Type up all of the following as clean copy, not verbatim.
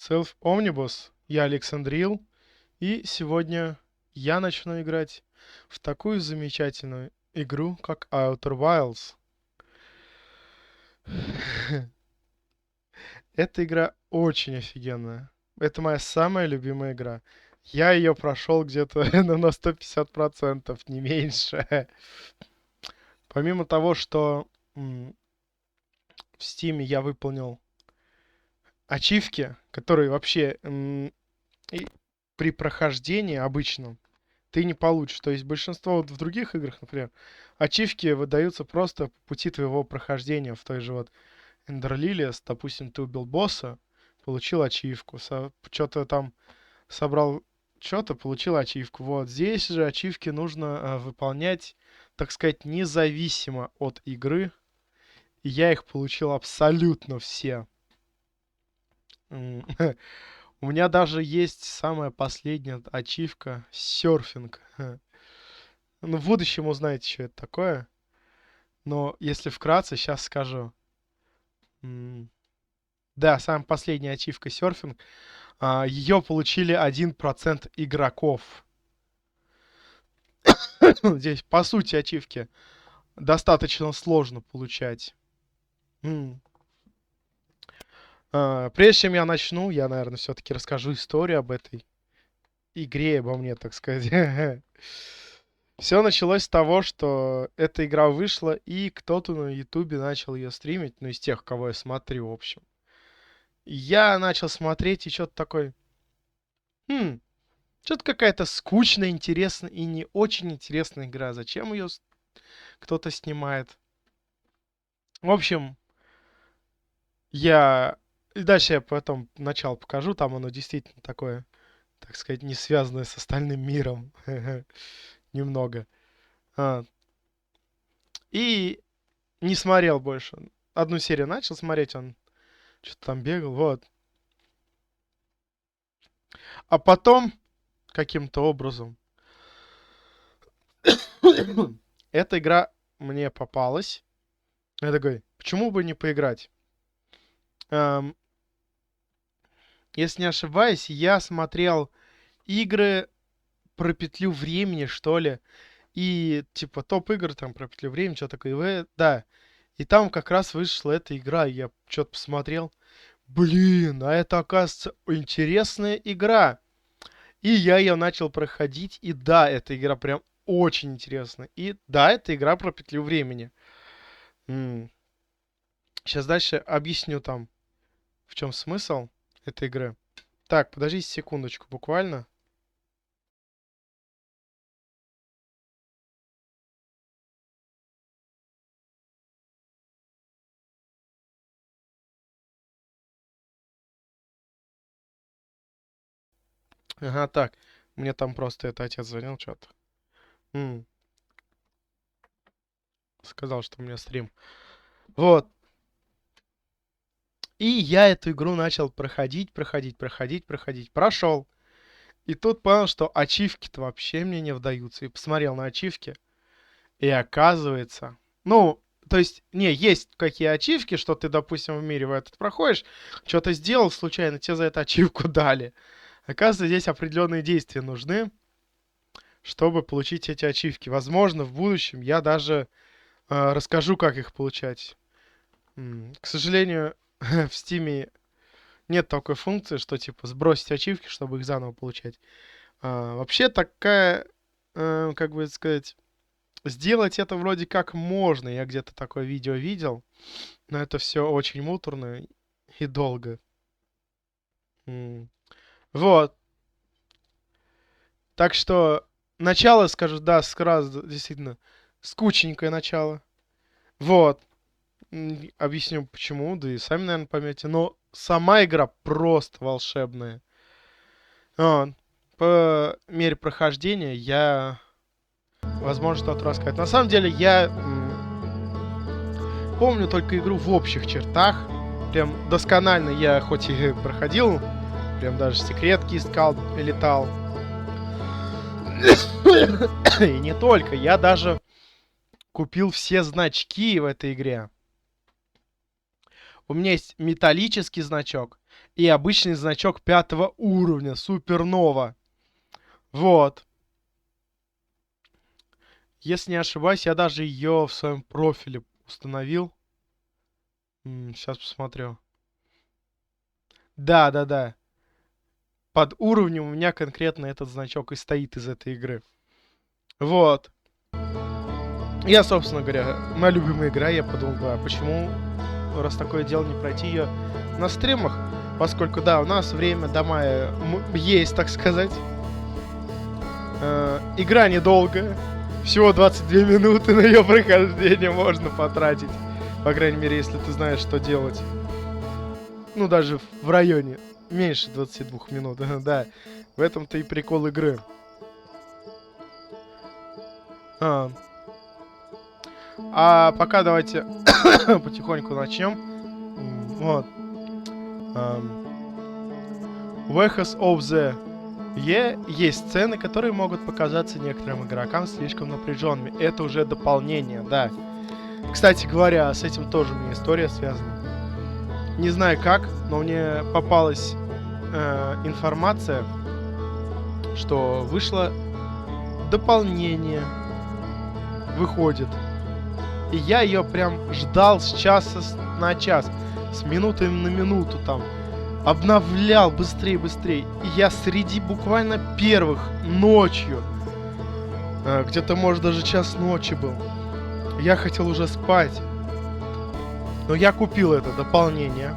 Self Omnibus, я Александрил, и сегодня я начну играть в такую замечательную игру, как Outer Wilds. Эта игра очень офигенная. Это моя самая любимая игра. Я ее прошел где-то на 150%, не меньше. Помимо того, что в Стиме я выполнил ачивки, которые вообще и при прохождении обычном ты не получишь. То есть большинство вот в других играх, например, ачивки выдаются просто по пути твоего прохождения в той же вот Ender Lilies. Допустим, ты убил босса, получил ачивку, что-то там собрал, что-то получил ачивку. Вот здесь же ачивки нужно выполнять, так сказать, независимо от игры. И я их получил абсолютно все. У меня даже есть самая последняя ачивка серфинг. Ну, в будущем узнаете, что это такое. Но если вкратце, сейчас скажу. Да, самая последняя ачивка серфинг. Ее получили 1% игроков. Здесь, по сути, ачивки достаточно сложно получать. Прежде чем я начну, я, наверное, все-таки расскажу историю об этой игре, обо мне, так сказать. Все началось с того, что эта игра вышла, и кто-то на Ютубе начал ее стримить, ну, из тех, кого я смотрю, в общем. Я начал смотреть, и что-то такой, хм, что-то какая-то скучная, интересная и не очень интересная игра. Зачем ее кто-то снимает? В общем, я... И дальше я потом начало покажу, там оно действительно такое, так сказать, не связанное с остальным миром. Немного. А, И не смотрел больше. Одну серию начал смотреть, он что-то там бегал, вот. А потом, каким-то образом, эта игра мне попалась. Я такой, почему бы не поиграть? Эм, Если не ошибаюсь, я смотрел игры про петлю времени, что ли. И типа топ игр там про петлю времени, что такое. Да. И там как раз вышла эта игра. И я что-то посмотрел. Блин, а это, оказывается, интересная игра. И я ее начал проходить. И да, эта игра прям очень интересная. И да, это игра про петлю времени. Сейчас дальше объясню там, в чем смысл этой игры. Так, подождите секундочку, буквально. Ага, так. Мне там просто это отец звонил что-то. Сказал, что у меня стрим. Вот. И я эту игру начал проходить. Прошел. И тут понял, что ачивки-то вообще мне не вдаются. И посмотрел на ачивки. И оказывается... Ну, то есть, не, есть какие ачивки, что ты, допустим, в мире в этот проходишь, что-то сделал случайно, тебе за это ачивку дали. Оказывается, здесь определенные действия нужны, чтобы получить эти ачивки. Возможно, в будущем я даже расскажу, как их получать. К сожалению, в Стиме нет такой функции, что типа сбросить ачивки, чтобы их заново получать. Вообще такая, как бы сказать, сделать это вроде как можно. Я где-то такое видео видел, но это все очень муторно и долго. Вот. Так что начало, скажу, да, сразу действительно скучненькое начало. Вот. Объясню почему, да и сами, наверное, поймете. Но сама игра просто волшебная. Вот. По мере прохождения я, возможно, что-то рассказать. На самом деле, я помню только игру в общих чертах. Прям досконально я хоть и проходил, прям даже секретки искал и летал. И не только, я даже купил все значки в этой игре. У меня есть металлический значок, И обычный значок 5 уровня. Супернова. Вот. Если не ошибаюсь, я даже ее в своем профиле установил. Сейчас посмотрю. Да, да, да. Под уровнем у меня конкретно этот значок и стоит из этой игры. Вот. Я, собственно говоря, моя любимая игра, я подумал, а почему, раз такое дело, не пройти ее на стримах? Поскольку, да, у нас время до мая есть, так сказать. Игра недолгая. Всего 22 минуты на ее прохождение можно потратить. По крайней мере, если ты знаешь, что делать. Ну, даже в районе. Меньше 22 минут, да. В этом-то и прикол игры. А пока давайте потихоньку начнем. Вот. Wehas of the есть сцены, которые могут показаться некоторым игрокам слишком напряженными. Это уже дополнение, да. Кстати говоря, с этим тоже у меня история связана. Не знаю как, но мне попалась информация, что вышло дополнение. Выходит. И я ее прям ждал с часа на час. С минуты на минуту там. Обновлял быстрее. И я среди буквально первых ночью, где-то может даже час ночи был, я хотел уже спать. Но я купил это дополнение.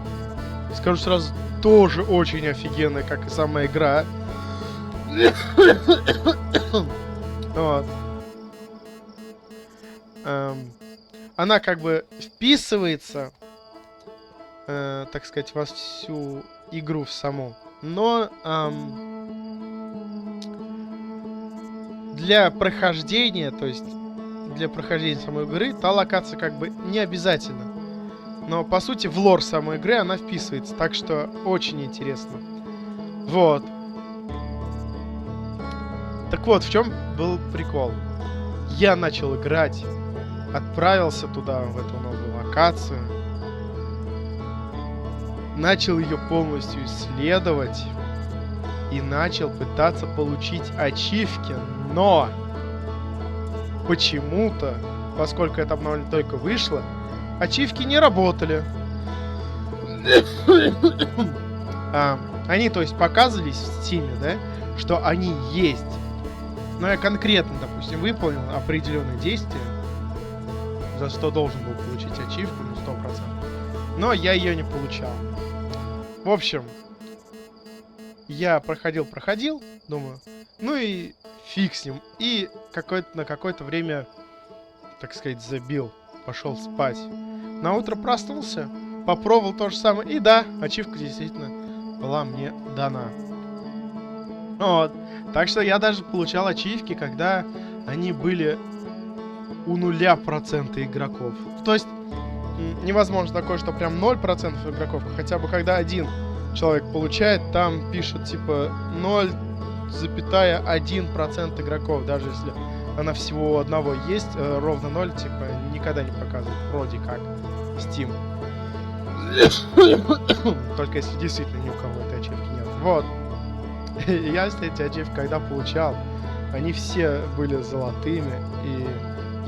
Скажу сразу, тоже очень офигенная, как и сама игра. Вот. Она как бы вписывается, так сказать, во всю игру в саму. Но для прохождения, то есть для прохождения самой игры, та локация как бы не обязательно. Но по сути в лор самой игры она вписывается. Так что очень интересно. Вот. Так вот, в чем был прикол. Я начал играть. Отправился туда, в эту новую локацию. Начал ее полностью исследовать. И начал пытаться получить ачивки. Но почему-то, поскольку это обновление только вышло, ачивки не работали. Они, то есть, показывались в Steam, да, что они есть. Но я конкретно, допустим, выполнил определенные действия, за что должен был получить ачивку, ну, 100%. Но я ее не получал. В общем, я проходил, думаю, ну и фиг с ним. И на какое-то время, так сказать, забил. Пошел спать. На утро проснулся, попробовал то же самое. И да, ачивка действительно была мне дана. Вот. Так что я даже получал ачивки, когда они были у 0% игроков. То есть невозможно такое, что прям 0% игроков. Хотя бы когда один человек получает, там пишут типа 0,1% игроков. Даже если она всего у одного есть, ровно 0, типа никогда не показывает. Вроде как Steam. Только если действительно ни у кого этой ачивки нет. Вот. Я эти ачивки когда получал, они все были золотыми. И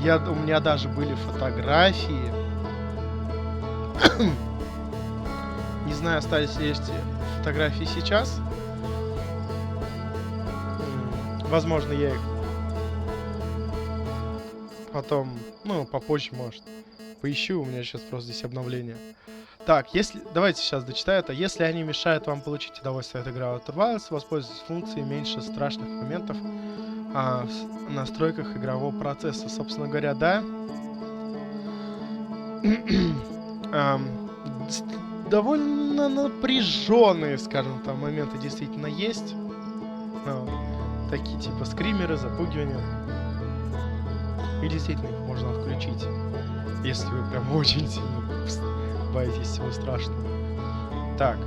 у меня даже были фотографии. Не знаю, остались ли эти фотографии сейчас. Возможно, я их потом, ну, попозже, может, поищу. У меня сейчас просто здесь обновление. Так, давайте сейчас дочитаю это. Если они мешают вам получить удовольствие от игры Outer Wilds, воспользуйтесь функцией меньше страшных моментов в настройках игрового процесса. Собственно говоря, да. Довольно напряженные, скажем, там моменты действительно есть. Такие типа скримеры, запугивания. И действительно их можно отключить, если вы прям очень сильно боитесь всего страшного. Так.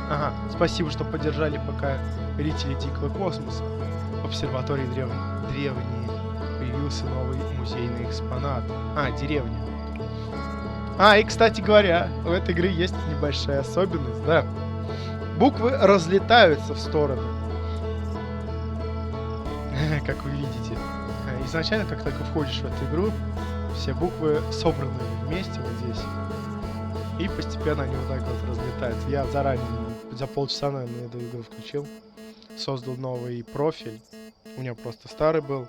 Ага, спасибо, что поддержали пока зрители Дикого Космоса. В обсерватории древней появился новый музейный экспонат. Деревня. И, кстати говоря, в этой игре есть небольшая особенность, да. Буквы разлетаются в стороны. Как вы видите. Изначально, как только входишь в эту игру, все буквы собраны вместе вот здесь. И постепенно они вот так вот разлетаются. Я заранее, за полчаса, наверное, эту игру включил. Создал новый профиль. У меня просто старый был.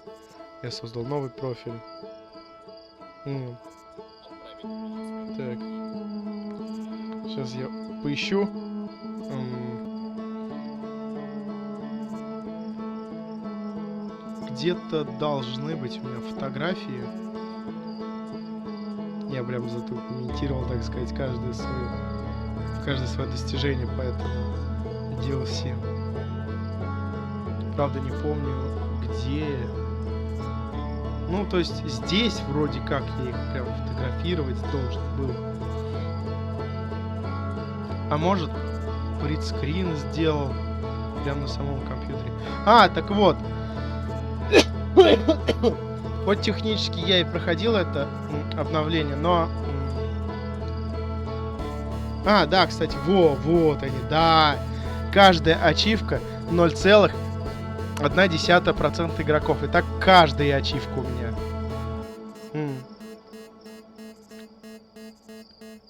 Я создал новый профиль. Так. Сейчас я поищу. Где-то должны быть у меня фотографии. Я прям задокументировал, так сказать, каждое свое достижение по этому DLC. Правда, не помню, где. Ну, то есть здесь вроде как я их прям фотографировать должен был. А может, притскрин сделал прямо на самом компьютере. Так вот. Вот технически я и проходил это обновление, но... да, кстати, вот они, да. Каждая ачивка 0,1% игроков. И так каждая ачивка у меня.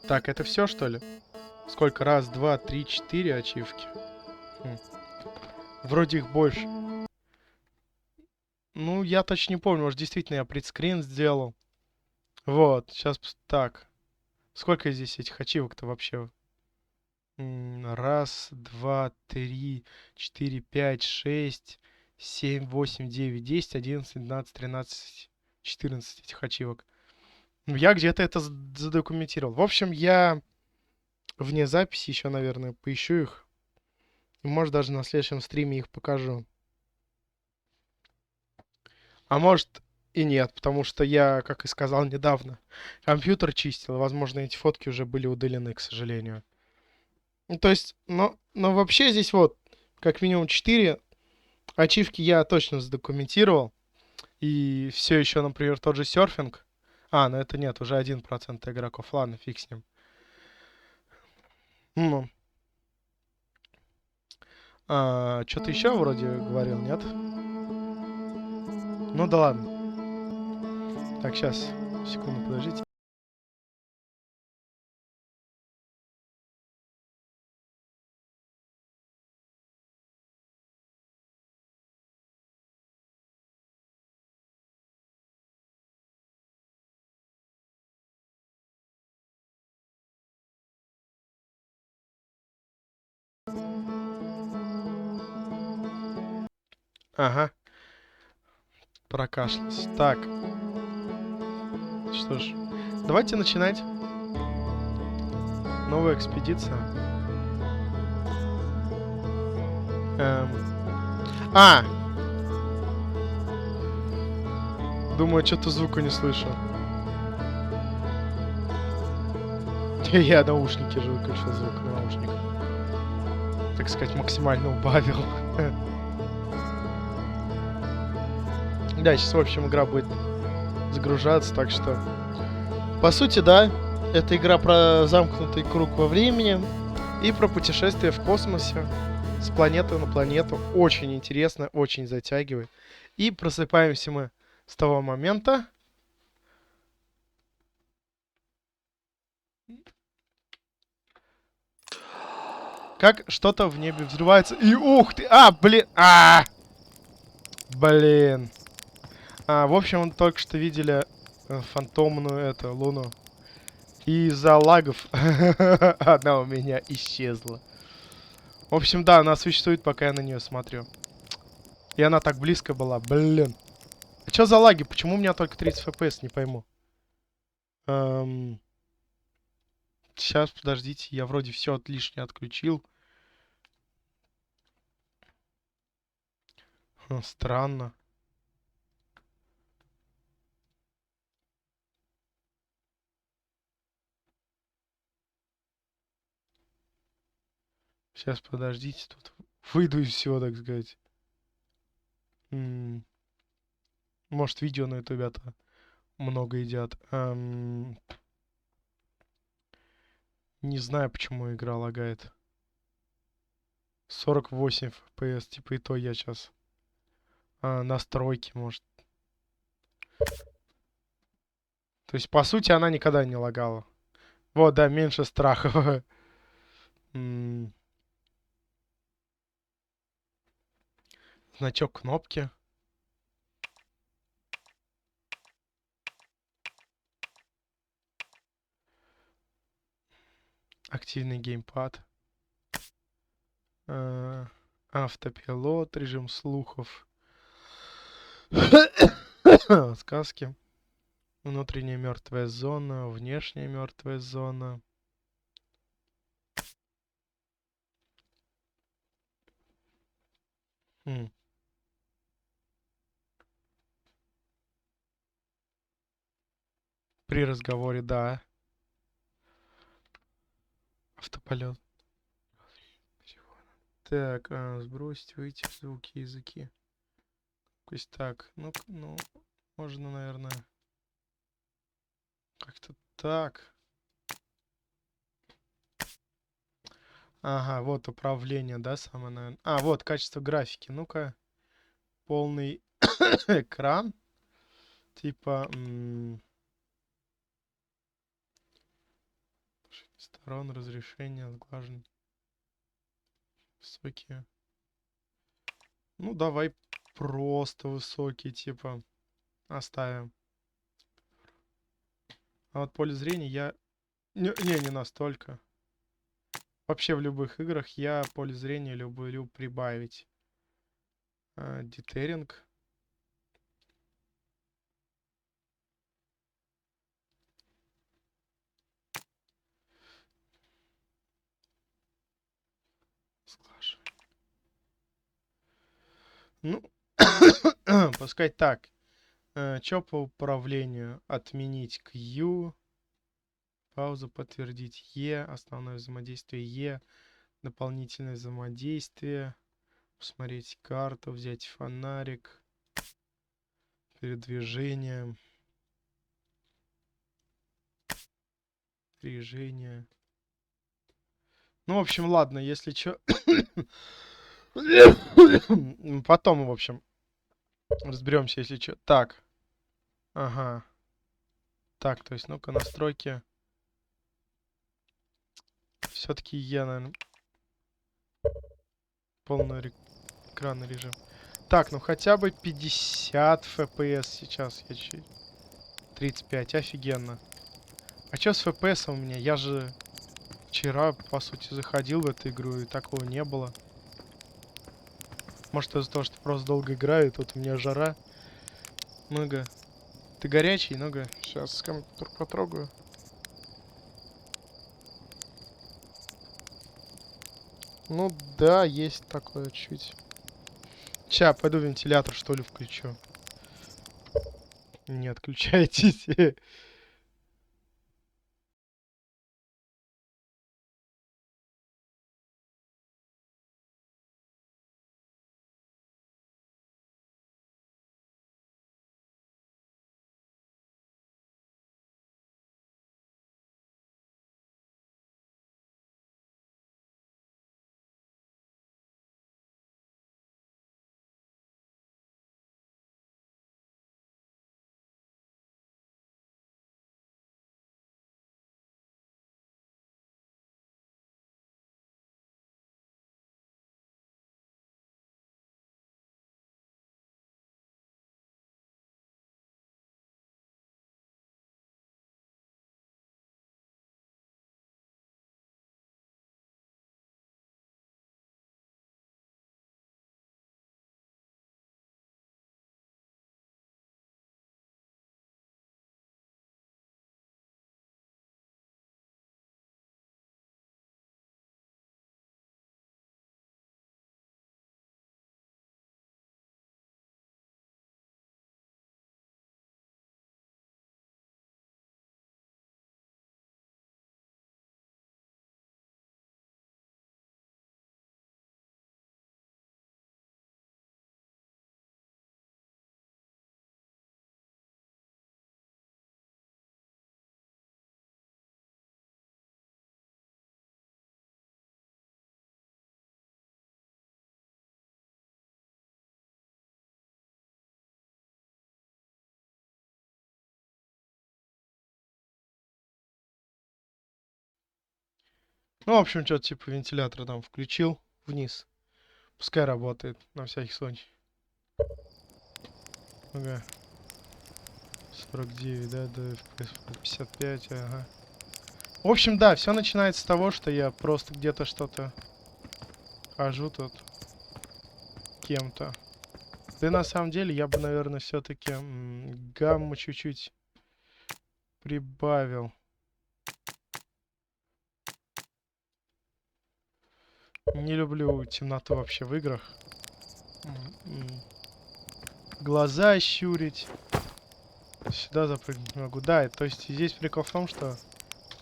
Так, это все, что ли? Сколько? Раз, два, три, 4 ачивки. Вроде их больше. Ну, я точно не помню. Может, действительно я предскрин сделал. Вот, сейчас так. Сколько здесь этих ачивок-то вообще? Раз, два, три, 4, 5, 6, 7, 8, 9, 10, 11, 12, 13, 14 этих ачивок. Ну, я где-то это задокументировал. В общем, я вне записи еще, наверное, поищу их. И, может, даже на следующем стриме их покажу. А может и нет, потому что я, как и сказал недавно, компьютер чистил. Возможно, эти фотки уже были удалены, к сожалению. Ну, то есть, но вообще здесь вот, как минимум 4 ачивки я точно задокументировал. И все еще, например, тот же серфинг. Ну это нет, уже 1% игроков. Ладно, фиг с ним. Ну. Что-то еще вроде говорил, нет? Ну да ладно. Так, сейчас. Секунду, подождите. Ага. Прокашлялся. Так. Что ж. Давайте начинать. Новая экспедиция. Думаю, что-то звука не слышу. Я наушники же выключил, звук на наушниках. Так сказать, максимально убавил. Да, сейчас, в общем, игра будет загружаться, так что... По сути, да, это игра про замкнутый круг во времени и про путешествие в космосе с планеты на планету. Очень интересно, очень затягивает. И просыпаемся мы с того момента, как что-то в небе взрывается. И ух ты! Блин! Блин! В общем, только что видели фантомную луну. И из-за лагов она у меня исчезла. В общем, да, она существует, пока я на нее смотрю. И она так близко была, блин. А что за лаги? Почему у меня только 30 FPS, не пойму. Сейчас, подождите, я вроде все лишнее отключил. Странно. Сейчас, подождите, тут выйду из всего, так сказать. Может, видео на ютубе много едят. Не знаю, почему игра лагает. 48 FPS, типа и то я сейчас. Настройки, может. То есть, по сути, она никогда не лагала. Вот, да, меньше страхов. Значок кнопки. Активный геймпад. Автопилот, режим слухов. Сказки. Внутренняя мертвая зона, внешняя мертвая зона. При разговоре, да. Автополет. Так, сбросить, выйти, звуки, языки. То есть так, ну, можно, наверное, как-то так. Ага, вот управление, да, самое, наверное. Вот качество графики. Ну-ка, полный экран. Типа, сторон, разрешение, сглажен. Высокие. Ну, давай просто высокие, типа, оставим. А вот поле зрения я... не настолько. Вообще в любых играх я поле зрения люблю прибавить. Детеринг. Ну, пускай так. Что по управлению? Отменить Q. Паузу подтвердить E. Основное взаимодействие E. Дополнительное взаимодействие. Посмотреть карту. Взять фонарик. Передвижение. Движение. Ну, в общем, ладно, если что... Потом, в общем, разберемся, если что. Так. Ага. Так, то есть, ну-ка, настройки. Все-таки я, наверное, полный экранный режим. Так, ну хотя бы 50 FPS сейчас. Я чуть... 35, офигенно. А что с FPS у меня? Я же вчера, по сути, заходил в эту игру, и такого не было. Может, из-за того, что просто долго играю, и тут у меня жара. Ну-ка. Ты горячий? Ну-ка. Сейчас компьютер потрогаю. Ну да, есть такое чуть. Ща, пойду вентилятор, что ли, включу. Не отключайтесь. Ну, в общем, что-то типа вентилятора там включил вниз. Пускай работает, на всякий случай. Ага. 49, да, до FPS 55, ага. В общем, да, все начинается с того, что я просто где-то что-то хожу тут кем-то. Да и на самом деле я бы, наверное, все-таки гамму чуть-чуть прибавил. Не люблю темноту вообще в играх. Глаза щурить. Сюда запрыгнуть не могу. Да, то есть здесь прикол в том, что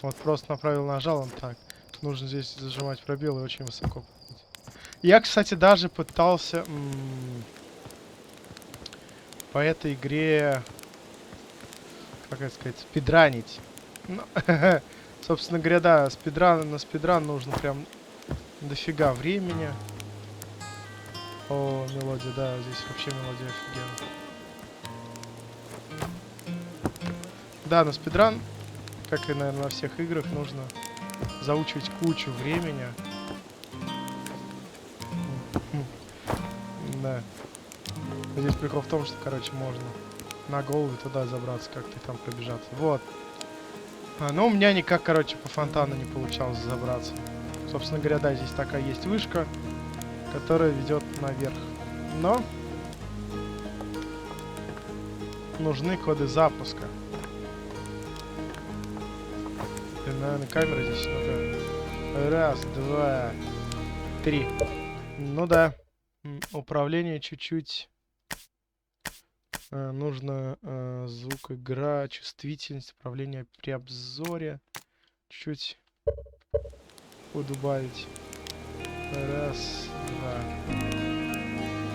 вот просто направил, нажал он так. Нужно здесь зажимать пробел и очень высоко прыгнуть. Я, кстати, даже пытался по этой игре, как это сказать, спидранить. Ну, собственно говоря, да, на спидран нужно прям дофига времени. О, мелодия, да, здесь вообще мелодия офигенная. Да, на спидран, как и, наверное, во всех играх, нужно заучивать кучу времени. Да. Здесь прикол в том, что, короче, можно на голову туда забраться, как-то там пробежаться. Вот. Но у меня никак, короче, по фонтану не получалось забраться. Собственно говоря, да, здесь такая есть вышка, которая ведет наверх. Но нужны коды запуска. И, наверное, камера здесь много. Раз, два, три. Ну да. Управление чуть-чуть. Нужно звук, игра, чувствительность, управление при обзоре. Чуть-чуть удобавить. Раз, два.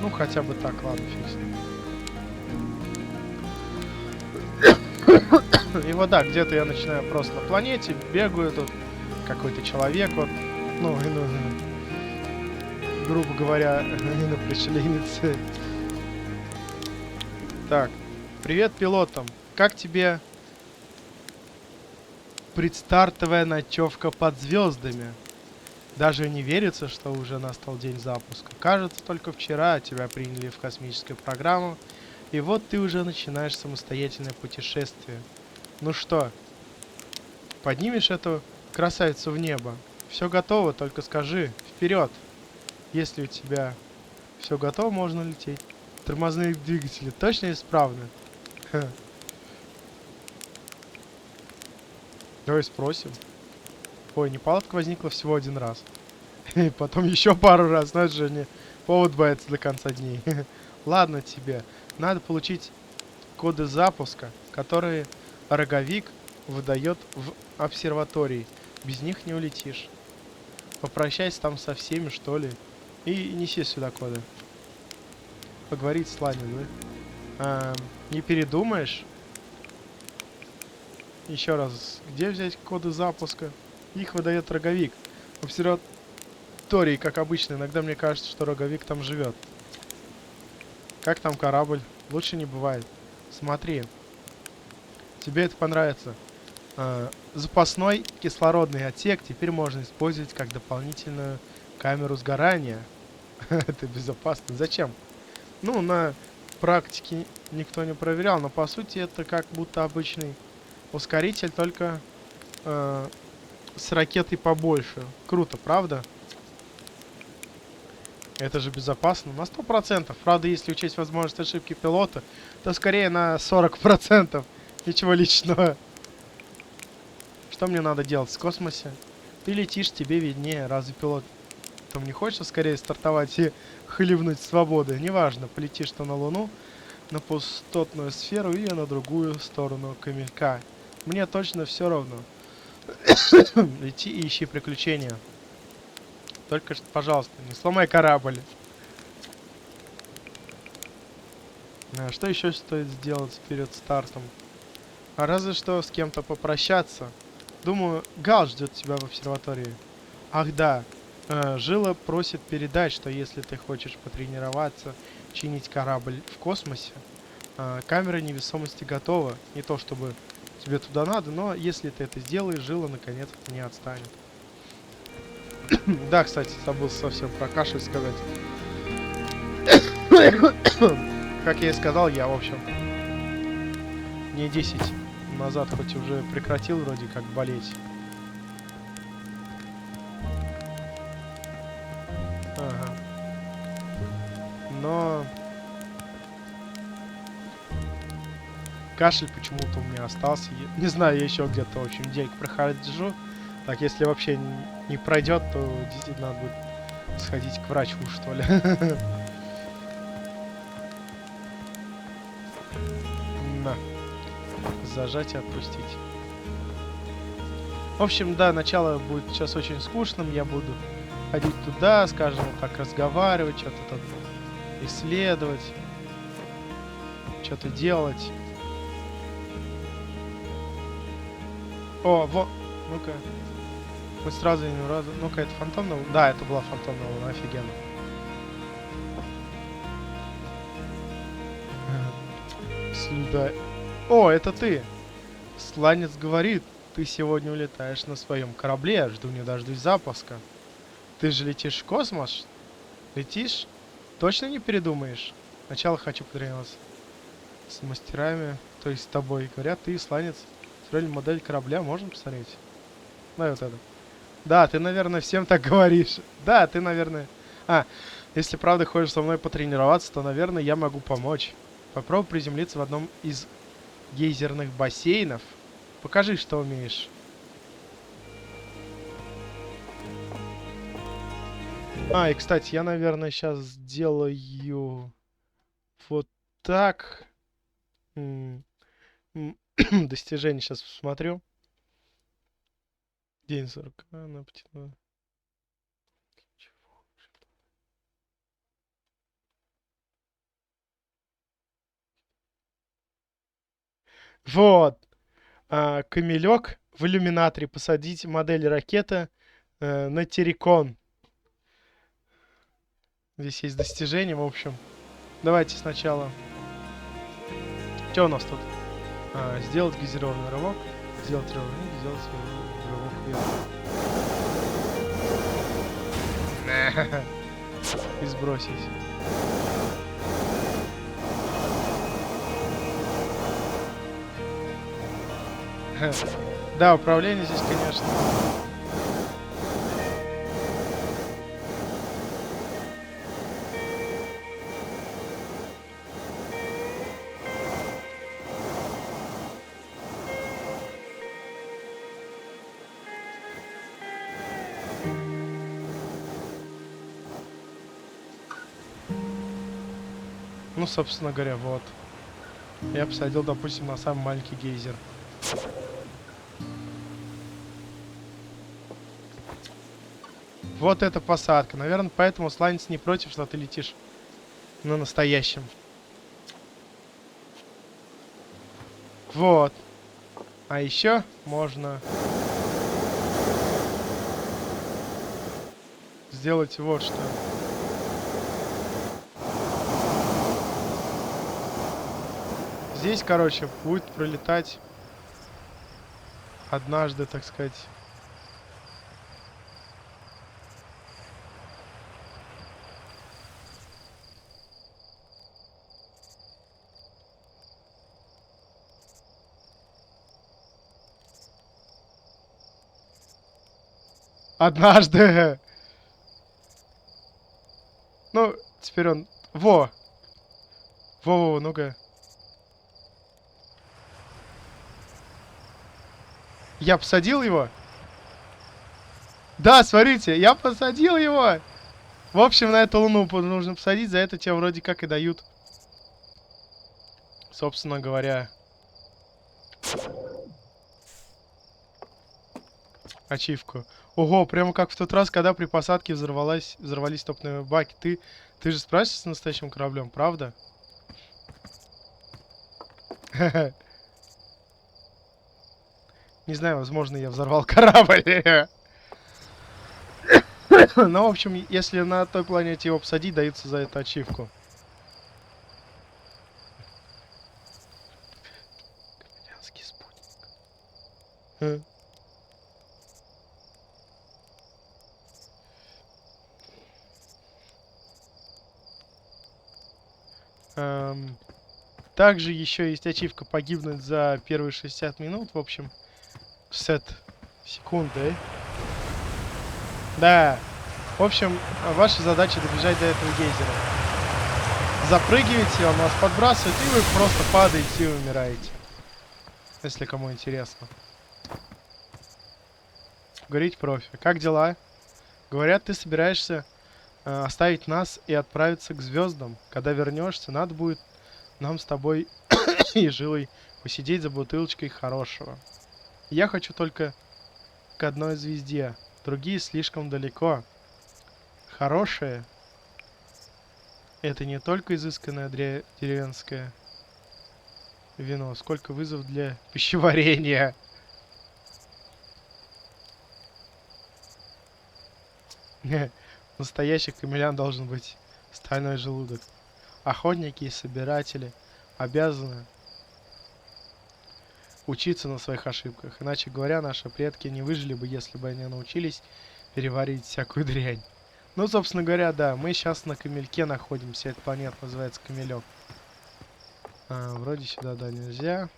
Ну, хотя бы так, ладно, фиг с ним. И вот да, где-то я начинаю просто на планете, бегаю тут, какой-то человек, вот, ну, грубо говоря, инопришеленец. Так, привет пилотам, как тебе предстартовая ночевка под звездами? Даже не верится, что уже настал день запуска. Кажется, только вчера тебя приняли в космическую программу, и вот ты уже начинаешь самостоятельное путешествие. Ну что, поднимешь эту красавицу в небо? Все готово, только скажи, вперед! Если у тебя все готово, можно лететь. Тормозные двигатели точно исправны? Давай спросим. Ой, неполадка возникла всего один раз. И потом еще пару раз, но это же не повод бояться до конца дней. Ладно тебе, надо получить коды запуска, которые роговик выдает в обсерватории. Без них не улетишь. Попрощайся там со всеми, что ли, и неси сюда коды. Поговорить с Ланей, да? Не передумаешь? Еще раз, где взять коды запуска? Их выдает роговик. В обсерватории, как обычно, иногда мне кажется, что роговик там живет. Как там корабль? Лучше не бывает. Смотри. Тебе это понравится. Запасной кислородный отсек теперь можно использовать как дополнительную камеру сгорания. Это безопасно. Зачем? Ну, на практике никто не проверял, но по сути это как будто обычный ускоритель, только с ракетой побольше. Круто, правда? Это же безопасно на 100%. Правда, если учесть возможность ошибки пилота, то скорее на 40%. Ничего личного. Что мне надо делать в космосе? Ты летишь, тебе виднее. Разве пилот там не хочется скорее стартовать и хлебнуть свободы? Неважно, полетишь то на Луну, на пустотную сферу или на другую сторону камелька. Мне точно все равно. Лети и ищи приключения. Только, пожалуйста, не сломай корабль. Что еще стоит сделать перед стартом? А разве что с кем-то попрощаться. Думаю, Гал ждет тебя в обсерватории. Ах да, Жила просит передать, что если ты хочешь потренироваться чинить корабль в космосе, камера невесомости готова. Не то чтобы тебе туда надо, но если ты это сделаешь, Жила наконец-то не отстанет. Да, кстати, забыл совсем про кашель сказать. Как я и сказал, я, в общем, не 10 назад хоть уже прекратил вроде как болеть. Ага. Но кашель почему-то у меня остался. Не знаю, я еще где-то, в общем, день прохожу. Так, если вообще не пройдет, то действительно надо будет сходить к врачу, что ли. На. Зажать и отпустить. В общем, да, начало будет сейчас очень скучным. Я буду ходить туда, скажем, вот так разговаривать, что-то там исследовать, что-то делать. О, вот, ну-ка. Мы сразу не разу. Ну-ка, это фантомная? Да, это была фантомная волна, офигенно. Сюда. О, это ты! Сланец говорит, ты сегодня улетаешь на своем корабле, жду не дождусь запуска. Ты же летишь в космос? Летишь? Точно не передумаешь? Сначала хочу потренироваться с мастерами, то есть с тобой. Говорят, ты сланец. Строили модель корабля, можно посмотреть? Ну вот это. Да, ты, наверное, всем так говоришь. Да, ты, наверное... А, если правда хочешь со мной потренироваться, то, наверное, я могу помочь. Попробуй приземлиться в одном из гейзерных бассейнов. Покажи, что умеешь. А, и, кстати, я, наверное, сейчас сделаю вот так. Достижение сейчас посмотрю. День 40. Вот. Камелек в иллюминаторе посадить модель ракеты на Террикон. Здесь есть достижения, в общем. Давайте сначала. Что у нас тут? Сделать газированный рывок. Сделать рывок. Сделать рывок вверх. И сбросить. Да, управление здесь, конечно. Ну, собственно говоря, вот. Я посадил, допустим, на самый маленький гейзер. Вот эта посадка. Наверное, поэтому сланец не против, что ты летишь на настоящем. Вот. А еще можно сделать вот что. Здесь, короче, будет пролетать однажды, так сказать. Однажды. Ну, теперь он... Во! Во-во, ну-ка. Я посадил его? Да, смотрите, я посадил его! В общем, на эту луну нужно посадить, за это тебе вроде как и дают. Собственно говоря. Ачивку. Ого, прямо как в тот раз, когда при посадке взорвались топливные баки. Ты же справишься с настоящим кораблем, правда? Не знаю, возможно, я взорвал корабль. Но, в общем, если на той планете его посадить, дается за это ачивку. Камелянский спутник. Эм, Также еще есть ачивка погибнуть за первые 60 минут. В общем, 60 секунд, да? Да. В общем, ваша задача добежать до этого гейзера. Запрыгиваете, он вас подбрасывает, и вы просто падаете и умираете. Если кому интересно. Говорить профи. Как дела? Говорят, ты собираешься оставить нас и отправиться к звездам. Когда вернешься, надо будет нам с тобой и Жилой посидеть за бутылочкой хорошего. Я хочу только к одной звезде. Другие слишком далеко. Хорошее — это не только изысканное деревенское вино, сколько вызов для пищеварения. Настоящий камелян должен быть стальной желудок. Охотники и собиратели обязаны учиться на своих ошибках. Иначе говоря, наши предки не выжили бы, если бы они научились переварить всякую дрянь. Ну, собственно говоря, да, мы сейчас на камельке находимся. Эта планета называется Камелек. Вроде сюда, да, нельзя.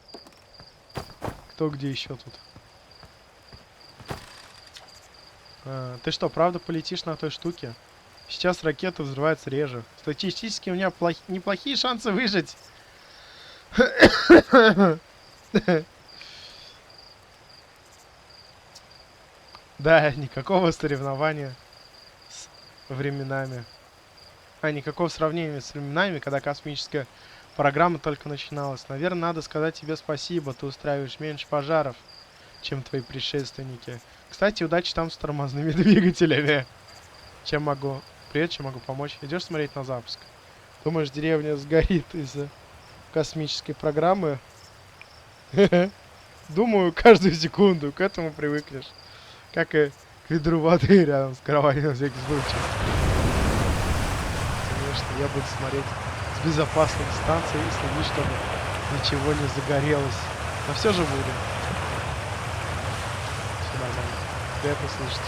Кто где еще тут? Ты что, правда полетишь на той штуке? Сейчас ракеты взрываются реже. Статистически у меня неплохие шансы выжить. Да, никакого соревнования с временами. Никакого сравнения с временами, когда космическая программа только начиналась. Наверное, надо сказать тебе спасибо. Ты устраиваешь меньше пожаров, чем твои предшественники. Кстати, удачи там с тормозными двигателями. Чем могу? Привет, чем могу помочь? Идешь смотреть на запуск? Думаешь, деревня сгорит из-за космической программы? Думаю, каждую секунду. К этому привыкнешь. Как и к ведру воды рядом с кроватью на всякий случай. Конечно, я буду смотреть с безопасной дистанции и следить, чтобы ничего не загорелось. Но все же буду. Все нормально. Приятно слышать.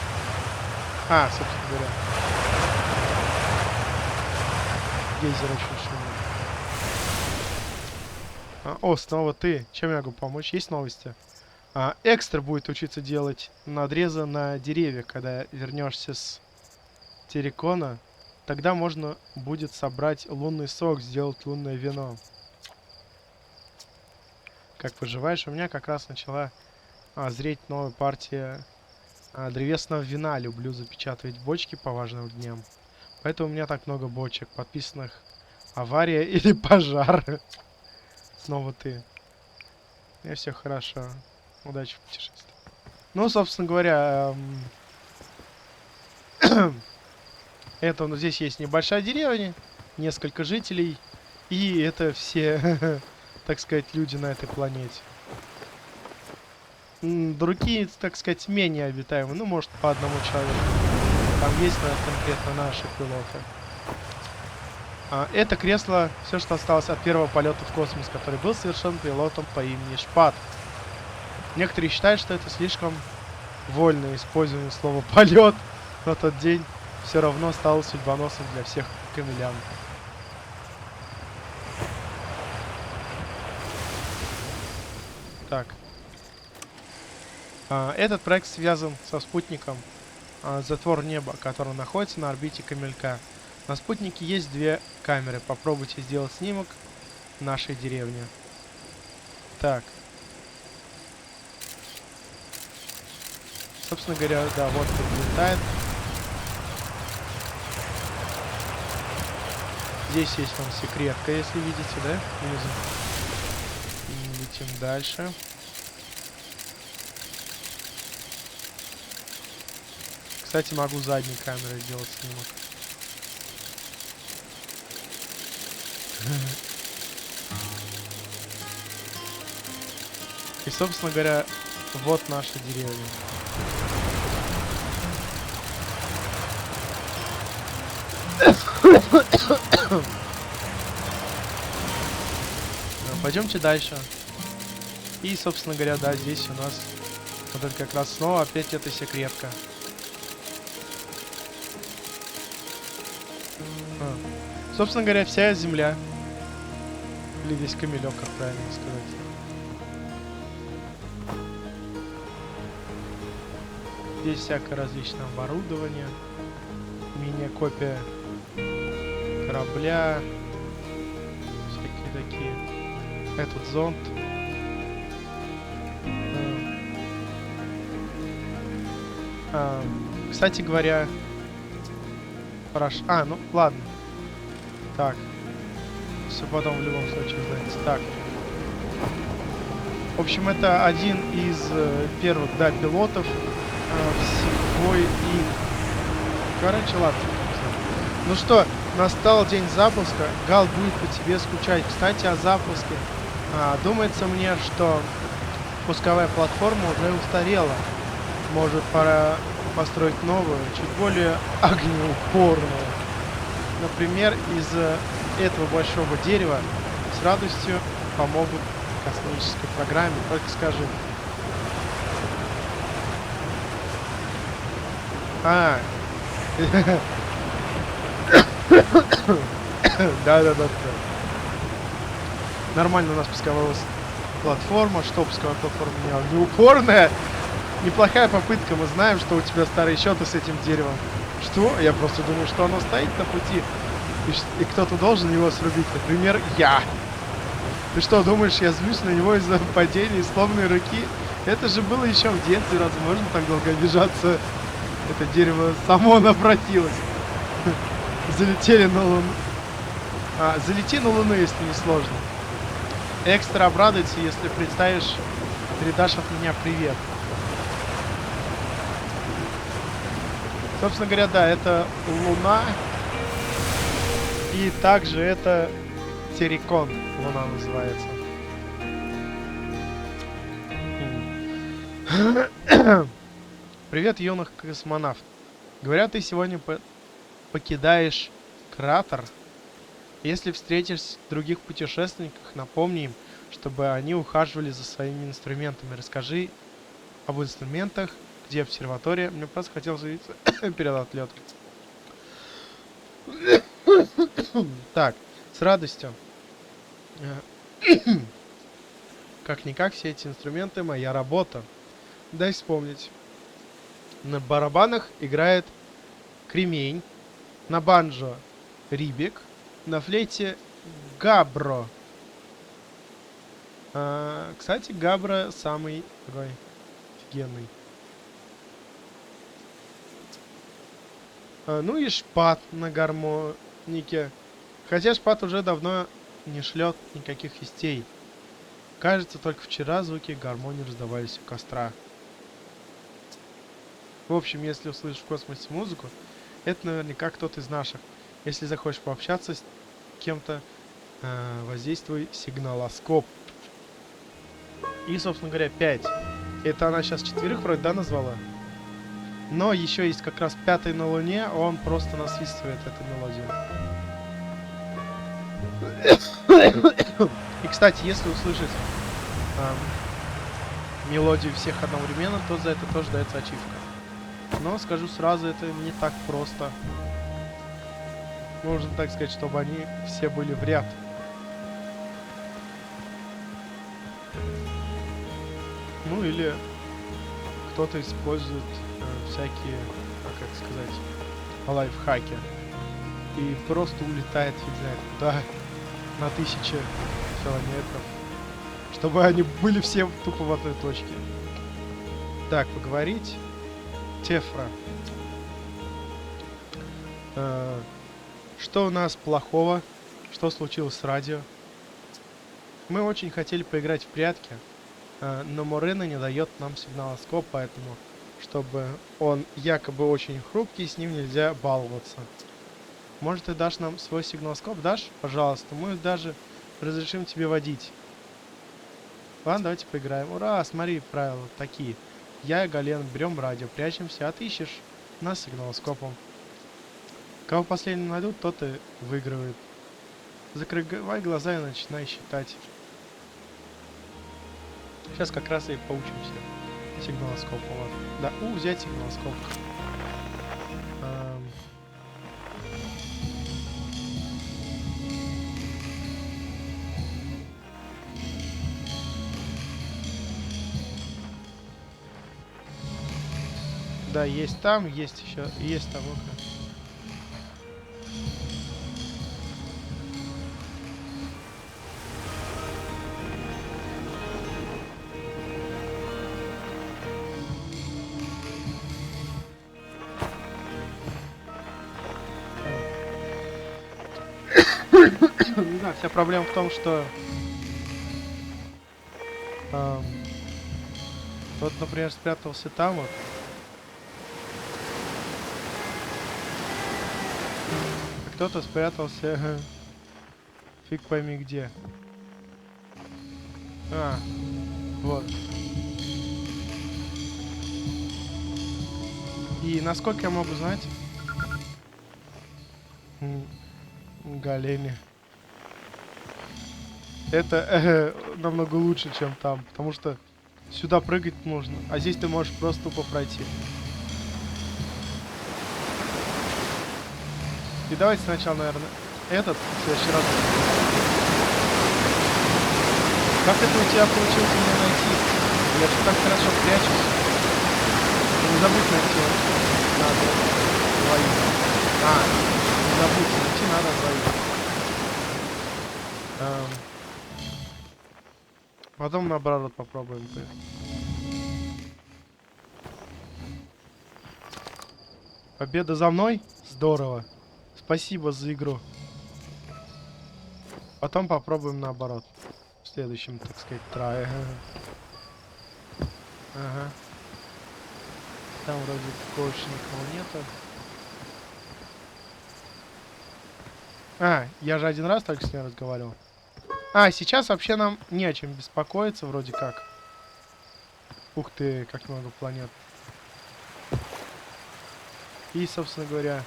Собственно говоря. Гейзер очень шумный. О, снова ты. Чем я могу помочь? Есть новости? Экстра будет учиться делать надрезы на деревья, когда вернешься с Террикона. Тогда можно будет собрать лунный сок, сделать лунное вино. Как поживаешь? У меня как раз начала зреть новая партия древесного вина. Люблю запечатывать бочки по важным дням. Поэтому у меня так много бочек, подписанных авария или пожар. Снова ты. И все хорошо. Удачи в путешествии. Ну, собственно говоря, это здесь есть небольшая деревня, несколько жителей, и это все, так сказать, люди на этой планете. Другие, так сказать, менее обитаемые, ну, может, по одному человеку. Там есть, наверное, конкретно наши пилоты. Это кресло, все, что осталось от первого полета в космос, который был совершен пилотом по имени Шпат. Некоторые считают, что это слишком вольное использование слова «полет», но тот день все равно стал судьбоносным для всех камелян. Так. Этот проект связан со спутником «Затвор неба», который находится на орбите Камелька. На спутнике есть две камеры. Попробуйте сделать снимок нашей деревни. Так. Собственно говоря, да, вот подлетает. Здесь есть там секретка, если видите, да? Внизу. Летим дальше. Кстати, могу задней камерой сделать снимок. И, собственно говоря, вот наша деревня. Пойдемте дальше. И, собственно говоря, да, здесь у нас вот это как раз снова опять эта секретка. Собственно говоря, вся Земля Или весь камелек, как правильно сказать. Здесь всякое различное оборудование. Мини-копия корабля. Всякие такие. Этот зонт. Кстати говоря, хорошо. Ну ладно. Так. Все потом в любом случае узнаете. Так. В общем, это один из первых, да, пилотов всего и... Короче, ладно. Ну что, настал день запуска. Гал будет по тебе скучать. Кстати, о запуске. Думается мне, что пусковая платформа уже устарела. Может, пора построить новую, чуть более огнеупорную. Например, из этого большого дерева с радостью помогут космической программе. Только скажи. Да. Нормально у нас пусковая платформа. Что пусковая платформа? Не огнеупорная. Неплохая попытка. Мы знаем, что у тебя старые счеты с этим деревом. Что? Я просто думаю, что оно стоит на пути. И кто-то должен его срубить. Например, я. Ты что, думаешь, я злюсь на него из-за падения и сломанной руки? Это же было еще в детстве. Разве можно так долго обижаться? Это дерево само обратилось. Залетели на Луну. Залети на Луну, если не сложно. Экстра обрадуется, если представишь, передашь от меня привет. Собственно говоря, да, это Луна. И также это Террикон. Луна называется. Привет, юных космонавт. Говорят, ты сегодня покидаешь кратер. Если встретишь других путешественников, напомни им, чтобы они ухаживали за своими инструментами. Расскажи об инструментах, где обсерватория. Мне просто хотелось увидеться перед отлетом. Так, с радостью. Как-никак, все эти инструменты — моя работа. Дай вспомнить. На барабанах играет кремень, на банджо рибик, на флейте габро. Кстати, габро самый такой офигенный. Ну и шпат на гармонике. Хотя шпат уже давно не шлет никаких вестей. Кажется, только вчера звуки гармонии раздавались у костра. В общем, если услышишь в космосе музыку, это наверняка кто-то из наших. Если захочешь пообщаться с кем-то, воздействуй сигналоскоп. И, собственно говоря, 5. Это она сейчас 4 вроде, да, назвала? Но еще есть как раз 5 на Луне, он просто насвистывает эту мелодию. И, кстати, если услышать мелодию всех одновременно, то за это тоже дается ачивка. Но, скажу сразу, это не так просто. Можно так сказать, чтобы они все были в ряд. Ну или кто-то использует всякие, как сказать, лайфхаки. И просто улетает, фиг знает куда, на 1000 километров. Чтобы они были все тупо в одной точке. Так, поговорить. Тефра. Что у нас плохого? Что случилось с радио? Мы очень хотели поиграть в прятки, но Морена не дает нам сигналоскоп, поэтому, чтобы он якобы очень хрупкий, с ним нельзя баловаться. Может, ты дашь нам свой сигналоскоп? Дашь? Пожалуйста, мы даже разрешим тебе водить. Ладно, давайте поиграем. Ура, смотри, правила такие. Я и Гален берем радио, прячемся, а ты ищешь нас сигналоскопом. Кого последним найдут, тот и выигрывает. Закрывай глаза и начинай считать. Сейчас как раз и поучимся сигналоскопу. Да, взять сигналоскоп. Да, есть там, есть еще, есть там. Ну-ка. Не знаю, вся проблема в том, что тот, например, спрятался там вот. А кто-то спрятался фиг пойми где. А, вот. И насколько я могу знать, Галени, это намного лучше, чем там, потому что сюда прыгать можно, а здесь ты можешь просто тупо пройти. И давайте сначала, наверное, этот, в следующий раз. Как это у тебя получилось меня найти? Я же так хорошо прячусь. Не забудь найти. Надо двоих. Не забудь найти, надо двоих. Потом наоборот попробуем. Победа за мной? Здорово. Спасибо за игру. Потом попробуем наоборот. В следующем, так сказать, трае. Ага. Там вроде больше никого нету. Я же один раз только с ней разговаривал. Сейчас вообще нам не о чем беспокоиться, вроде как. Ух ты, как много планет. И, собственно говоря...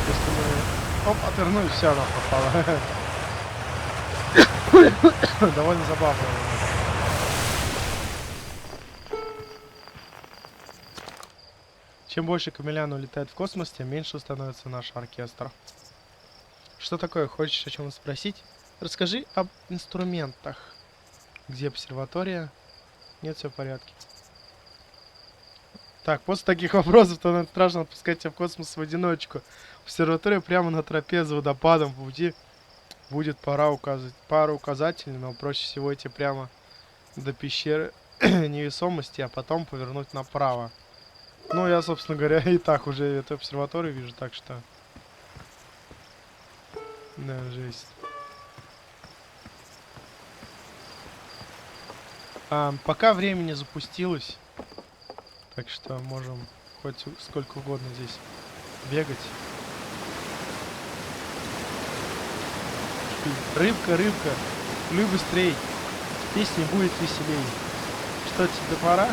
Если мы... Оп, отвернулись, все, она попала. Довольно забавно. Чем больше Камелян улетает в космос, тем меньше становится наш оркестр. Что такое? Хочешь о чем спросить? Расскажи об инструментах. Где обсерватория? Нет, все в порядке. Так, после таких вопросов, то нам страшно отпускать тебя в космос в одиночку. Обсерватория прямо на тропе за водопадом. По пути будет пару указателей, но проще всего идти прямо до пещеры невесомости, а потом повернуть направо. Ну, я, собственно говоря, и так уже эту обсерваторию вижу, так что... Да, жесть. Пока время не запустилось, так что можем хоть сколько угодно здесь бегать. Рыбка, рыбка, плюй быстрей, песни будет веселей. Что, тебе пора?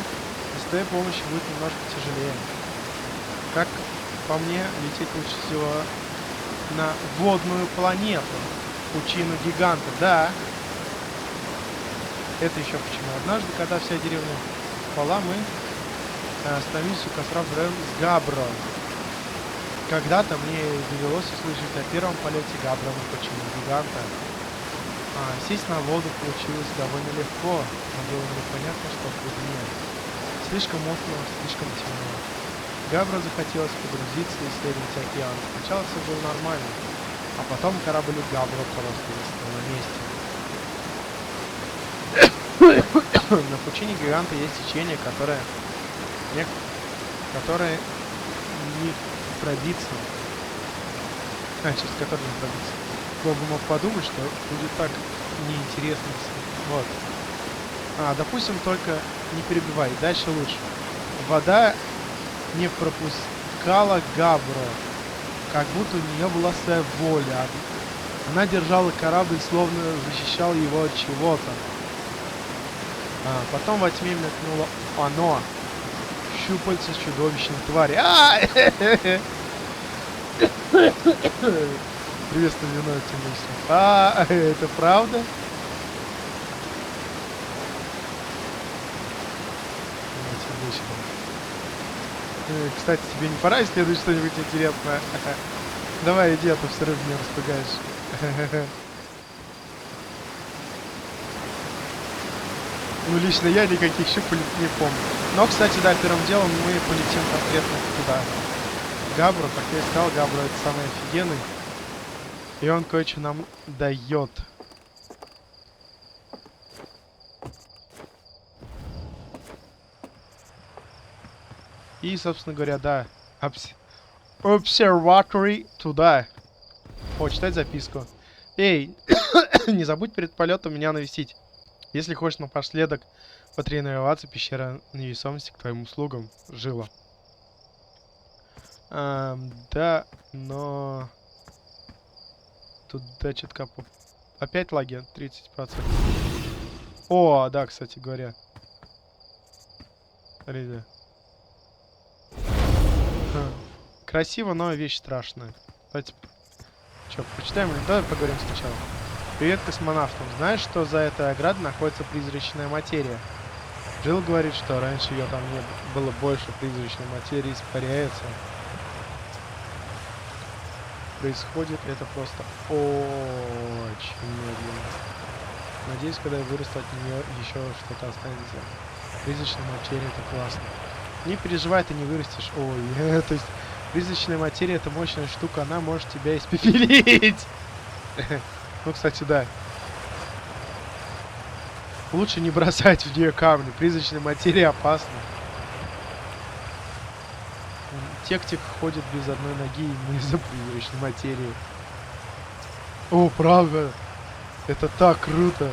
Без твоей помощи будет немножко тяжелее. Как по мне, лететь лучше всего на водную планету, пучину гиганта, да. Это еще почему? Однажды, когда вся деревня спала, мы остановились у костра с Габро. Когда-то мне довелось услышать о первом полете Габро на пучину гиганта. Сесть на воду получилось довольно легко, но было непонятно, что в глубине. Слишком мутно, слишком темно. Габро захотелось погрузиться и исследовать океан. Сначала все было нормально, а потом корабль Габро просто висел на месте. На пучине гиганта есть течение, которое не пробиться. Через которое не пробиться. Кто бы мог подумать, что будет так неинтересно. Вот. Допустим, только не перебивай. Дальше лучше. Вода не пропускала Габро, как будто у нее была своя воля. Она держала корабль, словно защищала его от чего-то. Потом во тьме мелькнуло оно. Щупальца чудовищной твари. Приветствую, вино темнейшее. Это правда? Кстати, тебе не пора исследовать что-нибудь интересное? Давай иди, а то все равно меня распугаешь. Ну, лично я никаких щупалец не помню. Но, кстати, да, первым делом мы полетим конкретно туда. Габру, как я и сказал, Габру это самый офигенный. И он кое-что нам дает. И, собственно говоря, да, Observatory туда. О, читать записку. Эй, не забудь перед полетом меня навестить. Если хочешь напоследок потренироваться, пещера невесомости к твоим услугам. Жила. Да, но... Тут да, что-то опять лаги 30%. О, да, кстати говоря. Смотри, красиво, но вещь страшная. Давайте, что, почитаем или давай поговорим сначала. Привет космонавтам. Знаешь, что за этой оградой находится призрачная материя? Джилл говорит, что раньше ее там не было больше, призрачной материи испаряется. Происходит это просто очень медленно. Надеюсь, когда я вырасту, от нее еще что-то останется. Призрачная материя это классно. Не переживай, ты не вырастешь. Ой, то есть призрачная материя это мощная штука, она может тебя испепелить. Ну, кстати, да. Лучше не бросать в нее камни. Призрачная материя опасна. Тектик ходит без одной ноги именно из-за призрачной материи. О, правда. Это так круто.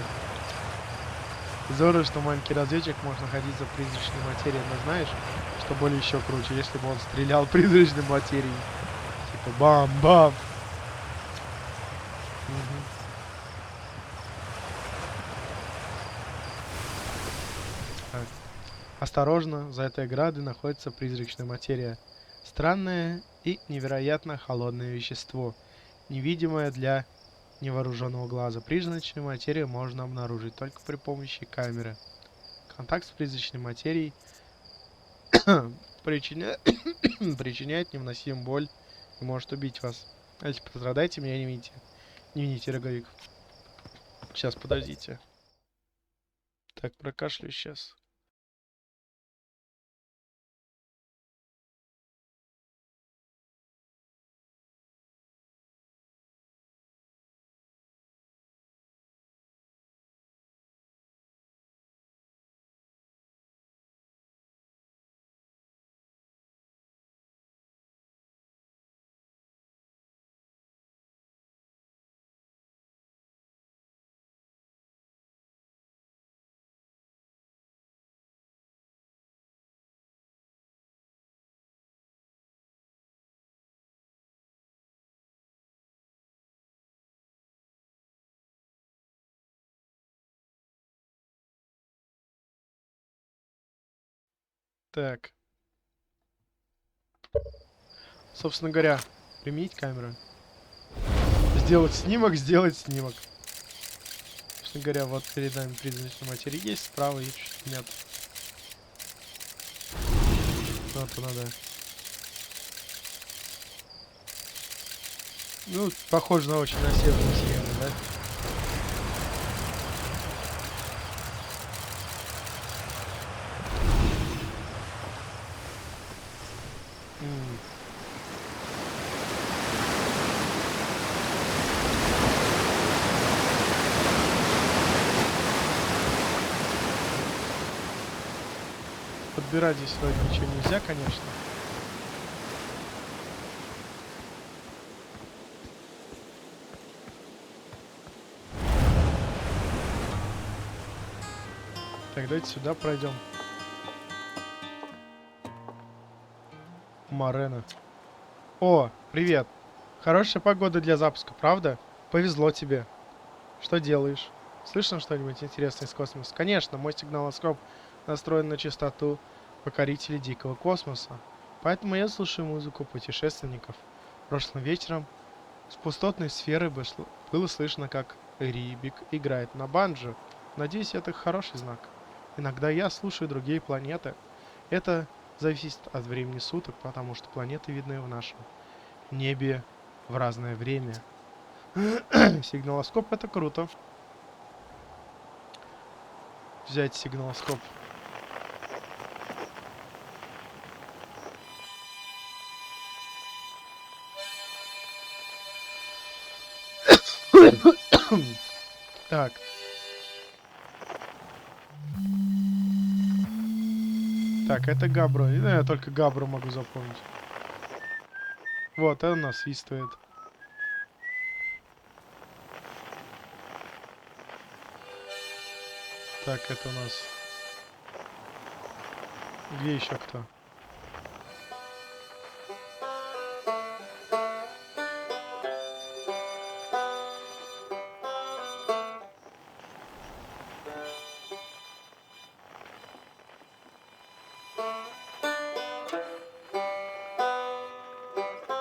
Здорово, что маленький разведчик может находиться в призрачной материи. Но знаешь, что более еще круче, если бы он стрелял призрачной материей. Типа бам-бам. Так. Осторожно, за этой оградой находится призрачная материя. Странное и невероятно холодное вещество, невидимое для невооруженного глаза. Призрачную материю можно обнаружить только при помощи камеры. Контакт с призрачной материей причиняет невыносимую боль и может убить вас. А если пострадаете, меня не видите. Не видите роговик. Сейчас, подождите. Так, прокашлю сейчас. Так. Собственно говоря, применить камеру. Сделать снимок, сделать снимок. Собственно говоря, вот перед нами призрачная материя есть, справа и чуть нет. Вот она, да. Ну, похоже на очень на северную вселенную, да? Подбирать здесь вроде ничего нельзя, конечно. Так, давайте сюда пройдем. Марена. О, привет. Хорошая погода для запуска, правда? Повезло тебе. Что делаешь? Слышно что-нибудь интересное из космоса? Конечно, мой сигналоскоп настроен на частоту покорителей дикого космоса. Поэтому я слушаю музыку путешественников. Прошлым вечером с пустотной сферы было слышно, как Рибик играет на банджо. Надеюсь, это хороший знак. Иногда я слушаю другие планеты. Это зависит от времени суток, потому что планеты видны в нашем небе в разное время. Сигналоскоп это круто. взять сигналоскоп. Так. Так, это Габро. Я только Габро могу запомнить. Вот, это насвистывает. Так, это у нас... Где еще кто?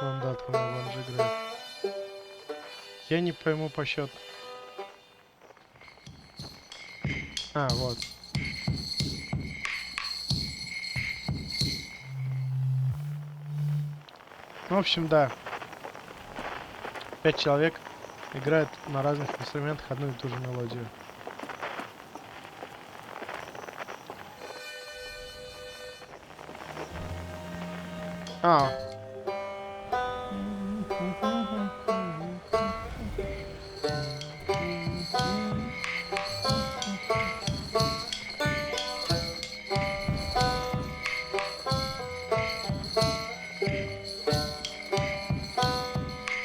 Мандат на банже играет. Я не пойму по счету. А, вот. Ну, в общем, да. 5 человек играют на разных инструментах одну и ту же мелодию. А.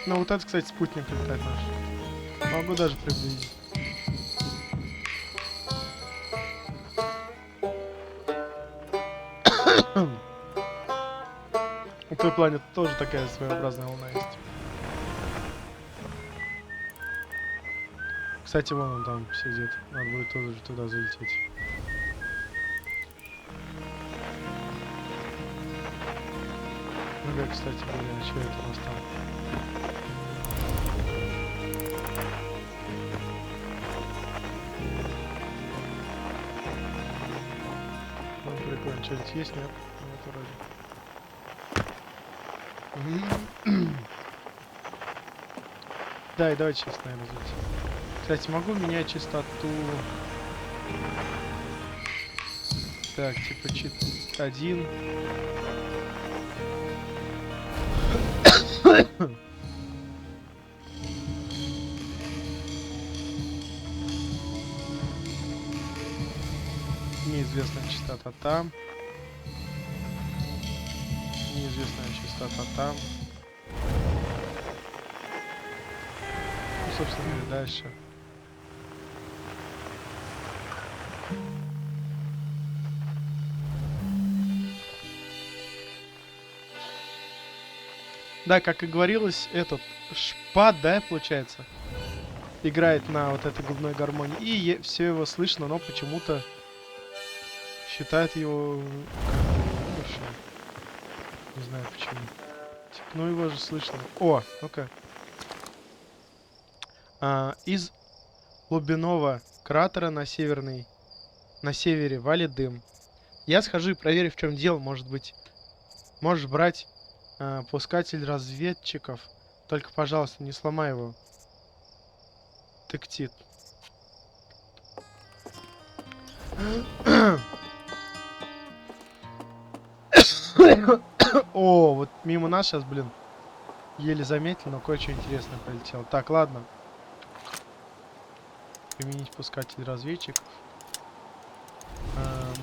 Ну вот это, кстати, спутник летает наш. Могу даже приблизить. У той планеты тоже такая своеобразная луна есть. Кстати, вон он там сидит. Надо будет тоже туда залететь. Ну да, кстати, блин, что это у нас там? Ну, прикольно, что-нибудь есть, нет? Ну, это вроде. Да, и давайте сейчас, наверное, взять. Кстати, могу менять частоту. Так, типа чит 1. Неизвестная частота там. Неизвестная частота там. Ну, собственно, и дальше. Да, как и говорилось, этот шпат, да, получается, играет на вот этой губной гармонии. И все его слышно, но почему-то считает его умершим. Не знаю почему. Типа, ну его же слышно. О, ну-ка. Из глубинного кратера на севере валит дым. Я схожу и проверю, в чем дело. Может быть, можешь брать пускатель разведчиков. Только, пожалуйста, не сломай его. Тыктит. О, вот мимо нас сейчас, блин, еле заметил, но кое-что интересное прилетело. Так, ладно. Применить пускатель разведчиков.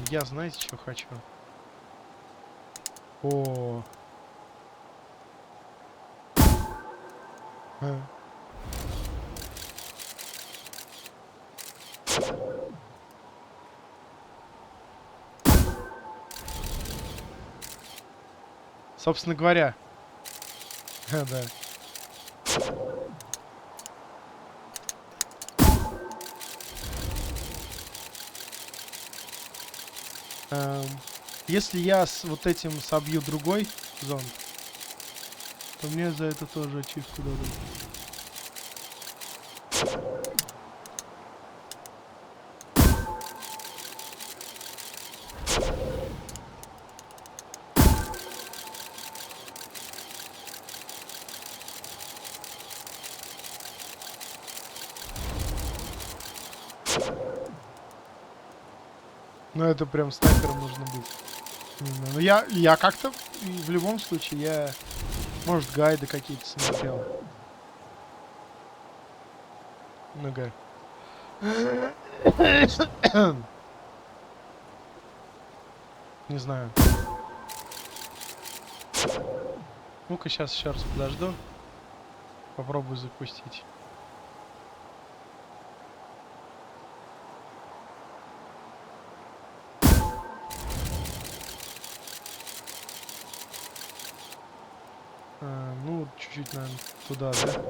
Я, знаете, что хочу? О. Собственно говоря. Да. Если я с вот этим собью другой зонд, то мне за это тоже ачивку дадут. Ну это прям снайпером нужно быть. Не знаю. Ну я как-то в любом случае я, может, гайды какие-то смотрел. Ну-ка. Не знаю. Ну-ка сейчас еще раз подожду. Попробую запустить. Ну, чуть-чуть, наверное, туда, да?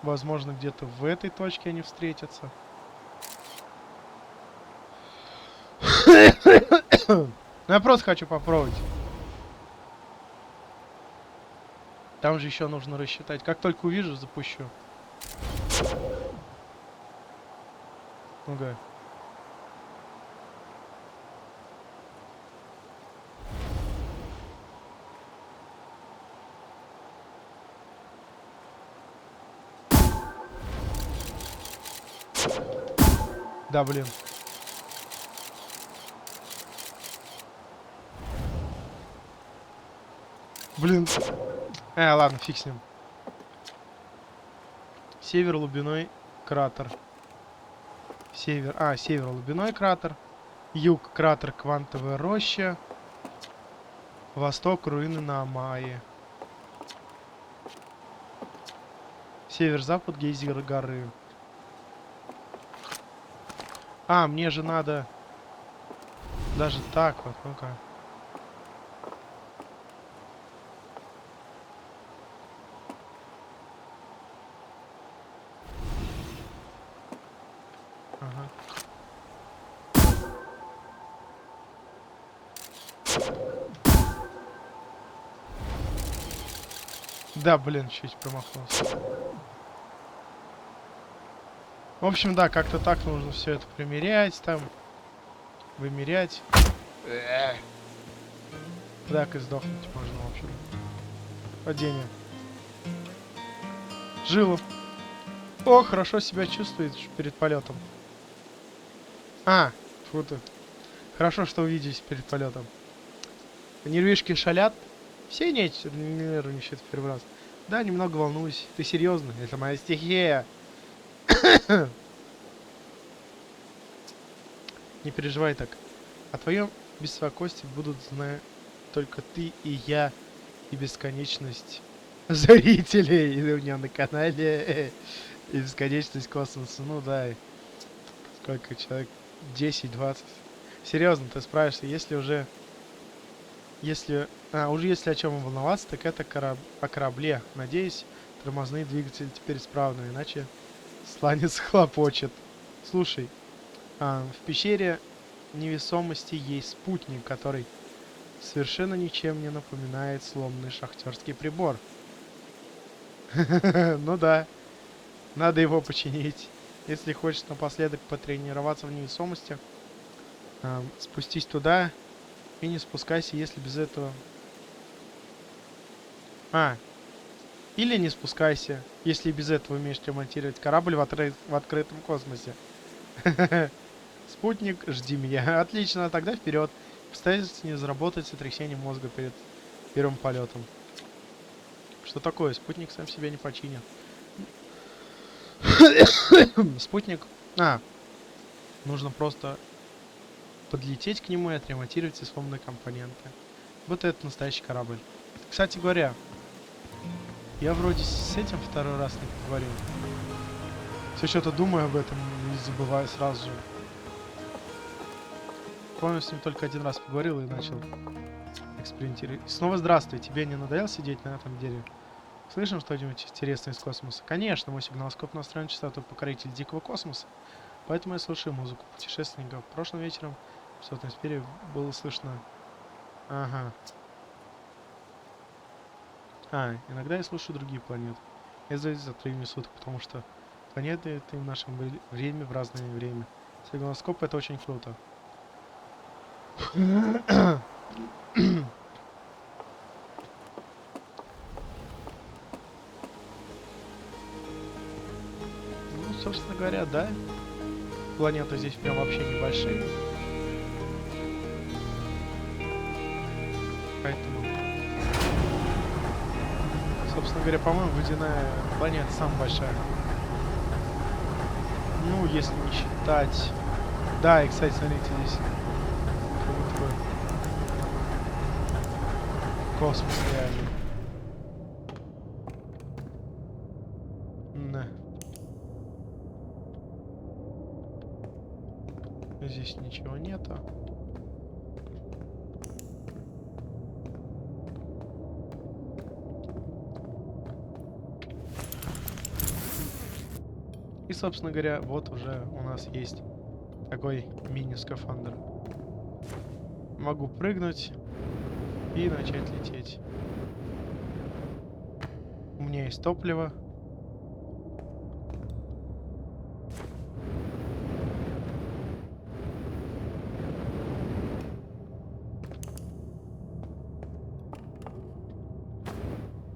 Возможно, где-то в этой точке они встретятся. Ну, я просто хочу попробовать. Там же еще нужно рассчитать. Как только увижу, запущу. Ну-ка. Да, блин. Блин. Ладно, фиг с ним. Север, Лубиной, кратер. Север, север, Лубиной кратер. Юг, кратер, Квантовая роща. Восток, руины на Амае. Север-запад, гейзер горы. Мне же надо даже так вот, ну-ка. Ага. Да, блин, чуть промахнулся. В общем, да, как-то так нужно все это примерять, там, вымерять. Так и сдохнуть можно, в общем. Падение. Жилу. О, хорошо себя чувствует перед полетом. Фу ты. Хорошо, что увиделись перед полетом. Нервишки шалят. Все нервничают в первый раз. Да, немного волнуюсь. Ты серьезно? Это моя стихия. Не переживай так. О твоем беспокойстве будут знать только ты и я, и бесконечность зрителей у меня на канале. И бесконечность космоса. Ну да. Сколько человек? 10-20. Серьезно, ты справишься, если уже... Если о чем волноваться, так это о корабле. Надеюсь, тормозные двигатели теперь исправны, иначе сланец хлопочет. Слушай, в пещере невесомости есть спутник, который совершенно ничем не напоминает сломанный шахтерский прибор. Ну да, надо его починить. Если хочешь напоследок потренироваться в невесомости, спустись туда и не спускайся, если без этого... Или не спускайся, если без этого умеешь ремонтировать корабль в открытом космосе. Спутник, жди меня. Отлично, тогда вперед. Постарайтесь не заработать сотрясение мозга перед первым полетом. Что такое? Спутник сам себя не починит. Спутник... Нужно просто подлететь к нему и отремонтировать все сломанные компоненты. Вот это настоящий корабль. Кстати говоря, я вроде с этим второй раз не поговорил. Все что-то думаю об этом и забываю сразу же. Помню, с ним только один раз поговорил и начал экспериментировать. Снова здравствуй, тебе не надоело сидеть на этом дереве? Слышим что-нибудь интересное из космоса? Конечно, мой сигналоскоп настроен частоту покоритель дикого космоса. Поэтому я слушаю музыку путешественников. Прошлым вечером в сотной сфере было слышно... Иногда я слушаю другие планеты. Я задаю за 3 суток, потому что планеты это в нашем время в разное время. Сигналоскоп это очень круто. Ну, собственно говоря, да. планеты здесь прям вообще небольшие. Поэтому, собственно говоря, по-моему, водяная планета самая большая. Ну, если не считать... Да, и, кстати, смотрите, здесь как будто бы космос реально. Да. Здесь ничего нету. И, собственно говоря, вот уже у нас есть такой мини-скафандр. Могу прыгнуть и начать лететь. У меня есть топливо.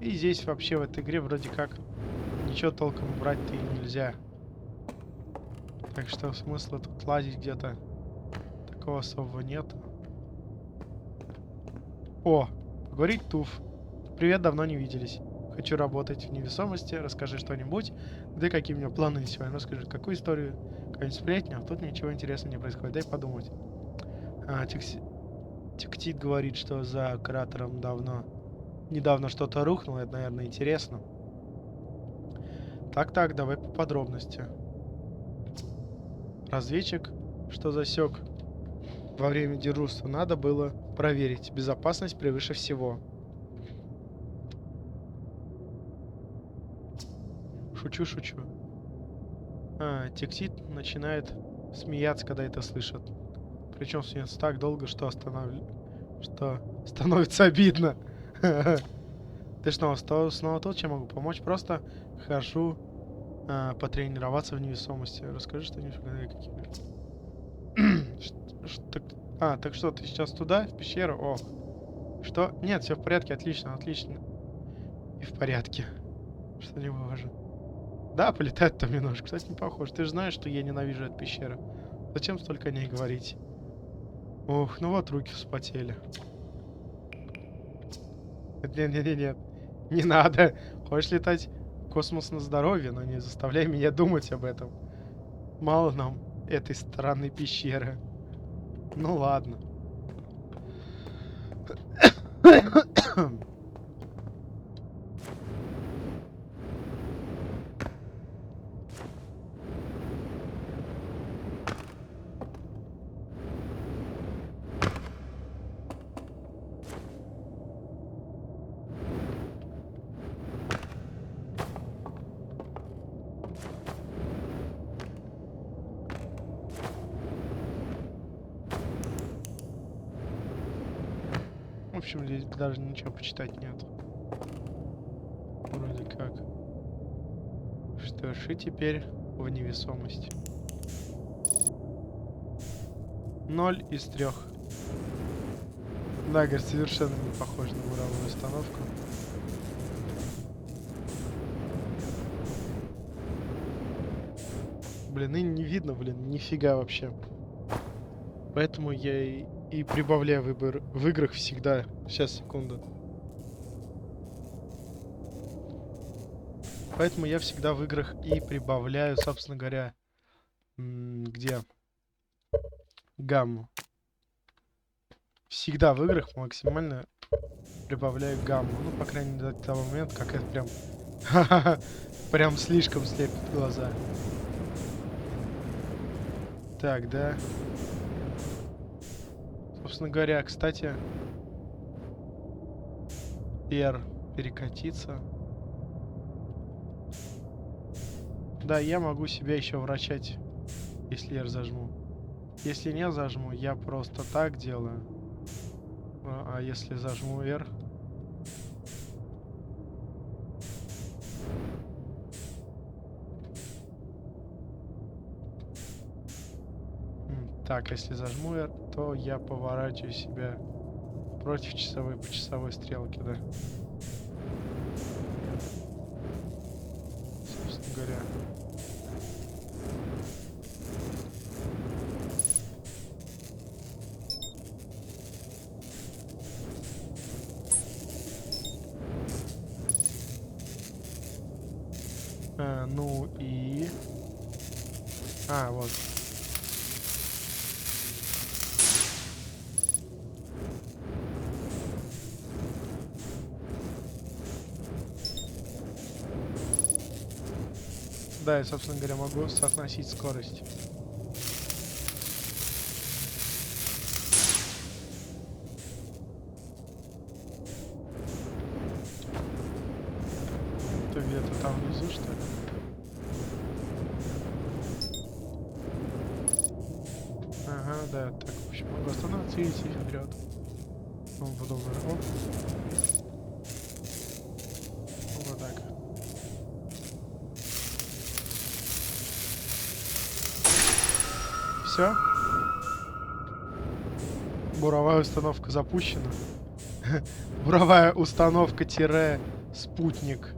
И здесь вообще в этой игре вроде как ничего толком брать-то и нельзя. Так что смысла тут лазить где-то такого особого нет. О, поговорить туф. Привет, давно не виделись. Хочу работать в невесомости. Расскажи что-нибудь. Да какие у меня планы на сегодня? Расскажи, какую историю? Какую-нибудь сплетню? Тут ничего интересного не происходит. Дай подумать. Тиктит говорит, что за кратером недавно что-то рухнуло. Это, наверное, интересно. Так, давай по подробности. Разведчик, что засек во время дежурства, надо было проверить. Безопасность превыше всего. Шучу. Тиктит начинает смеяться, когда это слышит. Причем смеется так долго, что становится обидно. Ты снова тут, чем могу помочь? Просто хожу потренироваться в невесомости. Расскажи что-нибудь. Так что, ты сейчас туда, в пещеру? О, что? Нет, все в порядке, отлично. И в порядке. Что не важно. Да, полетает там немножко. Кстати, не похож. Ты же знаешь, что я ненавижу эту пещеру. Зачем столько о ней говорить? Ох, ну вот руки вспотели. Нет. Не надо. Хочешь летать в космос на здоровье, но не заставляй меня думать об этом. Мало нам этой странной пещеры. Ну ладно. В общем, здесь даже ничего почитать нет. Вроде как. Что ж, и теперь в невесомость. 0 из 3. Да, говорит, совершенно не похож на буровую установку. Блин, и не видно, нифига вообще. Поэтому я и прибавляю выбор в играх всегда. Сейчас, секунду. Поэтому я всегда в играх и прибавляю, собственно говоря, где? Гамму. Всегда в играх максимально прибавляю гамму. Ну, по крайней мере, до того момента, как это прям... прям слишком слепит глаза. Так, да. Собственно говоря, кстати, R перекатиться. Да, я могу себя еще вращать, если R зажму. Если не зажму, я просто так делаю. А если зажму R... Так, если зажму R, то я поворачиваю себя против часовой, по часовой стрелке, да. Собственно говоря. Ну и... вот. Да, я, собственно говоря, могу соотносить скорость. Ты где-то там внизу, что ли? Ага, да, так, в общем, могу остановиться и идти вперед. Ну, подобное. Оп. Вот так. Все. Буровая установка запущена. Буровая установка-спутник.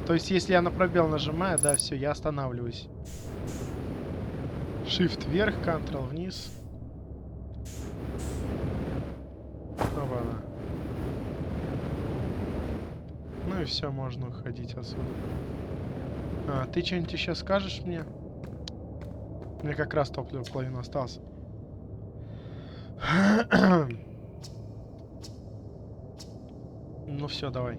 То есть если я на пробел нажимаю, да, все, я останавливаюсь. Shift вверх, Ctrl вниз. Опа-на. Ну и все, можно уходить отсюда. Ты что-нибудь еще скажешь мне? Мне как раз топлива половину осталось. Ну все, давай.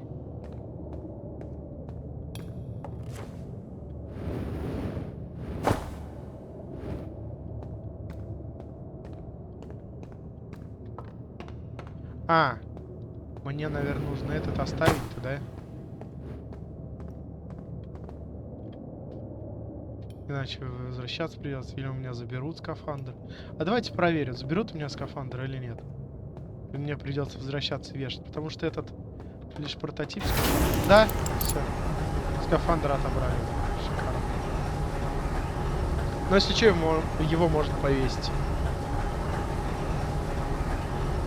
Мне, наверное, нужно этот оставить-то, да? Иначе возвращаться придется, или у меня заберут скафандр. Давайте проверим, заберут у меня скафандр или нет. Или мне придется возвращаться вешать, потому что этот лишь прототип. Да, все. Скафандр отобрали. Шикарно. Но если что, его можно повесить.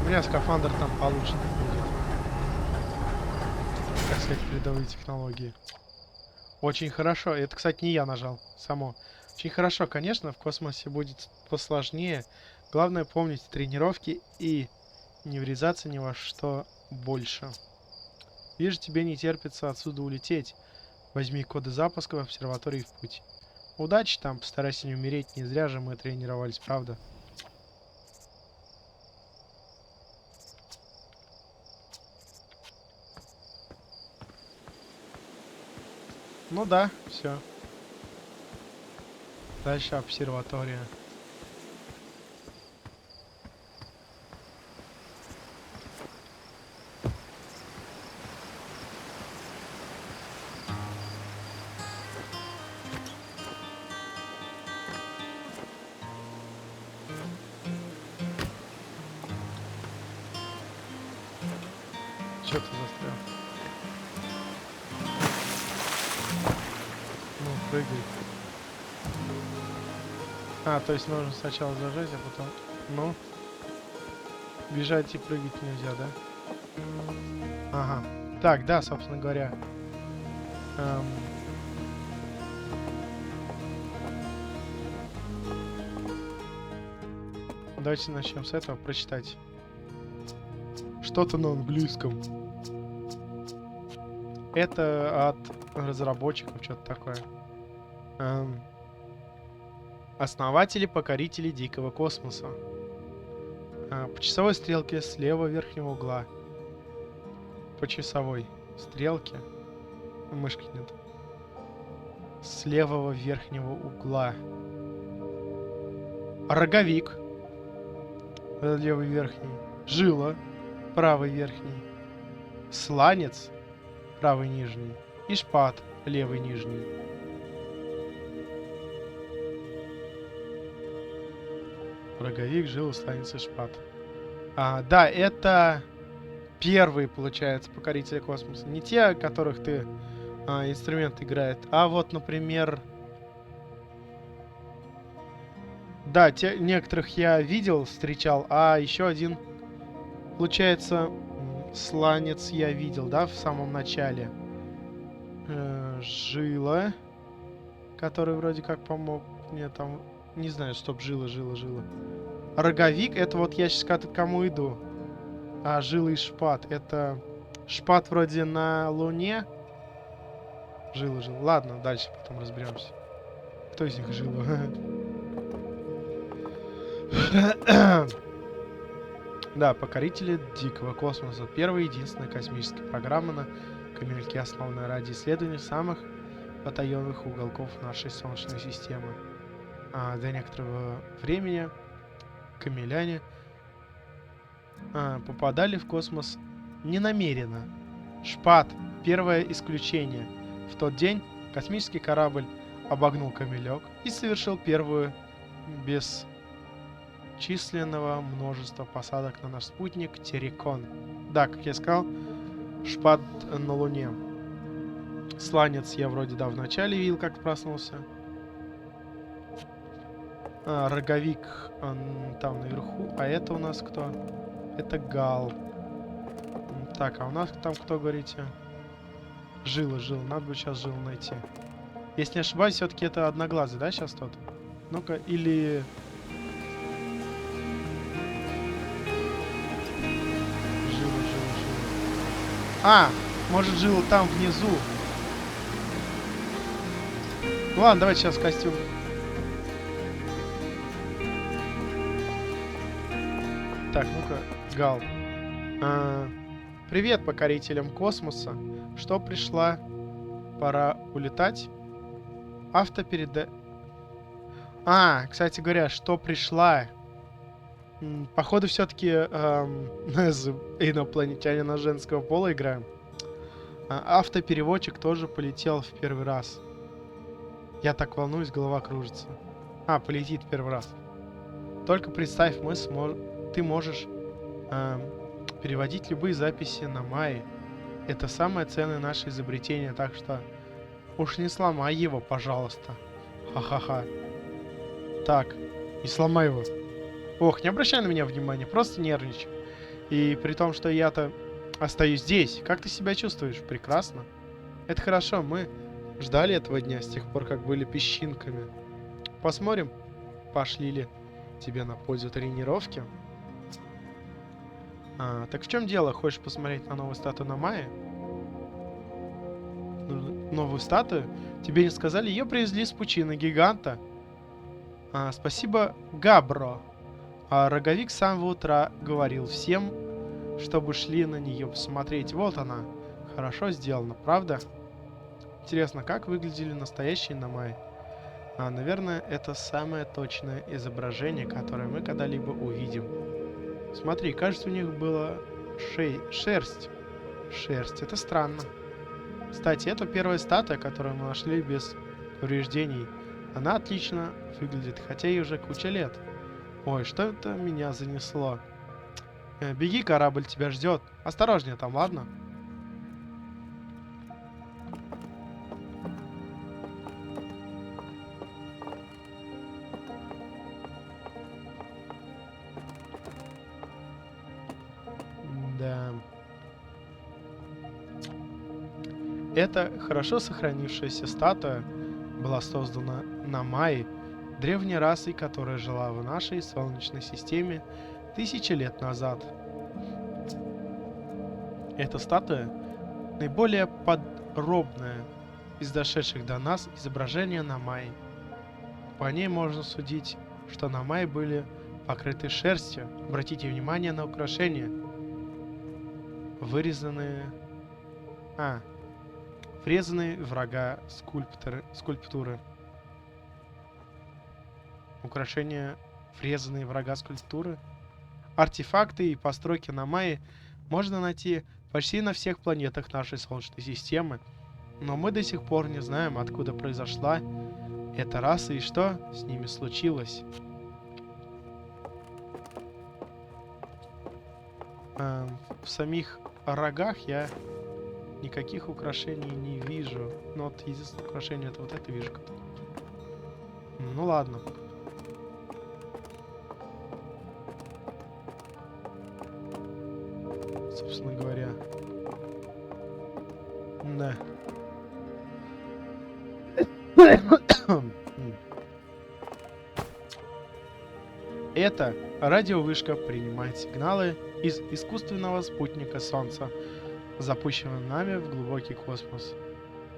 У меня скафандр там получше будет. Как сказать, передовые технологии. Очень хорошо. Это, кстати, не я нажал. Само. Очень хорошо, конечно, в космосе будет посложнее. Главное помнить тренировки и не врезаться ни во что больше. Вижу, тебе не терпится отсюда улететь. Возьми коды запуска в обсерватории в путь. Удачи там, постарайся не умереть. Не зря же мы тренировались, правда? Ну да, все. Дальше обсерватория. Чё ты застрял? Ну, прыгай. То есть нужно сначала зажать, а потом... Ну? Бежать и прыгать нельзя, да? Ага. Так, да, собственно говоря. Давайте начнем с этого прочитать. Что-то на английском. Это от разработчиков, что-то такое. Основатели, покорители дикого космоса. По часовой стрелке слева верхнего угла. По часовой стрелке. Мышки нет. С левого верхнего угла. Роговик. Левый верхний. Жила. Правый верхний. Сланец. Правый нижний. И шпат. Левый нижний. Роговик, жила, сланец и шпат. Да, это первые, получается, покорители космоса. Не те, о которых ты инструмент играет, а вот, например... Да, некоторых я видел, встречал, а еще один, получается, сланец я видел, да, в самом начале. Жила, который вроде как помог мне там Не знаю, стоп, жила. Роговик, это вот я сейчас к кому иду. А жила и шпат. Это шпат вроде на Луне. Жила. Ладно, дальше потом разберемся. Кто из них жила? Да, покорители дикого космоса. Первая и единственная космическая программа на Камельке, основанная ради исследования самых потаенных уголков нашей Солнечной системы. До некоторого времени камеляне попадали в космос ненамеренно. Шпат. Первое исключение. В тот день космический корабль обогнул Камелек и совершил первую бесчисленного множества посадок на наш спутник Террикон. Да, как я сказал, шпат на Луне. Сланец я вроде да в начале видел, как проснулся. Роговик там наверху. А это у нас кто? Это Гал. Так, а у нас там кто, говорите? Жила. Надо бы сейчас Жилу найти. Если не ошибаюсь, все-таки это одноглазый, да, сейчас тот? Ну-ка, или... Жила. Может, Жила там внизу. Ну ладно, давайте сейчас костюм. Так, ну-ка, Гал. Привет, покорителям космоса. Что пришла? Пора улетать. Кстати говоря, что пришла? Походу, все-таки инопланетянина женского пола играем. Автопереводчик тоже полетел в первый раз. Я так волнуюсь, голова кружится. Полетит в первый раз. Только представь, ты можешь переводить любые записи на Майи. Это самое ценное наше изобретение, так что уж не сломай его, пожалуйста. Ха-ха-ха. Так, не сломай его. Ох, не обращай на меня внимания, просто нервничаю. И при том, что я-то остаюсь здесь. Как ты себя чувствуешь? Прекрасно. Это хорошо, мы ждали этого дня с тех пор, как были песчинками. Посмотрим, пошли ли тебе на пользу тренировки. Так в чем дело? Хочешь посмотреть на новую статую на Майе? Новую статую? Тебе не сказали? Ее привезли с пучины гиганта. Спасибо, Габро. Роговик с самого утра говорил всем, чтобы шли на нее посмотреть. Вот она. Хорошо сделано, правда? Интересно, как выглядели настоящие Намай? Наверное, это самое точное изображение, которое мы когда-либо увидим. Смотри, кажется, у них была шерсть. Шерсть, это странно. Кстати, это первая статуя, которую мы нашли без повреждений. Она отлично выглядит, хотя ей уже куча лет. Ой, что это меня занесло? Беги, корабль тебя ждет. Осторожнее там, ладно? Да. Эта хорошо сохранившаяся статуя была создана на Майи, древней расой, которая жила в нашей Солнечной системе тысячи лет назад. Эта статуя наиболее подробная из дошедших до нас изображения на Майи. По ней можно судить, что на Майи были покрыты шерстью. Обратите внимание на украшения. Врезанные в рога скульптуры. Украшения, врезанные в рога скульптуры. Артефакты и постройки на Майи можно найти почти на всех планетах нашей Солнечной системы, но мы до сих пор не знаем, откуда произошла эта раса и что с ними случилось. В самих рогах я никаких украшений не вижу. Но вот единственное украшение это вот это вижу. Ну ладно. Собственно говоря. Да. эта радиовышка принимает сигналы из искусственного спутника Солнца, запущенного нами в глубокий космос.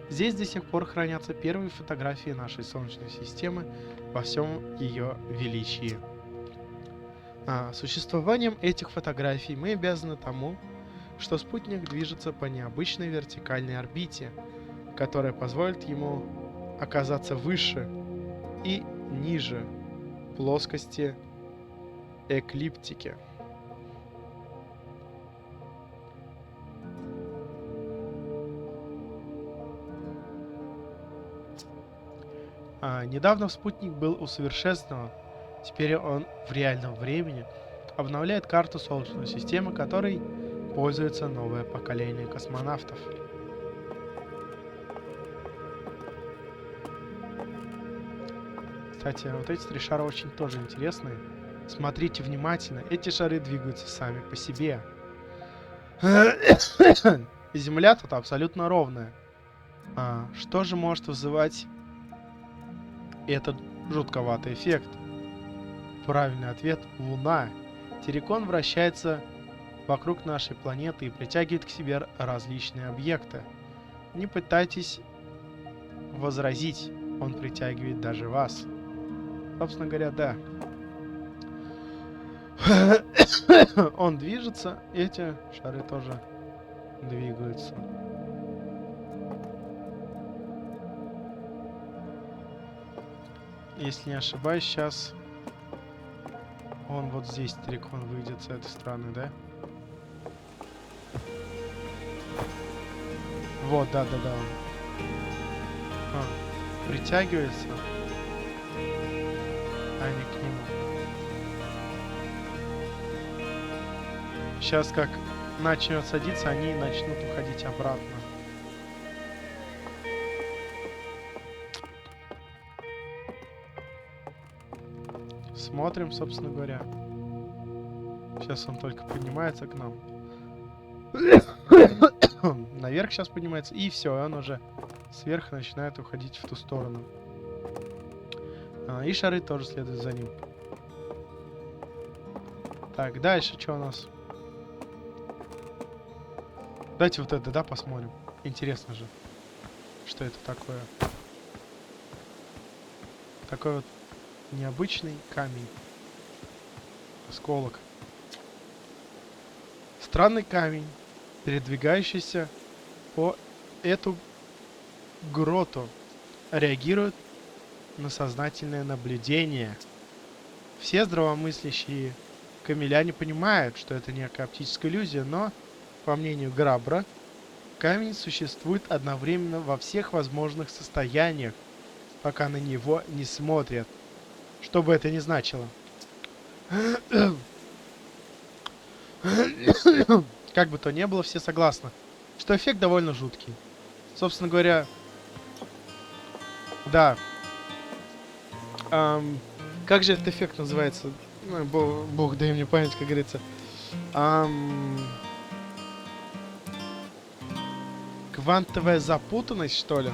Здесь до сих пор хранятся первые фотографии нашей Солнечной системы во всем ее величии. Существованием этих фотографий мы обязаны тому, что спутник движется по необычной вертикальной орбите, которая позволит ему оказаться выше и ниже плоскости эклиптики. Недавно спутник был усовершенствован. Теперь он в реальном времени обновляет карту Солнечной системы, которой пользуется новое поколение космонавтов. Кстати, вот эти три шара очень тоже интересные. Смотрите внимательно, эти шары двигаются сами по себе. Земля тут абсолютно ровная. Что же может вызывать этот жутковатый эффект? Правильный ответ — Луна. Террикон вращается вокруг нашей планеты и притягивает к себе различные объекты. Не пытайтесь возразить, он притягивает даже вас. Собственно говоря, да. Он движется, эти шары тоже двигаются. Если не ошибаюсь, сейчас он вот здесь, террикон, выйдет с этой стороны, да? Вот, да-да-да. Притягивается, а не к нему. Сейчас как начнет садиться, они начнут уходить обратно. Смотрим, собственно говоря. Сейчас он только поднимается к нам. Наверх сейчас поднимается, и все, он уже сверху начинает уходить в ту сторону. И шары тоже следуют за ним. Так, дальше что у нас? Давайте вот это, да, посмотрим. Интересно же, что это такое. Такой вот необычный камень. Осколок. Странный камень, передвигающийся по эту гроту, реагирует на сознательное наблюдение. Все здравомыслящие камеляне понимают, что это некая оптическая иллюзия, но, по мнению Грабра, камень существует одновременно во всех возможных состояниях, пока на него не смотрят. Что бы это ни значило. Как бы то ни было, все согласны, что эффект довольно жуткий. Собственно говоря, да. Как же этот эффект называется? Бог дай мне память, как говорится. Квантовая запутанность, что ли?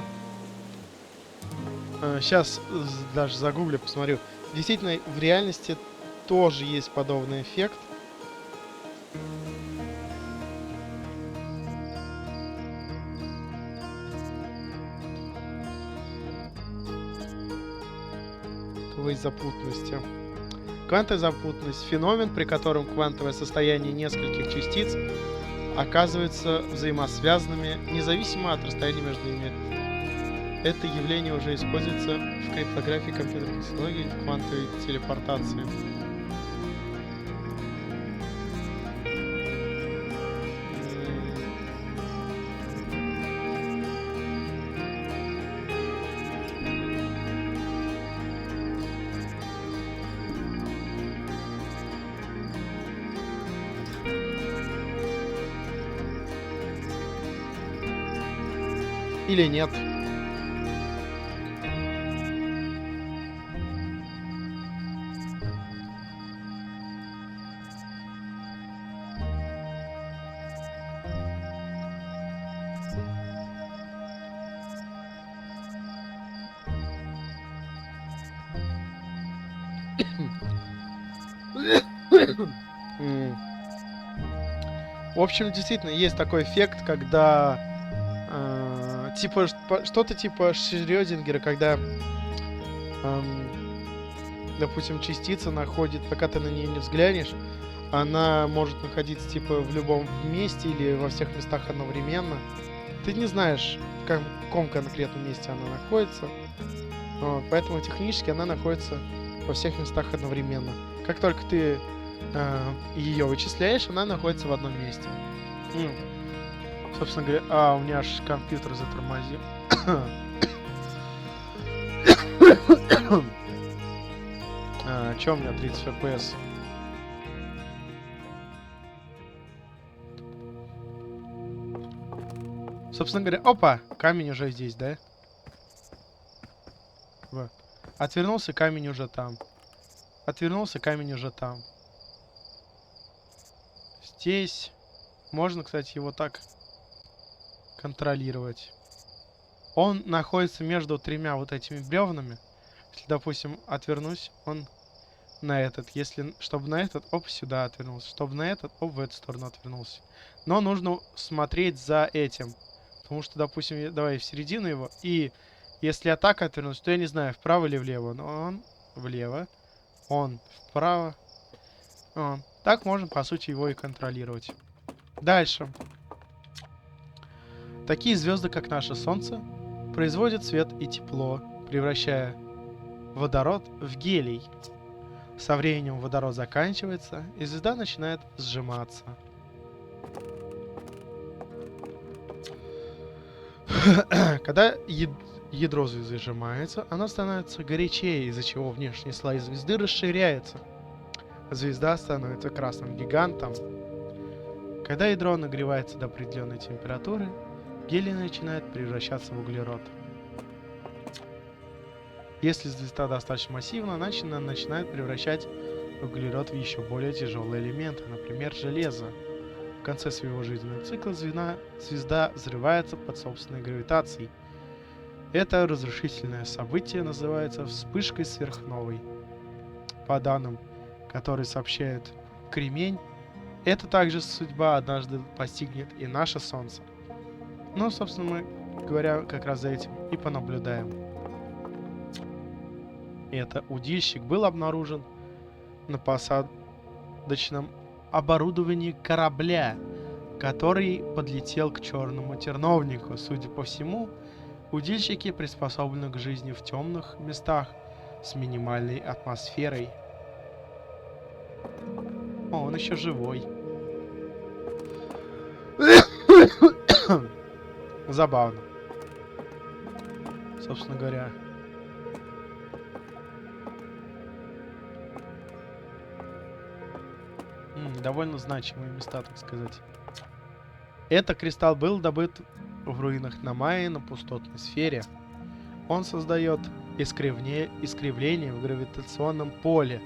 Сейчас даже загуглю, посмотрю. Действительно, в реальности тоже есть подобный эффект. Запутанности. Квантовая запутанность — феномен, при котором квантовое состояние нескольких частиц оказываются взаимосвязанными, независимо от расстояния между ними. Это явление уже используется в криптографии компьютерных технологий, в квантовой телепортации. Или нет. М. В общем, действительно, есть такой эффект, когда типа что-то типа Шрёдингера, когда, допустим, частица находит, пока ты на нее не взглянешь, она может находиться типа в любом месте или во всех местах одновременно. Ты не знаешь, в каком конкретном месте она находится. Вот, поэтому технически она находится во всех местах одновременно. Как только ты ее вычисляешь, она находится в одном месте. Ну, собственно говоря, у меня аж компьютер затормозил. Че у меня 30 FPS? Собственно говоря, опа, камень уже здесь, да? Вот. Отвернулся, камень уже там. Отвернулся, камень уже там. Здесь можно, кстати, его так контролировать. Он находится между тремя вот этими бревнами. Если, допустим, отвернусь, он на этот. Если, чтобы на этот, оп, сюда отвернулся. Чтобы на этот, оп, в эту сторону отвернулся. Но нужно смотреть за этим. Потому что, допустим, давай в середину его. И если я так отвернусь, то я не знаю, вправо или влево. Но он влево. Он вправо. Так можно, по сути, его и контролировать. Дальше. Такие звезды, как наше Солнце, производят свет и тепло, превращая водород в гелий. Со временем водород заканчивается, и звезда начинает сжиматься. Когда ядро звезды сжимается, оно становится горячее, из-за чего внешний слой звезды расширяется. Звезда становится красным гигантом. Когда ядро нагревается до определенной температуры, гелий начинает превращаться в углерод. Если звезда достаточно массивна, она начинает превращать углерод в еще более тяжелые элементы, например, железо. В конце своего жизненного цикла звезда взрывается под собственной гравитацией. Это разрушительное событие называется вспышкой сверхновой. По данным, которые сообщает Кремень, это также судьба однажды постигнет и наше Солнце. Ну, собственно, мы, говоря, как раз за этим и понаблюдаем. Это удильщик был обнаружен на посадочном оборудовании корабля, который подлетел к черному терновнику. Судя по всему, удильщики приспособлены к жизни в темных местах с минимальной атмосферой. О, он еще живой. Забавно. Собственно говоря. Довольно значимые места, так сказать. Этот кристалл был добыт в руинах Намайи на пустотной сфере. Он создает искривление в гравитационном поле.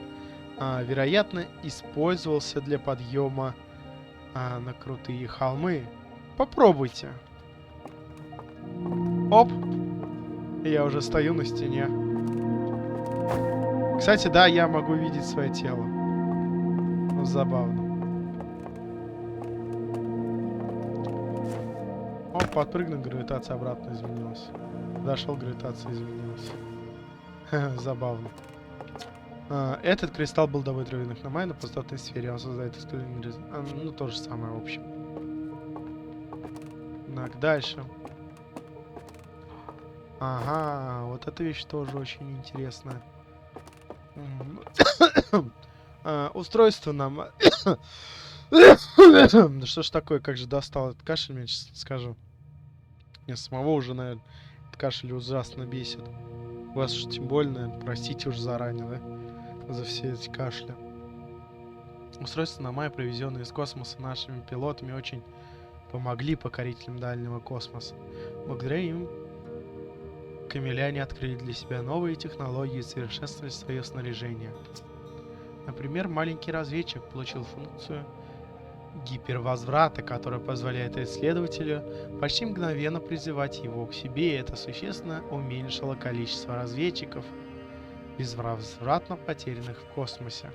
Вероятно, использовался для подъема на крутые холмы. Попробуйте. Оп. Я уже стою на стене. Кстати, да, я могу видеть свое тело. Ну, забавно. О, подпрыгнул, гравитация обратно изменилась. Дошел, гравитация изменилась. Забавно. Этот кристалл был добыт в руинах Намайи на пустотной сфере. Он создает искусственный... Ну, то же самое, в общем. Так, дальше. Ага, вот эта вещь тоже очень интересная. Устройство нам... Да что ж такое, как же достал этот кашель, мне честно скажу. Мне самого уже, наверное, этот кашель ужасно бесит. Вас уж тем более, наверное, простите уже заранее, да? За все эти кашля. Устройства Намайи, привезенные из космоса нашими пилотами, очень помогли покорителям дальнего космоса. Благодаря им камеляне открыли для себя новые технологии и совершенствовали свое снаряжение. Например, маленький разведчик получил функцию гипервозврата, которая позволяет исследователю почти мгновенно призывать его к себе, и это существенно уменьшило количество разведчиков, безвозвратно потерянных в космосе.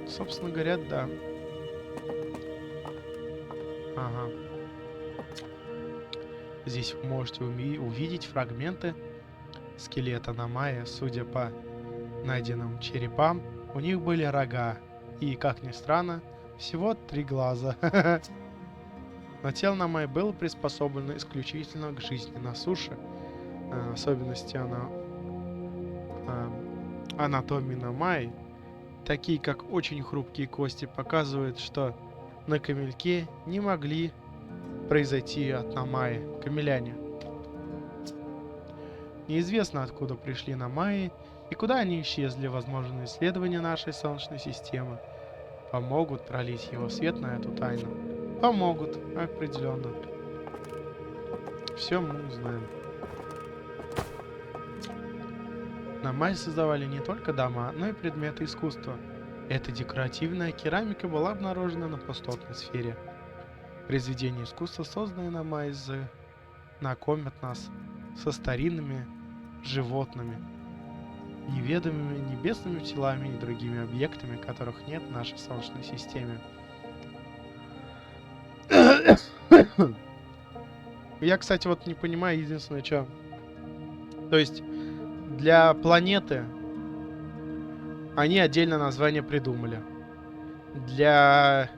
Собственно говоря, да. Ага. Здесь вы можете увидеть фрагменты скелета Намая. Судя по найденным черепам, у них были рога. И, как ни странно, всего 3 глаза. Но тело Намая было приспособлено исключительно к жизни на суше. Особенности анатомии Намай, такие как очень хрупкие кости, показывают, что на камельке не могли произойти от Намаи камеляне. Неизвестно, откуда пришли Намаи и куда они исчезли. Возможно, исследования нашей Солнечной системы помогут пролить его свет на эту тайну. Помогут, определенно. Все мы узнаем. Намаи создавали не только дома, но и предметы искусства. Эта декоративная керамика была обнаружена на пустотной сфере. Произведения искусства, созданные Намаи, знакомят нас со старинными животными, неведомыми небесными телами и другими объектами, которых нет в нашей Солнечной системе. Я, кстати, вот не понимаю единственное, что... То есть, для планеты они отдельно название придумали. Для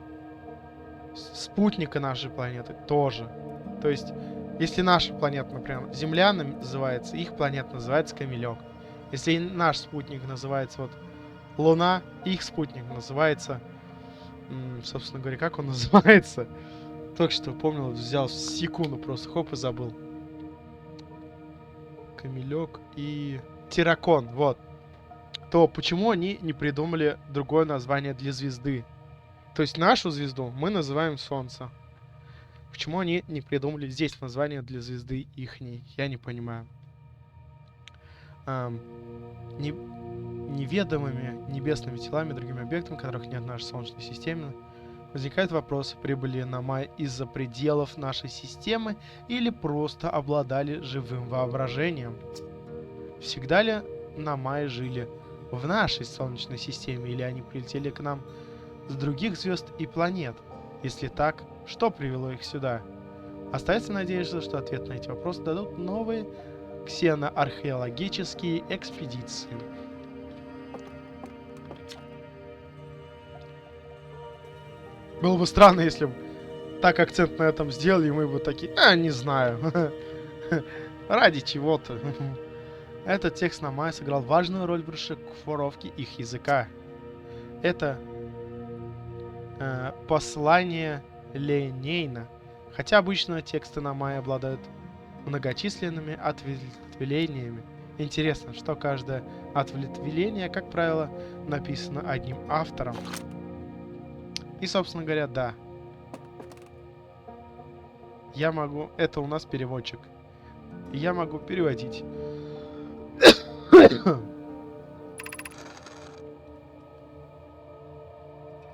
спутника нашей планеты тоже. То есть, если наша планета, например, Земля называется, их планета называется Камелек. Если наш спутник называется вот Луна, их спутник называется... собственно говоря, как он называется? Только что помнил, взял секунду просто, хоп, и забыл. Камелек и... Терракон, вот. То почему они не придумали другое название для звезды? То есть нашу звезду мы называем Солнце. Почему они не придумали здесь название для звезды ихней? Я не понимаю. Неведомыми небесными телами, другими объектами, которых нет в нашей Солнечной системе, возникает вопрос, прибыли Намаи из-за пределов нашей системы или просто обладали живым воображением? Всегда ли Намаи жили в нашей Солнечной системе или они прилетели к нам с других звезд и планет? Если так, что привело их сюда? Остается надеяться, что ответ на эти вопросы дадут новые ксеноархеологические экспедиции. Было бы странно, если бы так акцент на этом сделали, и мы бы такие, не знаю. Ради чего-то. Этот текст Намаи сыграл важную роль в расшифровке их языка. Это послание линейно. Хотя обычно тексты Намаи обладают многочисленными ответвлениями. Интересно, что каждое ответвление, как правило, написано одним автором. И, собственно говоря, да. Я могу... Это у нас переводчик. Я могу переводить.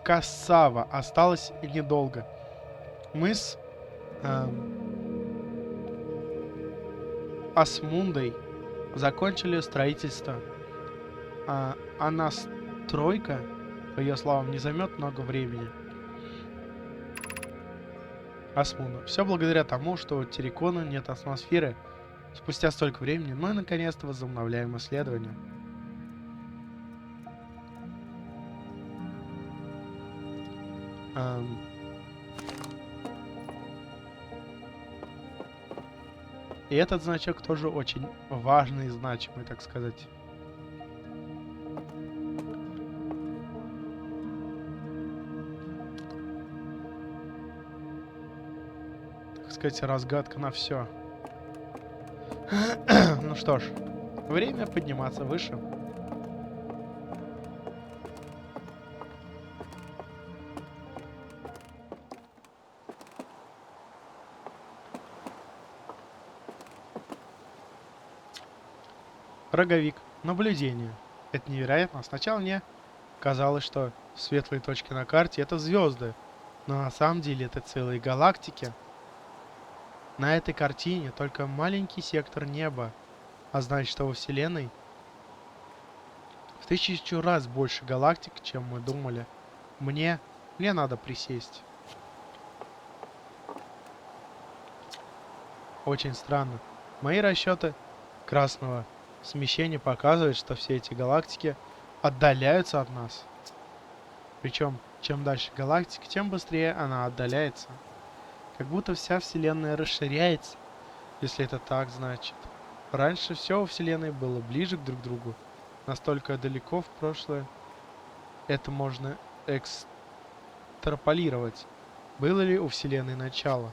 Кассава. Осталось недолго. Мы с Асмундой закончили строительство. А настройка, по ее словам, не займет много времени. Асмунда. Все благодаря тому, что у Террикона нет атмосферы. Спустя столько времени мы наконец-то возобновляем исследования. И этот значок тоже очень важный и значимый, так сказать. Так сказать, разгадка на все. Ну что ж, время подниматься выше. Роговик. Наблюдение. Это невероятно. Сначала мне казалось, что светлые точки на карте это звезды. Но на самом деле это целые галактики. На этой картине только маленький сектор неба. А значит, что во Вселенной В тысячу раз больше галактик, чем мы думали. Мне надо присесть. Очень странно. Мои расчеты красного смещения показывают, что все эти галактики отдаляются от нас. Причем, чем дальше галактика, тем быстрее она отдаляется. Как будто вся Вселенная расширяется. Если это так, значит. Раньше все во Вселенной было ближе друг к другу. Настолько далеко в прошлое. Это можно экстраполировать. Было ли у Вселенной начало?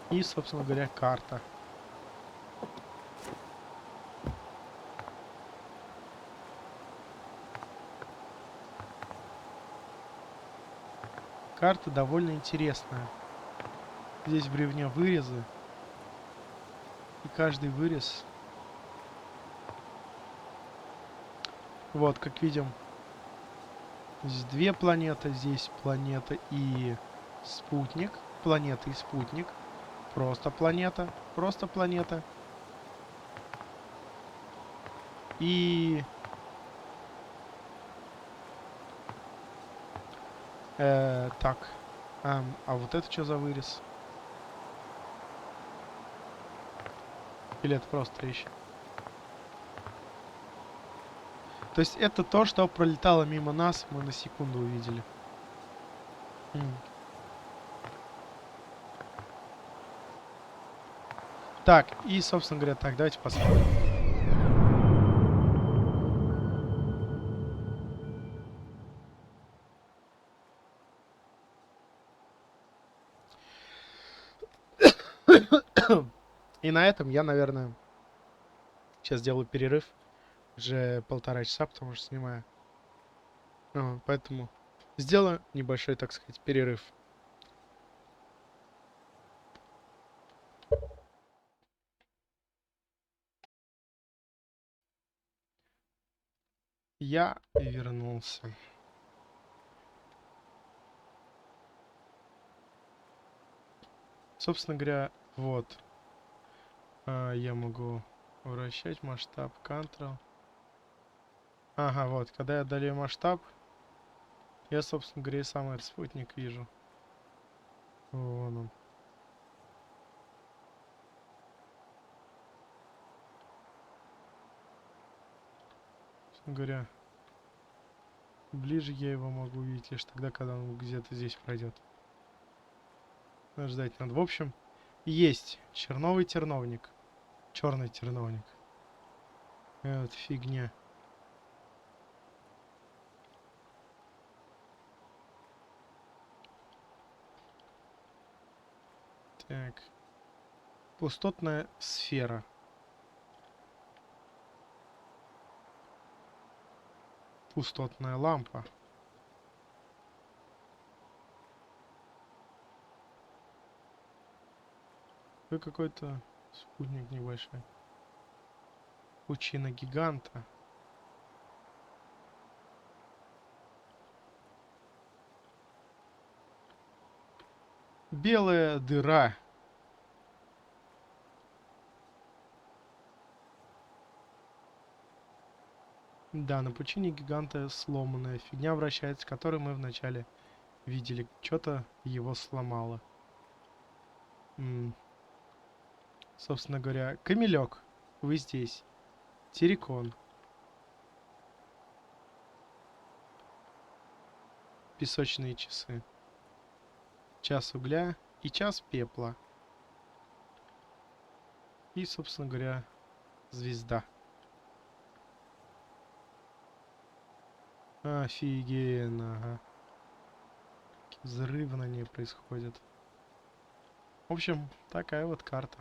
И, собственно говоря, карта. Карта довольно интересная. Здесь в бревне вырезы. И каждый вырез... Вот, как видим, здесь две планеты. Здесь планета и спутник. Планета и спутник. Просто планета. Просто планета. И... так. А вот это что за вырез? Или это просто трещина? То есть это то, что пролетало мимо нас, мы на секунду увидели. Так, и, собственно говоря, так, давайте посмотрим. И на этом я, наверное, сейчас сделаю перерыв. Уже 1,5 часа, потому что снимаю. Поэтому сделаю небольшой, так сказать, перерыв. Я вернулся. Собственно говоря, вот. Я могу вращать масштаб, Ctrl. Ага, вот. Когда я одолею масштаб, я, собственно говоря, и сам этот спутник вижу. Вон он. Собственно говоря, ближе я его могу увидеть лишь тогда, когда он где-то здесь пройдет. Ждать надо. В общем, есть черновый терновник. Черный терновник. Вот фигня. Так. Пустотная сфера. Пустотная лампа. Вы какой-то спутник небольшой. Пучина гиганта. Белая дыра. Да, на пучине гиганта сломанная фигня вращается, которую мы вначале видели. Что-то его сломало. Собственно говоря, Камелек, вы здесь. Террикон. Песочные часы. Час угля и час пепла. И, собственно говоря, звезда. Офигенно, ага. Взрывы на ней происходят. В общем, такая вот карта.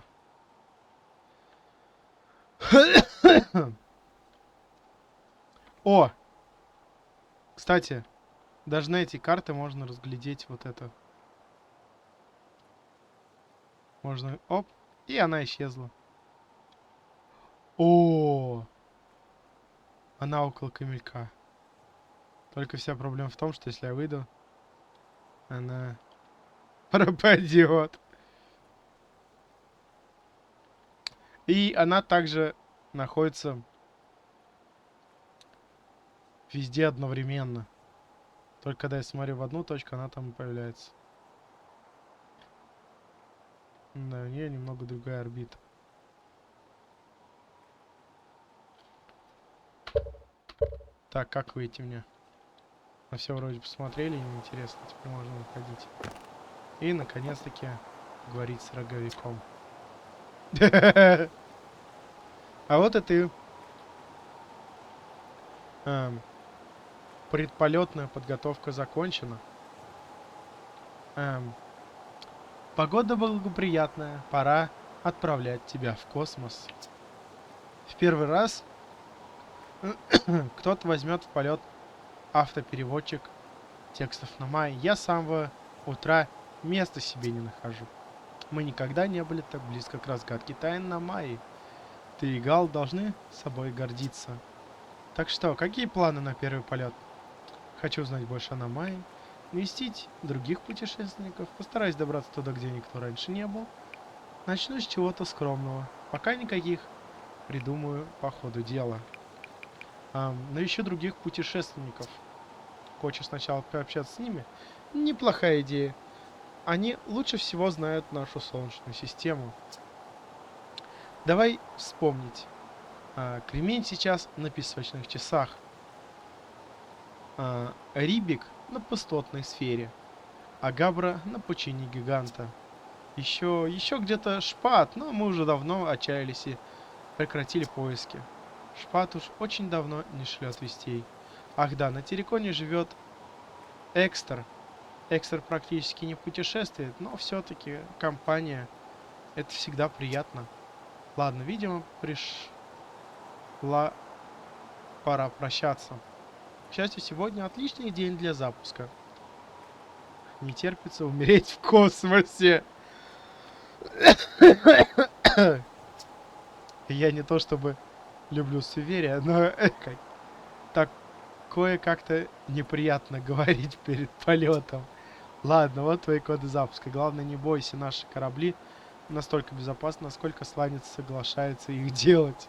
О! Кстати, даже на эти карты можно разглядеть вот это. Можно... Оп! И она исчезла. О! Она около камелька. Только вся проблема в том, что если я выйду, она пропадет. И она также находится везде одновременно. Только когда я смотрю в одну точку, она там и появляется. Да, у нее немного другая орбита. Так, как выйти мне? На все вроде посмотрели, неинтересно, теперь можно выходить. И, наконец-таки, говорить с роговиком. А вот и ты. Предполетная подготовка закончена. Погода благоприятная. Пора отправлять тебя в космос. В первый раз кто-то возьмет в полет автопереводчик текстов на Май. Я с самого утра места себе не нахожу. Мы никогда не были так близко к разгадке тайн на Майи. Ты и Гал должны собой гордиться. Так что, какие планы на первый полет? Хочу узнать больше о Намайи, навестить других путешественников, постараюсь добраться туда, где никто раньше не был. Начну с чего-то скромного. Пока никаких. Придумаю по ходу дела. Навещу других путешественников. Хочешь сначала пообщаться с ними? Неплохая идея. Они лучше всего знают нашу Солнечную систему. Давай вспомнить. Кремень сейчас на песочных часах. Рибик на пустотной сфере. А Габра на пучине гиганта. Еще где-то Шпат, но мы уже давно отчаялись и прекратили поиски. Шпат уж очень давно не шлет вестей. Ах да, на Терриконе живет Экстер. Экстер практически не путешествует, но все-таки компания. Это всегда приятно. Ладно, видимо, пришла пора прощаться. К счастью, сегодня отличный день для запуска. Не терпится умереть в космосе. Я не то чтобы люблю суеверия, но такое как-то неприятно говорить перед полетом. Ладно, вот твои коды запуска. Главное, не бойся, наши корабли настолько безопасны, насколько сланец соглашается их делать.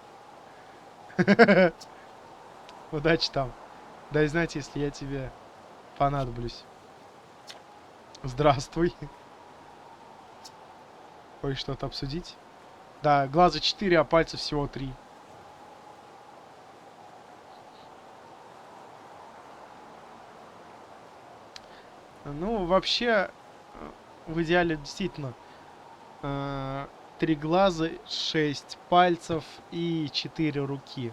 Удачи там. Дай знать, если я тебе понадоблюсь. Здравствуй. Ой, что-то обсудить? Да, глаза 4, а пальцев всего 3. Ну, вообще, в идеале действительно 3 глаза, 6 пальцев и 4 руки.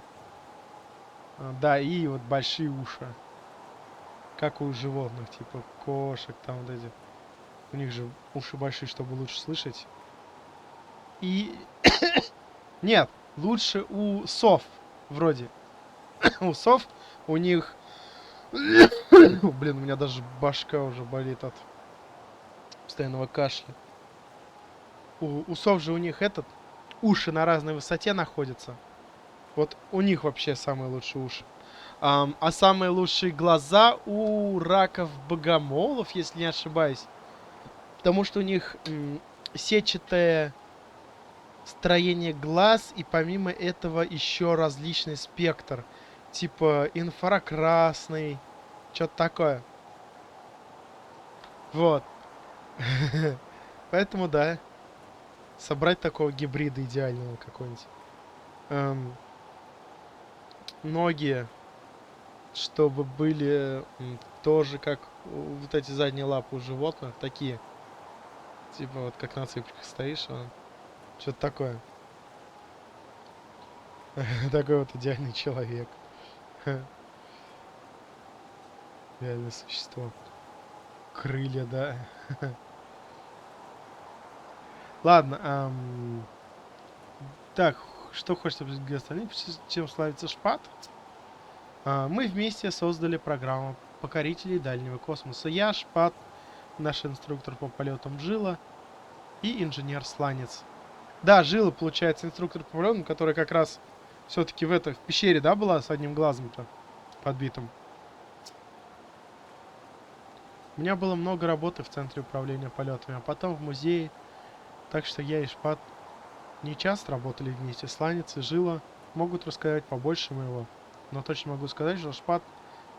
Да, и вот большие уши. Как у животных, типа кошек, там вот эти. У них же уши большие, чтобы лучше слышать. И... Нет, лучше у сов, вроде. У сов, у них... Блин, у меня даже башка уже болит от постоянного кашля. У сов же у них уши на разной высоте находятся. Вот у них вообще самые лучшие уши. А самые лучшие глаза у раков-богомолов, если не ошибаюсь. Потому что у них сетчатое строение глаз, и помимо этого еще различный спектр. Типа инфракрасный, что-то такое. Вот. Поэтому да. Собрать такого гибрида идеального какой-нибудь. Ноги, чтобы были тоже как вот эти задние лапы у животных, такие. Типа вот как на цыпочках стоишь, что-то такое. Такой вот идеальный человек. Реальное существо. Крылья, да. Ладно, так, что хочется для остальных, чем славится Шпат? Мы вместе создали программу покорителей дальнего космоса. Я, Шпат, наш инструктор по полетам Жила и инженер Сланец. Да, Жила, получается, инструктор по полетам, который как раз все-таки в пещере, да, была с одним глазом-то подбитым. У меня было много работы в центре управления полетами, а потом в музее. Так что я и Шпат не часто работали вместе. Сланец и Жила могут рассказать побольше моего. Но точно могу сказать, что Шпат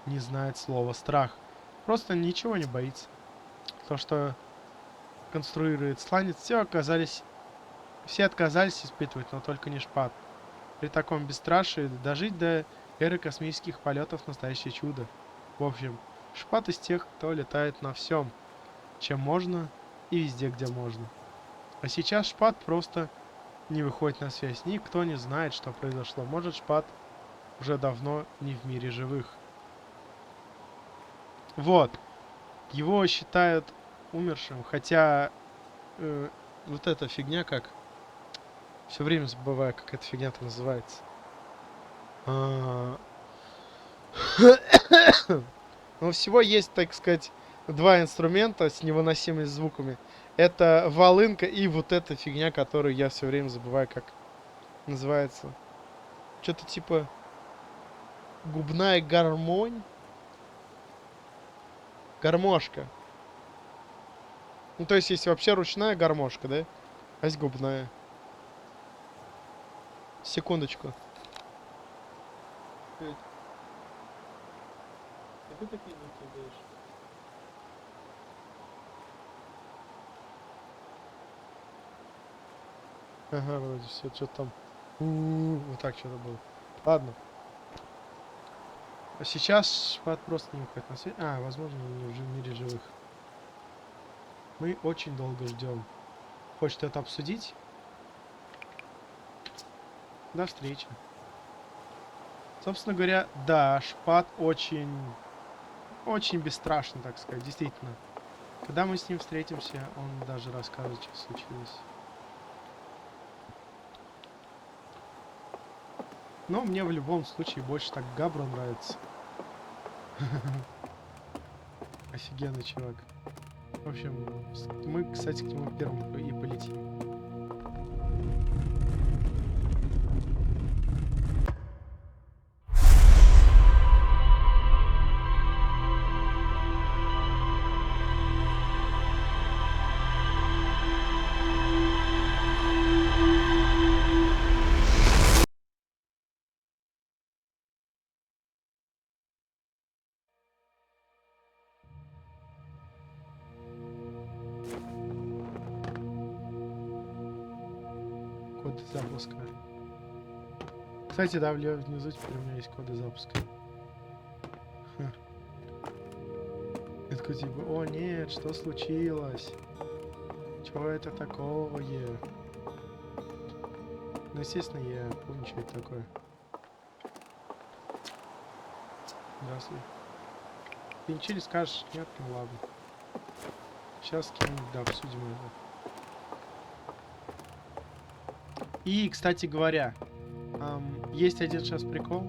не знает слова страх. Просто ничего не боится. То, что конструирует Сланец, все отказались испытывать, но только не Шпат. При таком бесстрашии дожить до эры космических полетов — настоящее чудо. В общем, Шпат из тех, кто летает на всем, чем можно, и везде, где можно. А сейчас Шпат просто не выходит на связь. Никто не знает, что произошло. Может, Шпат уже давно не в мире живых. Вот. Его считают умершим, хотя вот эта фигня как... Все время забываю, как эта фигня-то называется. Но всего есть, так сказать, два инструмента с невыносимыми звуками. Это волынка и вот эта фигня, которую я все время забываю, как называется. Что-то типа губная гармонь. Гармошка. Ну, то есть, есть вообще ручная гармошка, да? А есть губная. Секундочку. Ты такие звуки даешь? Ага, вроде все, что там. Вот так что-то было. Ладно. А сейчас Шпат просто не уходит на свет. Возможно, не уже в мире живых. Мы очень долго ждем. Хочет это обсудить? До встречи. Собственно говоря, да, Шпат очень бесстрашный, так сказать, действительно. Когда мы с ним встретимся, он даже расскажет, что случилось. Но мне в любом случае больше так Габро нравится. Офигенный чувак. В общем, мы, кстати, к нему первым и полетим. Коды запуска. Кстати, да, внизу теперь у меня есть коды запуска. Я такой типа, о нет, что случилось? Чего это такое? Ну, естественно, я помню, что это такое. Здравствуй. Ты ничего не скажешь? Нет? Ну ладно. Сейчас с кем-нибудь, да, обсудим это. И, кстати говоря, есть один сейчас прикол.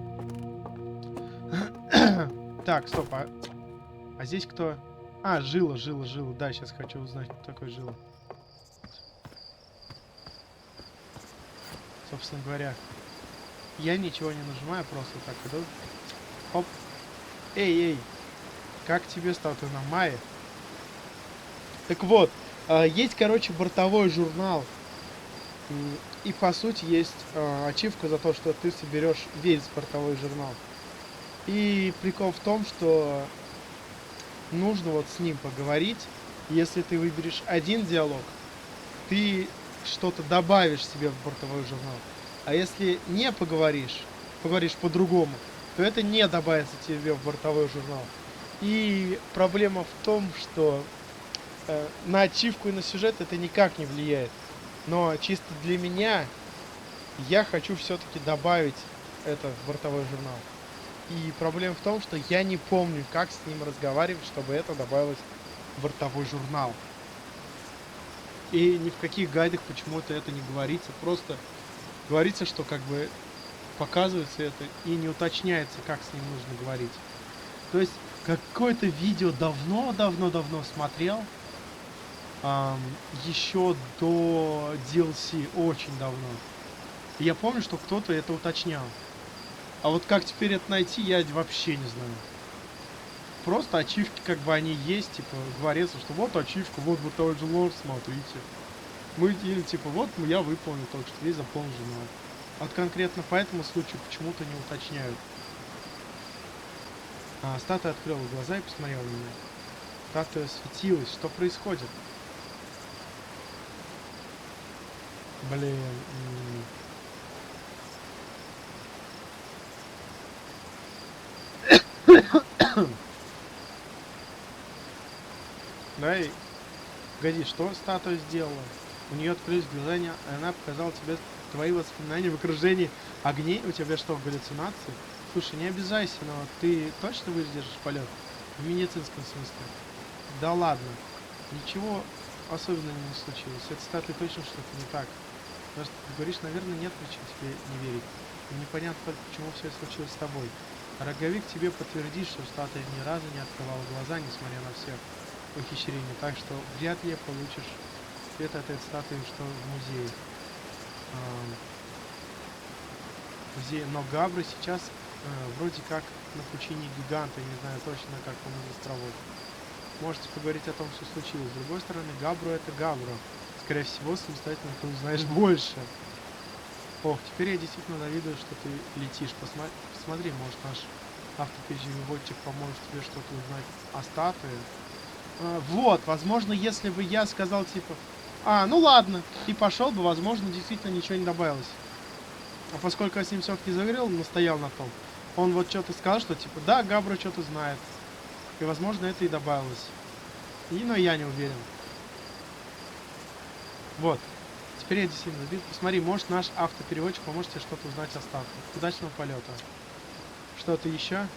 Так, стоп, а здесь кто? Жила. Да, сейчас хочу узнать, кто такой Жила. Собственно говоря, я ничего не нажимаю, просто так иду. Оп. Эй, как тебе статуя на мае? Так вот, есть, короче, бортовой журнал. И по сути есть ачивка за то, что ты соберешь весь бортовой журнал. И прикол в том, что нужно вот с ним поговорить. Если ты выберешь один диалог, ты что-то добавишь себе в бортовой журнал. А если не поговоришь по-другому, то это не добавится тебе в бортовой журнал. И проблема в том, что на ачивку и на сюжет это никак не влияет. Но чисто для меня я хочу все-таки добавить это в бортовой журнал. И проблема в том, что я не помню, как с ним разговаривать, чтобы это добавилось в бортовой журнал. И ни в каких гайдах почему-то это не говорится. Просто говорится, что как бы показывается это и не уточняется, как с ним нужно говорить. То есть какое-то видео давно смотрел. Еще до DLC, очень давно. И я помню, что кто-то это уточнял. А вот как теперь это найти, я вообще не знаю. Просто ачивки, как бы они есть, типа, говорится, что вот ачивка, вот бортовой журнал, смотрите. Мы, или типа, вот я выполнил только что, весь заполнен женой. А вот конкретно по этому случаю почему-то не уточняют. Статуя открыла глаза и посмотрела на меня. Статуя светилась. Что происходит? Блин. Дай. Погоди, что статуя сделала? У нее открылись глаза, и она показала тебе твои воспоминания в окружении огней. У тебя что, галлюцинации? Слушай, не обижайся, но ты точно выдержишь полет? В медицинском смысле. Да ладно. Ничего особенного не случилось. С этой статуей точно что-то не так. Потому что ты говоришь, наверное, нет причин тебе не верить. И непонятно только, почему все это случилось с тобой. Роговик тебе подтвердит, что статуя ни разу не открывала глаза, несмотря на все ухищрения. Так что вряд ли получишь ответ от этой статуи, что в музее. Но Габра сейчас вроде как на пучине гиганта, не знаю точно, как он из островов. Можете поговорить о том, что случилось. С другой стороны, Габру это Габру. Скорее всего, самостоятельно ты узнаешь больше. Ох, теперь я действительно завидую, что ты летишь. Посмотри, может наш автопереводчик поможет тебе что-то узнать о статуе. Вот, возможно, если бы я сказал типа, ну ладно, и пошел бы, возможно, действительно ничего не добавилось. А поскольку я с ним все-таки заговорил, настоял на том, он вот что-то сказал, что типа, да, Габра что-то знает. И, возможно, это и добавилось. Но я не уверен. Вот. Теперь я действительно забит. Посмотри, может наш автопереводчик поможет тебе что-то узнать о статуе. Удачного полета. Что-то еще?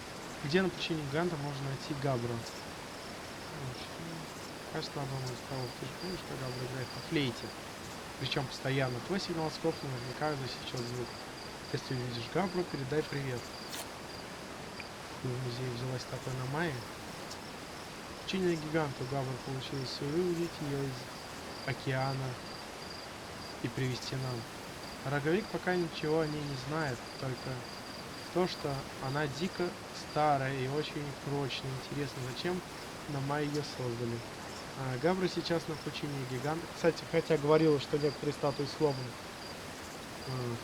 Где на пучине гиганта можно найти Габру? Кажется, на одном из островов. Ты же помнишь, что Габра играет на флейте? Причем постоянно. Твой сигнал скоп наверняка засечет звук. Если увидишь Габру, передай привет. В музее взялась статуя на Майе. Пучине гиганта Габра получилось выловить ее из океана и привезти нам. Роговик пока ничего о ней не знает, только то, что она дико старая и очень прочная. Интересно, зачем на Майе ее создали. Габра сейчас на пучине гиганта. Кстати, хотя говорила, что некоторые статуи сломаны.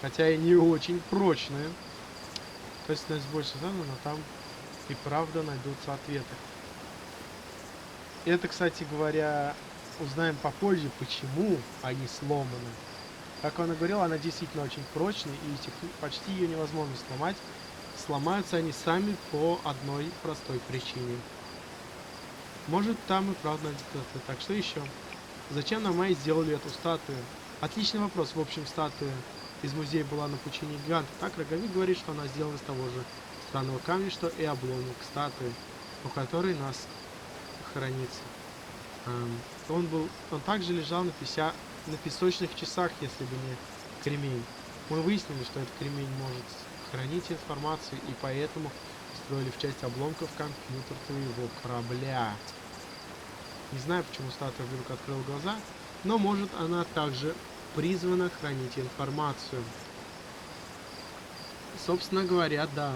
Хотя и не очень прочные. То есть у нас больше знано, но там и правда найдутся ответы. Это, кстати говоря, узнаем попозже, почему они сломаны. Как она говорила, она действительно очень прочная, и почти ее невозможно сломать. Сломаются они сами по одной простой причине. Может, там и правда найдется. Так, что еще? Зачем на Майе сделали эту статую? Отличный вопрос. В общем, статуя из музея была на пучине гиганта. Так, Роговик говорит, что она сделана из того же странного камня, что и обломок статуи, у которой нас хранится. Он также лежал на песочных часах, если бы не кремень. Мы выяснили, что этот кремень может хранить информацию, и поэтому строили в части обломков компьютер твоего корабля. Не знаю, почему статуя вдруг открыла глаза, но может она также призвана хранить информацию. Собственно говоря, да.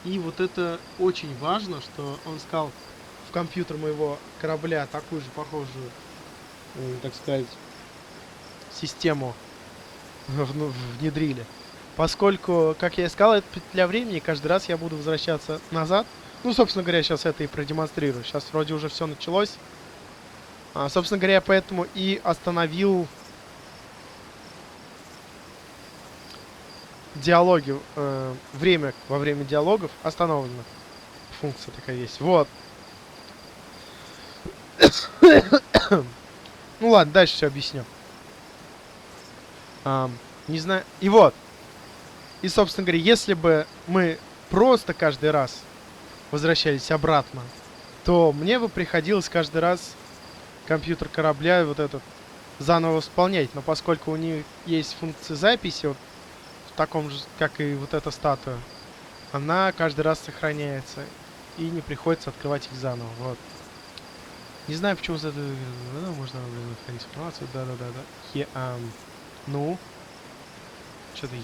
И вот это очень важно, что он сказал, в компьютер моего корабля такую же похожую, так сказать, систему внедрили. Поскольку, как я и сказал, это петля времени, каждый раз я буду возвращаться назад. Ну, собственно говоря, сейчас это и продемонстрирую. Сейчас вроде уже все началось. Собственно говоря, поэтому и остановил диалоги. Время во время диалогов остановлено. Функция такая есть. Вот. Ну ладно, дальше все объясню. Не знаю. И вот. И, собственно говоря, если бы мы просто каждый раз возвращались обратно, то мне бы приходилось каждый раз компьютер корабля вот этот заново восполнять. Но поскольку у них есть функция записи, вот в таком же, как и вот эта статуя, она каждый раз сохраняется. И не приходится открывать их заново. Вот. Не знаю, почему за это... Можно хранить информацию. Да. Ну. Что-то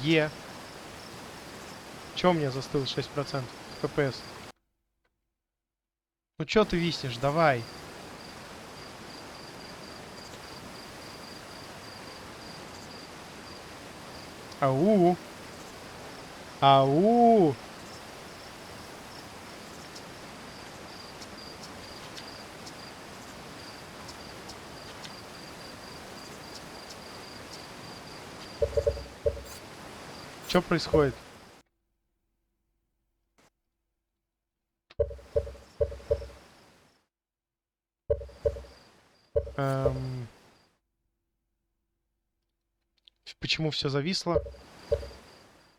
Чё у меня застыл 6% FPS? Ну чё ты виснешь? Давай. Ау! Ау! Что происходит? Эм, Почему все зависло?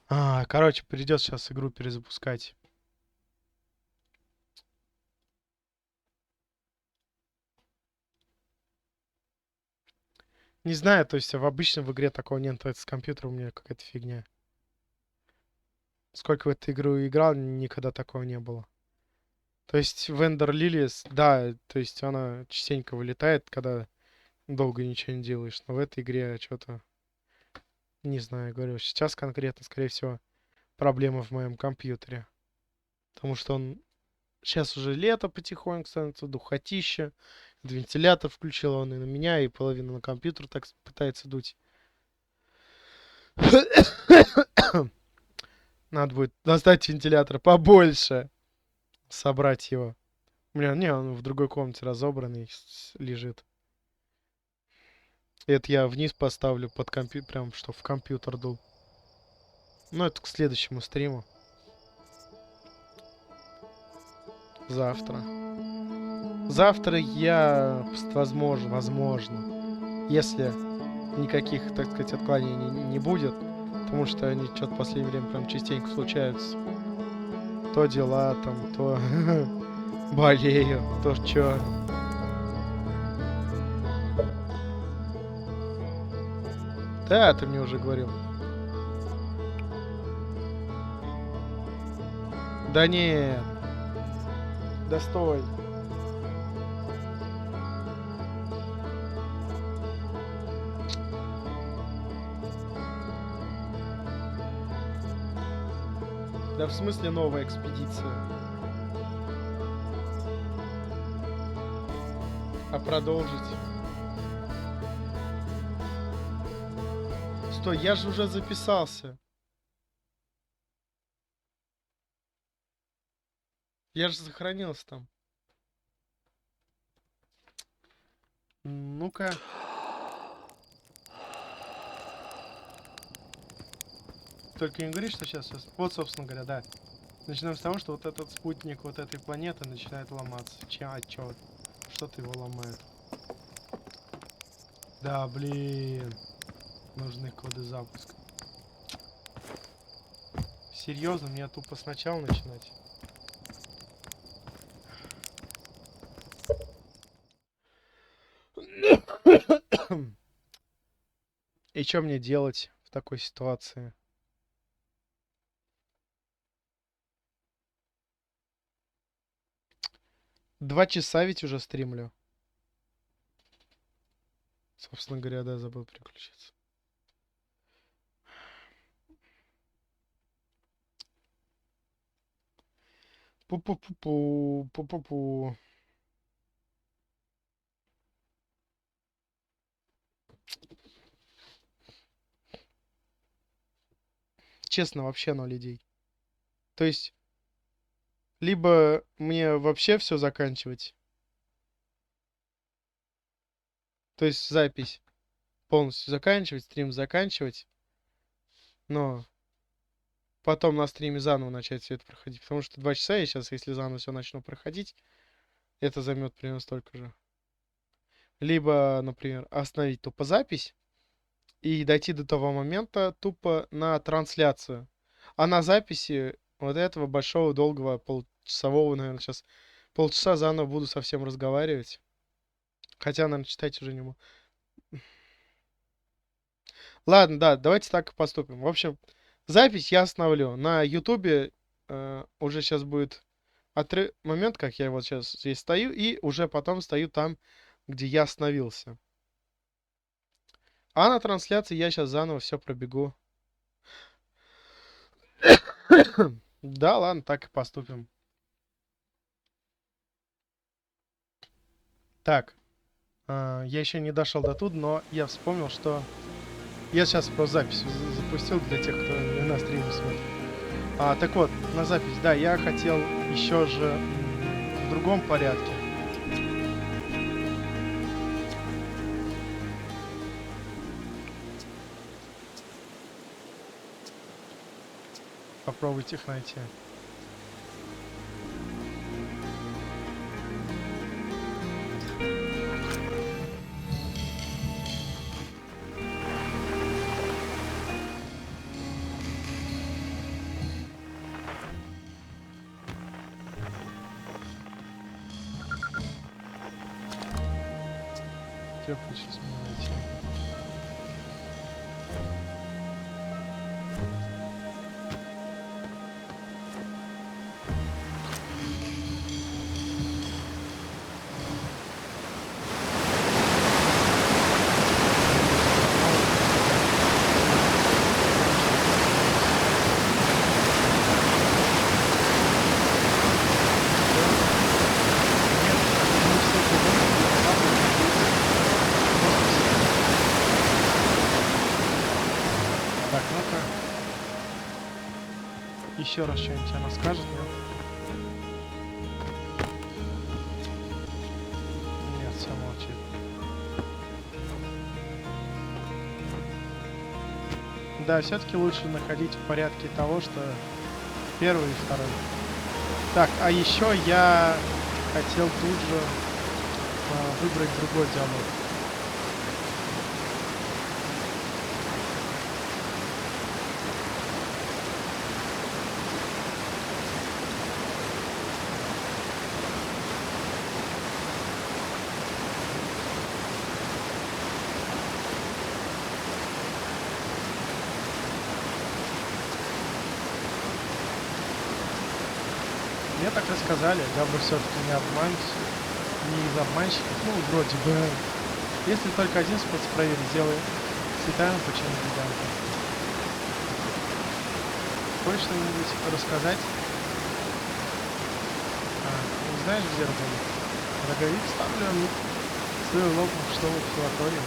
Короче, придется сейчас игру перезапускать. Не знаю, то есть в обычном в игре такого нет, это с компьютера у меня какая-то фигня. Сколько в эту игру играл, никогда такого не было. То есть в Ender Lilies, да, то есть она частенько вылетает, когда долго ничего не делаешь. Но в этой игре что-то, не знаю, говорю, сейчас конкретно, скорее всего, проблема в моем компьютере. Потому что он сейчас уже лето потихоньку становится, духотища. Вентилятор включил он и на меня, и половину на компьютер так пытается дуть. Надо будет достать вентилятор побольше, собрать его. У меня, не, он в другой комнате разобранный лежит. Это я вниз поставлю под компьютер, прям что в компьютер дул. Ну, это к следующему стриму. Завтра. Завтра я, возможно, если никаких, так сказать, отклонений не будет, потому что они что-то в последнее время прям частенько случаются. То дела там, то болею, то чё. Да, ты мне уже говорил. Да нет. Да стой. Да в смысле новая экспедиция? А продолжить? Стой, я же уже записался. Я же сохранился там. Ну-ка. Только не говори, что сейчас. Вот, собственно говоря, да. Начинаем с того, что вот этот спутник вот этой планеты начинает ломаться. Чё? Что-то его ломает. Да, блин. Нужны коды запуска. Серьезно, мне тупо сначала начинать? И что мне делать в такой ситуации? Два часа ведь уже стримлю. Собственно говоря, да, забыл переключиться. Пу-пу-пу-пу, пу-пу-пу. Честно, вообще 0 идей. То есть, либо мне вообще все заканчивать, то есть запись полностью заканчивать, стрим заканчивать, но потом на стриме заново начать все это проходить. Потому что 2 часа я сейчас, если заново все начну проходить, это займет примерно столько же. Либо, например, остановить тупо запись и дойти до того момента тупо на трансляцию. А на записи вот этого большого, долгого, полчасового, наверное, сейчас полчаса заново буду совсем разговаривать. Хотя, наверное, читать уже не могу. Ладно, да, давайте так и поступим. В общем, запись я остановлю. На Ютубе уже сейчас будет момент, как я вот сейчас здесь стою, и уже потом стою там, где я остановился. А на трансляции я сейчас заново все пробегу. Да, ладно, так и поступим. Так, я еще не дошел до тут, но я вспомнил, что Я сейчас просто запись запустил для тех, кто на стриме смотрит. Так вот, на запись, да, я хотел еще же в другом порядке. Попробуйте их найти. Теплый сейчас мне найти. Так, ну-ка. Еще раз что-нибудь она скажет, нет? Нет, все молчит. Да, все-таки лучше находить в порядке того, что первый и второй. Так, а еще я хотел тут же выбрать другой диалог. Мне так рассказали, я бы все-таки не из обманщиков, ну, вроде бы. Если только один способ проверить, сделай цветами почему гиганта. Хочешь что-нибудь рассказать? Не знаешь, где роговик? Роговик ставлю свой улов в штовую обсерваторию.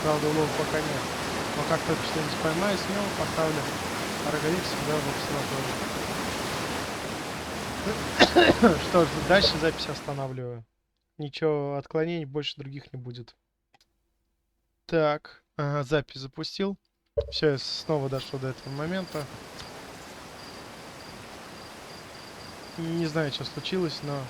Правда, улова пока нет. Но как только что-нибудь поймаю, смело поставлю. А роговик всегда в обсерваторию. Что ж, дальше запись останавливаю. Ничего, отклонений больше других не будет. Так, запись запустил. Все, я снова дошел до этого момента. Не знаю, что случилось, но...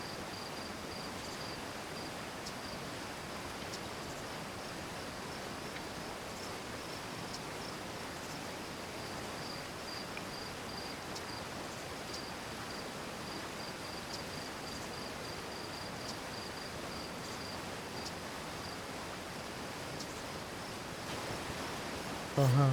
Ага.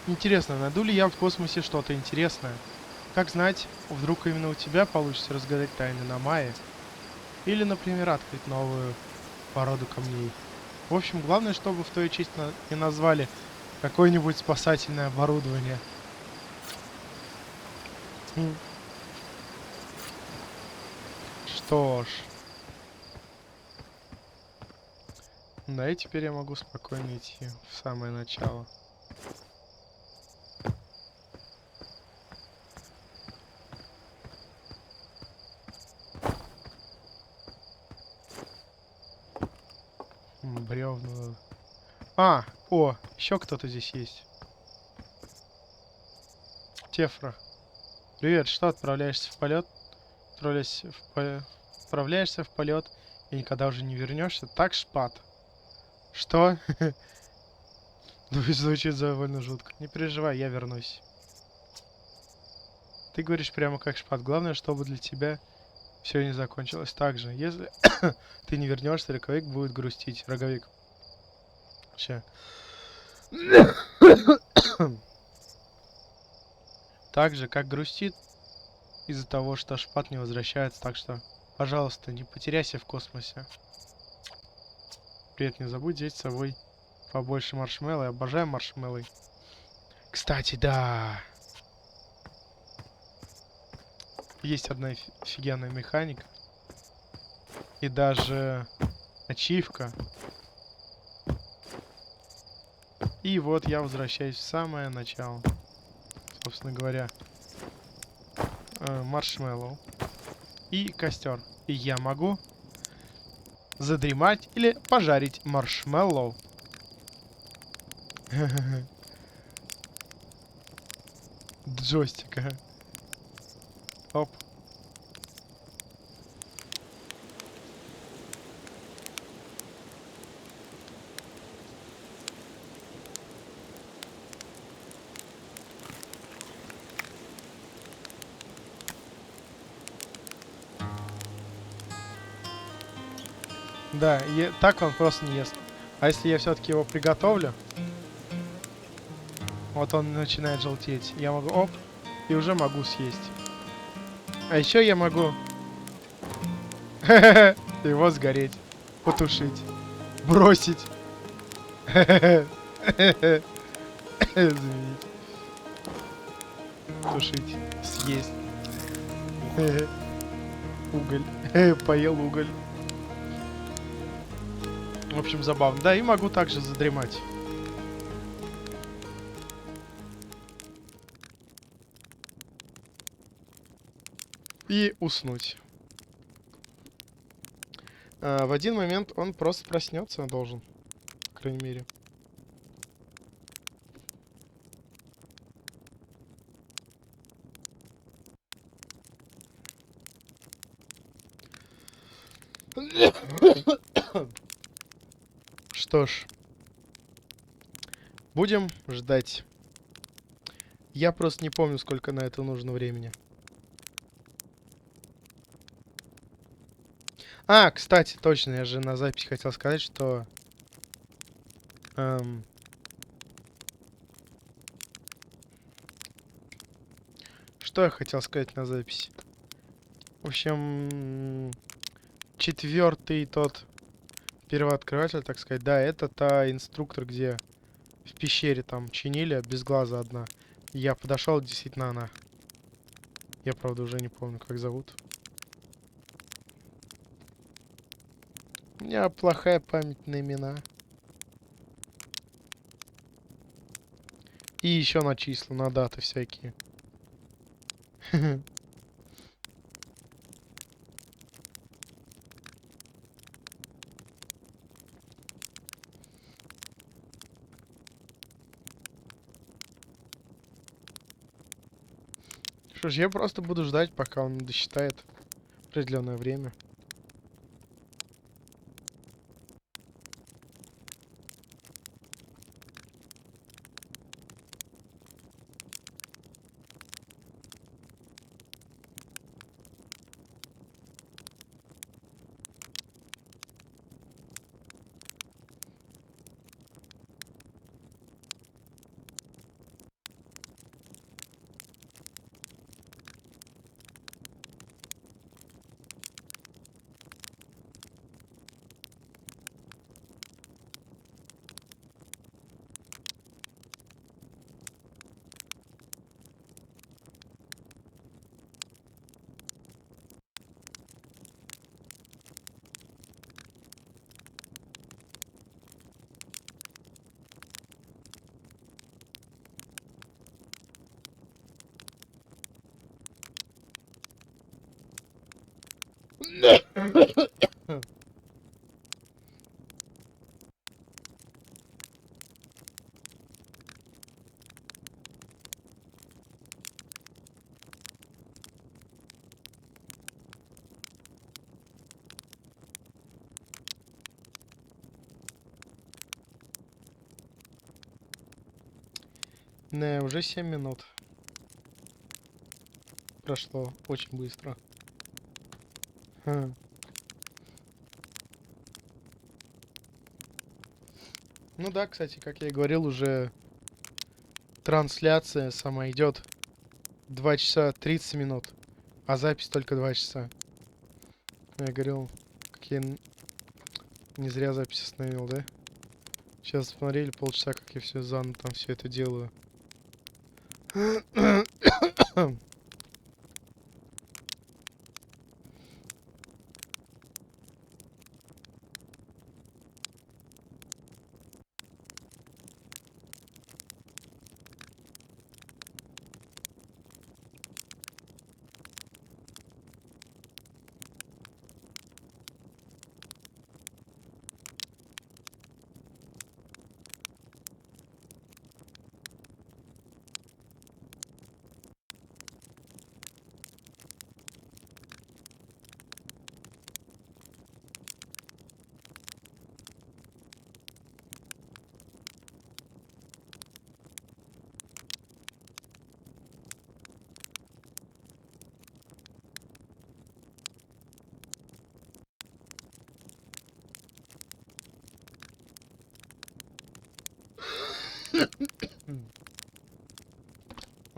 Интересно, найду ли я в космосе что-то интересное? Как знать, вдруг именно у тебя получится разгадать тайны Намайи? Или, например, открыть новую породу камней? В общем, главное, чтобы в твою честь не назвали какое-нибудь спасательное оборудование. Что ж. Да, и теперь я могу спокойно идти в самое начало. Бревна. Еще кто-то здесь есть. Тефра. Привет, что, отправляешься в полет? Отправляешься в полет и никогда уже не вернешься? Так, Шпат? Что? Звучит довольно жутко. Не переживай, я вернусь. Ты говоришь прямо как Шпат. Главное, чтобы для тебя все не закончилось так же. Если ты не вернешься, роговик будет грустить. Роговик. Ща. Так же, как грустит из-за того, что Шпат не возвращается. Так что, пожалуйста, не потеряйся в космосе. Привет, не забудь взять с собой побольше маршмеллоу. Я обожаю маршмеллоу. Кстати, да. Есть одна офигенная механика. И даже ачивка. И вот я возвращаюсь в самое начало. Собственно говоря. Маршмеллоу. И костер. И я могу задремать или пожарить маршмеллоу. Джойстика. Оп. Да, и так он просто не ест. А если я все-таки его приготовлю, вот он начинает желтеть. Я могу, оп, и уже могу съесть. А еще я могу его сгореть, потушить, бросить, заменить, тушить, съесть. Уголь. Поел уголь. В общем, забавно. Да, и могу также задремать. И уснуть. В один момент он просто проснется должен. По крайней мере. Что ж. Будем ждать. Я просто не помню, сколько на это нужно времени. А, кстати, точно, я же на записи хотел сказать, что... что я хотел сказать на записи? В общем, четвертый тот первооткрыватель, так сказать. Да, это та инструктор, где в пещере там чинили, без глаза одна. Я подошел, действительно она. Я, правда, уже не помню, как зовут. У меня плохая память на имена. И еще на числа, на даты всякие. Что ж, я просто буду ждать, пока он досчитает определенное время. Не, уже 7 минут. Прошло очень быстро. Ну да, кстати, как я и говорил, уже трансляция сама идет 2 часа 30 минут, а запись только 2 часа. Я говорил, какие Не зря запись остановил, да? Сейчас смотрели полчаса, как я все заново там все это делаю.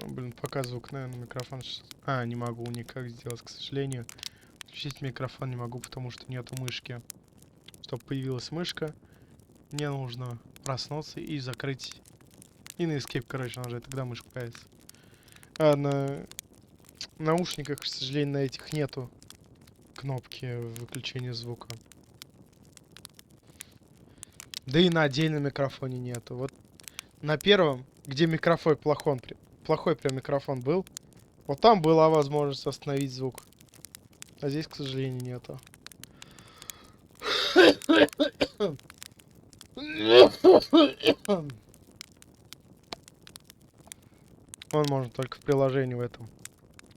Блин, пока звук, наверное, микрофон... А, не могу никак сделать, к сожалению. Включить микрофон не могу, потому что нету мышки. Чтобы появилась мышка, мне нужно проснуться и закрыть. И на Escape, короче, нажать, тогда мышка появится. А на наушниках, к сожалению, на этих нету кнопки выключения звука. Да и на отдельном микрофоне нету. Вот на первом, где микрофон плохой прям микрофон был, вот там была возможность остановить звук. А здесь, к сожалению, нету. Он можно только в приложении в этом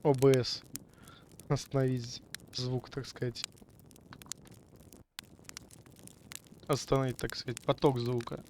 OBS остановить звук, так сказать. Остановить, так сказать, поток звука.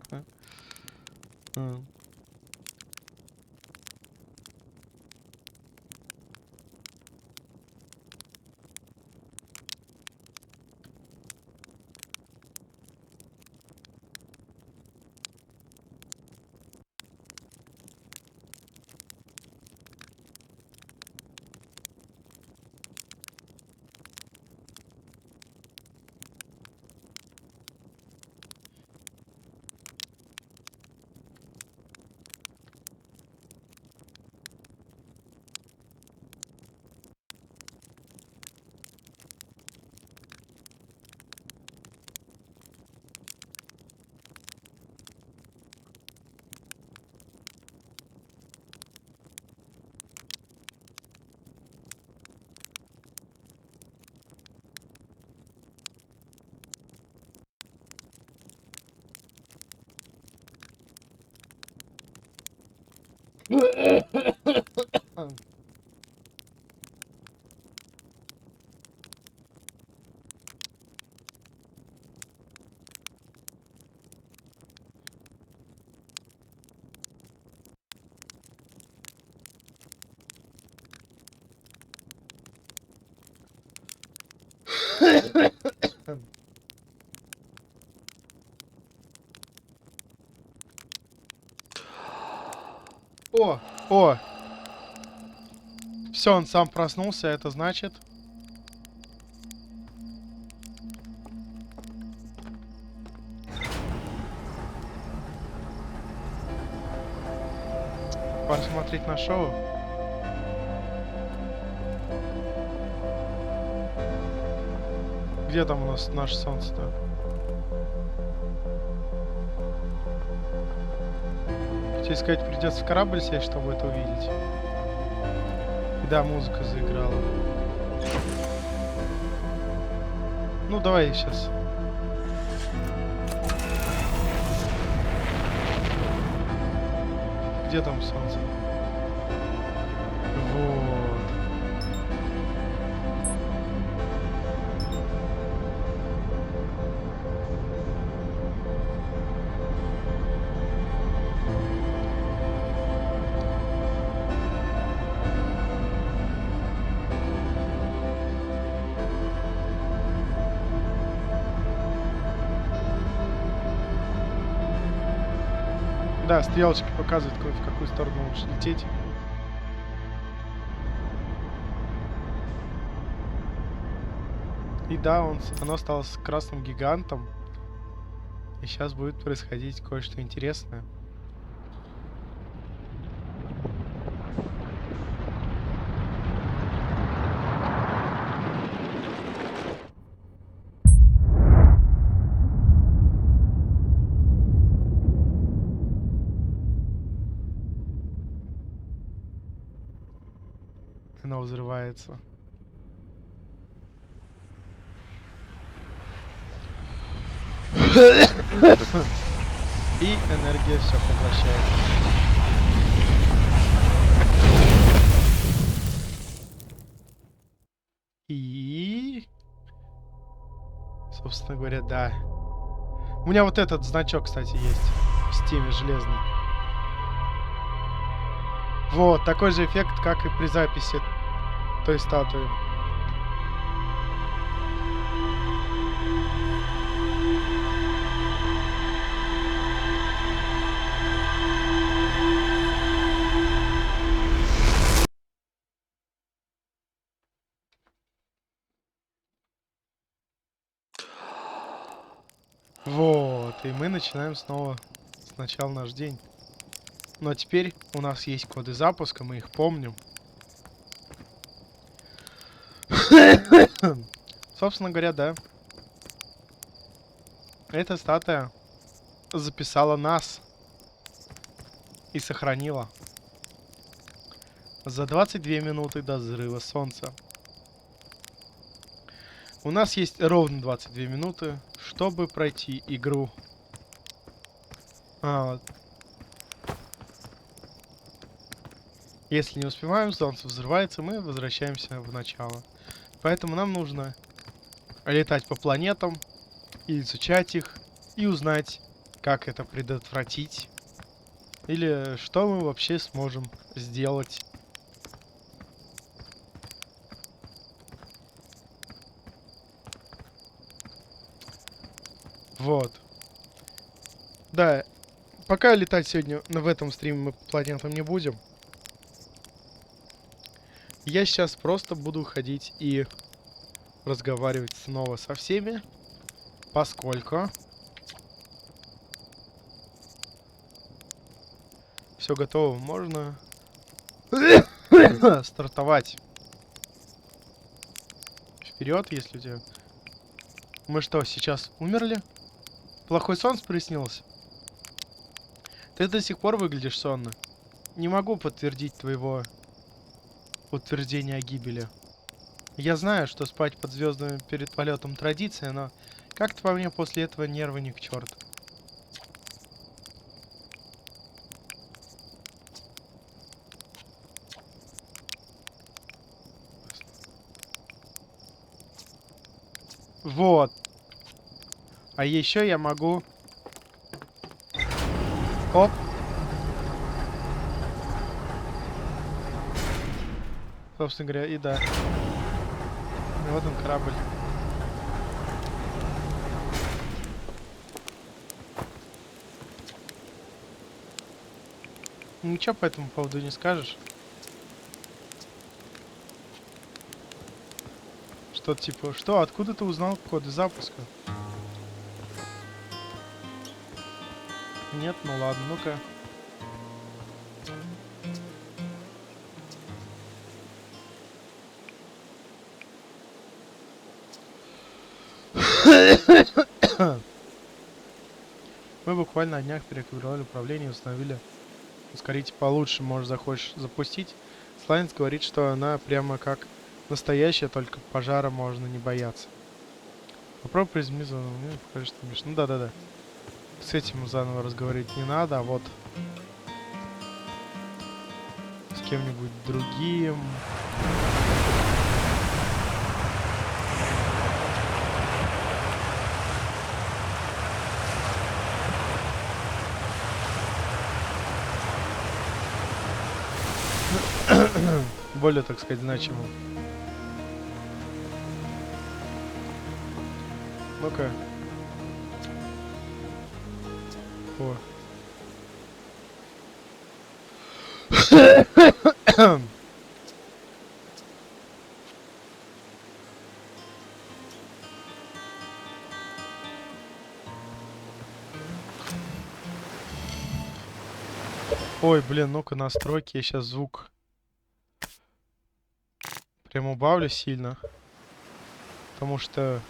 О, о! Все, он сам проснулся, это значит... Пора смотреть на шоу. Где там у нас наше солнце-то? Хотел сказать, придется в корабль сесть, чтобы это увидеть. И да, музыка заиграла. Ну, давай сейчас. Где там солнце? Вот. Да, стрелочки показывают, в какую сторону лучше лететь. И да, оно стало с красным гигантом. И сейчас будет происходить кое-что интересное. Она взрывается. И энергия все поглощает. И... Собственно говоря, да. У меня вот этот значок, кстати, есть в Стиме железный. Вот, такой же эффект, как и при записи той статуи. Вот, и мы начинаем снова сначала наш день. Но теперь у нас есть коды запуска, мы их помним. Собственно говоря, да. Эта статуя записала нас и сохранила за 22 минуты до взрыва солнца. У нас есть ровно 22 минуты, чтобы пройти игру. Если не успеваем, солнце взрывается, мы возвращаемся в начало. Поэтому нам нужно летать по планетам, и изучать их, и узнать, как это предотвратить. Или что мы вообще сможем сделать. Вот. Да, пока летать сегодня в этом стриме мы по планетам не будем. Я сейчас просто буду ходить и разговаривать снова со всеми, поскольку все готово, можно стартовать. Вперед, если у тебя... Мы что, сейчас умерли? Плохой сон приснился? Ты до сих пор выглядишь сонно. Не могу подтвердить твоего утверждения о гибели. Я знаю, что спать под звездами перед полетом традиция, но как-то по мне после этого нервы ни к черту. Вот. А еще я могу... Оп. Собственно говоря, и да. И вот он, корабль. Ничего по этому поводу не скажешь? Что типа, что, откуда ты узнал коды запуска? Нет, ну ладно, ну-ка. Мы буквально на днях переквировали управление и установили ускоритель получше. Может, захочешь запустить? Слайнс говорит, что она прямо как настоящая, только пожара можно не бояться. Попробуй приземлиться, покажи, что умеешь. Ну да-да-да. С этим заново разговаривать не надо, а вот с кем-нибудь другим. Более, так сказать, значимым. Ну-ка. О. Ой, блин, ну-ка настройки. Я сейчас звук прям убавлю сильно. Потому что...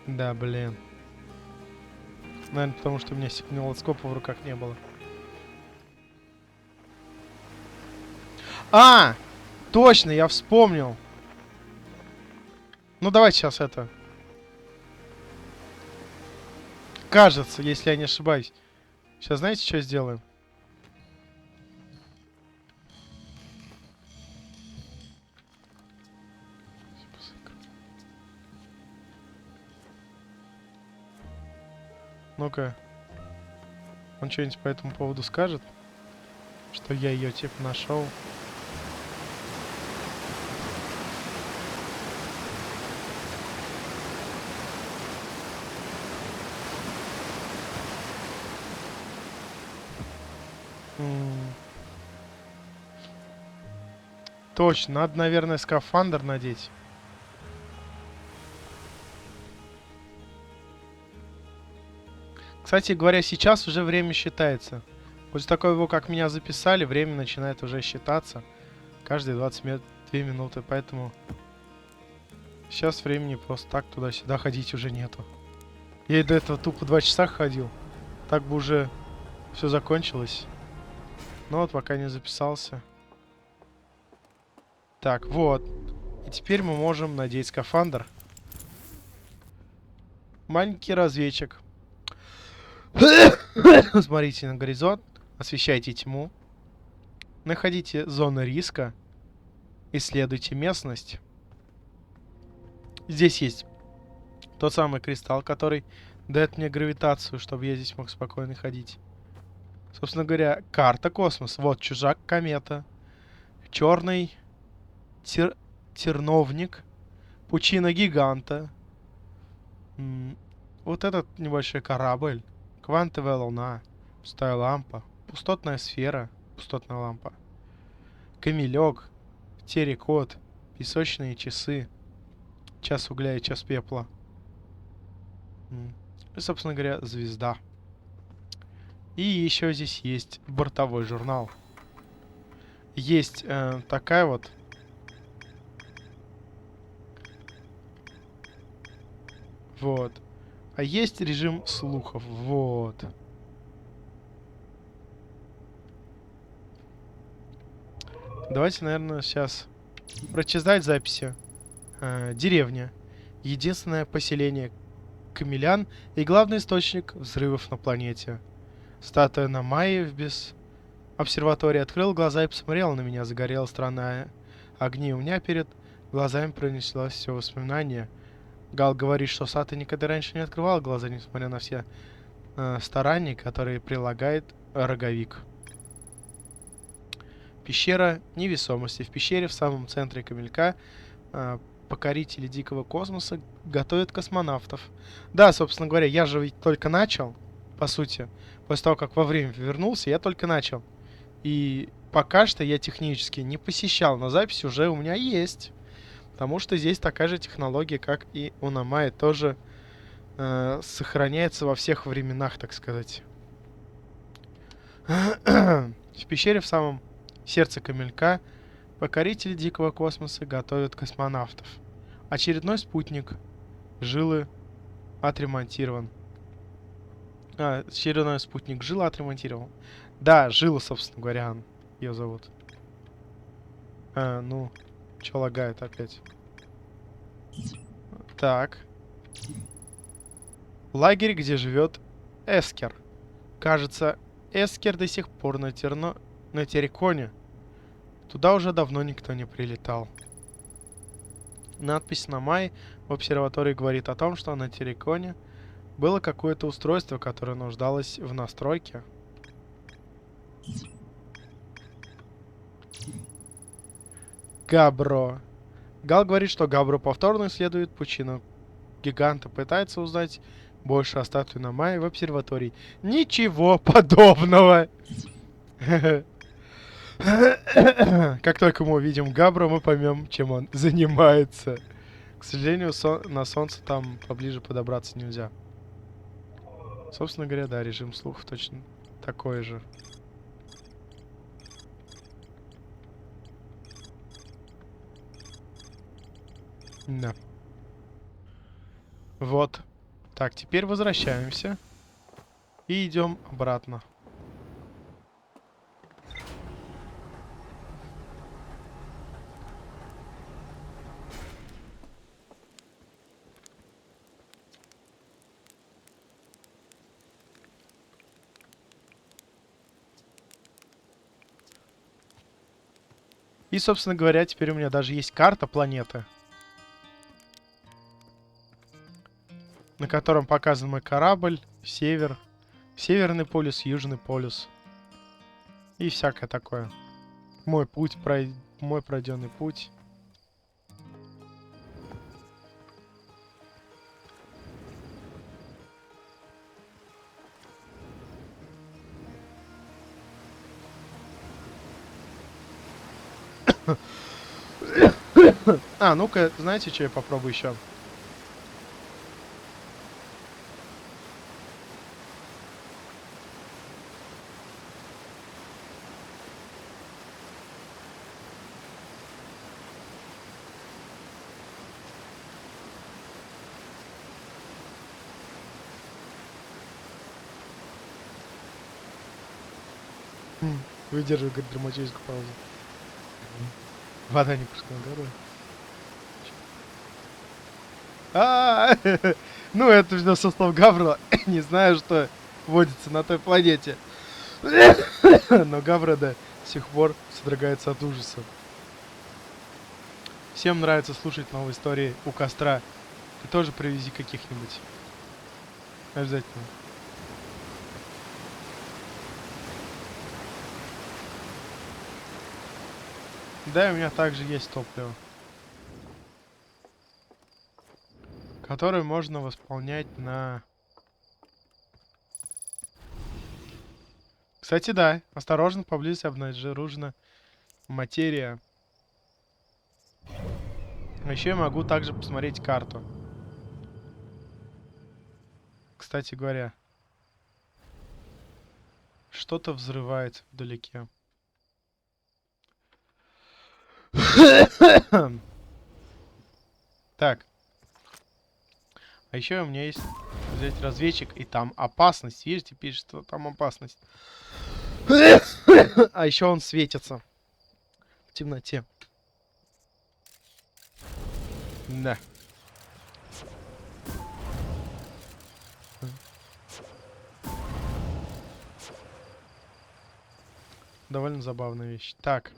Да, блин. Наверное, потому что у меня сигналоскопа в руках не было. А! Точно, я вспомнил. Ну, давайте сейчас это. Кажется, если я не ошибаюсь. Сейчас знаете, что сделаем? Ну-ка. Он что-нибудь по этому поводу скажет? Что я ее типа нашел. Точно, надо, наверное, скафандр надеть. Кстати говоря, сейчас уже время считается. После такого, как меня записали, время начинает уже считаться. Каждые 22 минуты, поэтому... Сейчас времени просто так туда-сюда ходить уже нету. Я и до этого тупо 2 часа ходил. Так бы уже все закончилось. Но вот пока не записался. Так, вот. И теперь мы можем надеть скафандр. Маленький разведчик. Смотрите на горизонт. Освещайте тьму. Находите зоны риска. Исследуйте местность. Здесь есть тот самый кристалл, который дает мне гравитацию, чтобы я здесь мог спокойно ходить. Собственно говоря, карта космоса. Вот чужак, комета. Черный терновник. Пучина гиганта. Вот этот небольшой корабль. Квантовая луна. Пустая лампа. Пустотная сфера. Пустотная лампа. Камелек. Терекот. Песочные часы. Час угля и час пепла. И, собственно говоря, звезда. И еще здесь есть бортовой журнал. Есть такая вот... Вот. А есть режим слухов. Вот. Давайте, наверное, сейчас прочитать записи. Деревня. Единственное поселение камелян и главный источник взрывов на планете. Статуя Намайи без обсерватории открыл глаза и посмотрел на меня. Загорела странная огни. У меня перед глазами пронеслось все воспоминание. Гал говорит, что Сата никогда раньше не открывал глаза, несмотря на все старания, которые прилагает роговик. Пещера невесомости. В пещере в самом центре камелька покорители дикого космоса готовят космонавтов. Да, собственно говоря, я же ведь только начал, по сути. После того, как во время вернулся, я только начал. И пока что я технически не посещал, но запись уже у меня есть. Потому что здесь такая же технология, как и у Намайи, тоже сохраняется во всех временах, так сказать. В пещере в самом сердце камелька покорители дикого космоса готовят космонавтов. Очередной спутник Жилы отремонтирован. Очередной спутник Жилы отремонтирован. Да, Жила, собственно говоря, ее зовут. Ну, чё лагает опять? Так. Лагерь, где живет Эскер. Кажется, Эскер до сих пор на Тереконе. Туда уже давно никто не прилетал. Надпись Намайи в обсерватории говорит о том, что на Тереконе было какое-то устройство, которое нуждалось в настройке. Габро. Гал говорит, что Габро повторно исследует пучину гиганта, пытается узнать больше о статуе Намайи в обсерватории. Ничего подобного! Как только мы увидим Габра, мы поймем, чем он занимается. К сожалению, на солнце там поближе подобраться нельзя. Собственно говоря, да, режим слухов точно такой же. Да. Вот. Так, теперь возвращаемся. И идем обратно. И, собственно говоря, теперь у меня даже есть карта планеты, на котором показан мой корабль, Северный полюс, Южный полюс и всякое такое. Мой путь, мой пройденный путь. А, ну-ка, знаете, что я попробую еще? Выдерживаю, говорит, драматическую паузу. Вода не пускала, да? Ну, это же состав Гаврила. Не знаю, что водится на той планете. Но Гавра до сих пор содрогается от ужаса. Всем нравится слушать новые истории у костра. Ты тоже привези каких-нибудь. Обязательно. Да, у меня также есть топливо, которое можно восполнять на... Кстати, да, осторожно, поблизости обнаружена материя. А еще я могу также посмотреть карту. Кстати говоря, что-то взрывается вдалеке. Так. А еще у меня есть взять разведчик, и там опасность. Видите, пишет, что там опасность. А еще он светится в темноте. Да. Довольно забавная вещь. Так.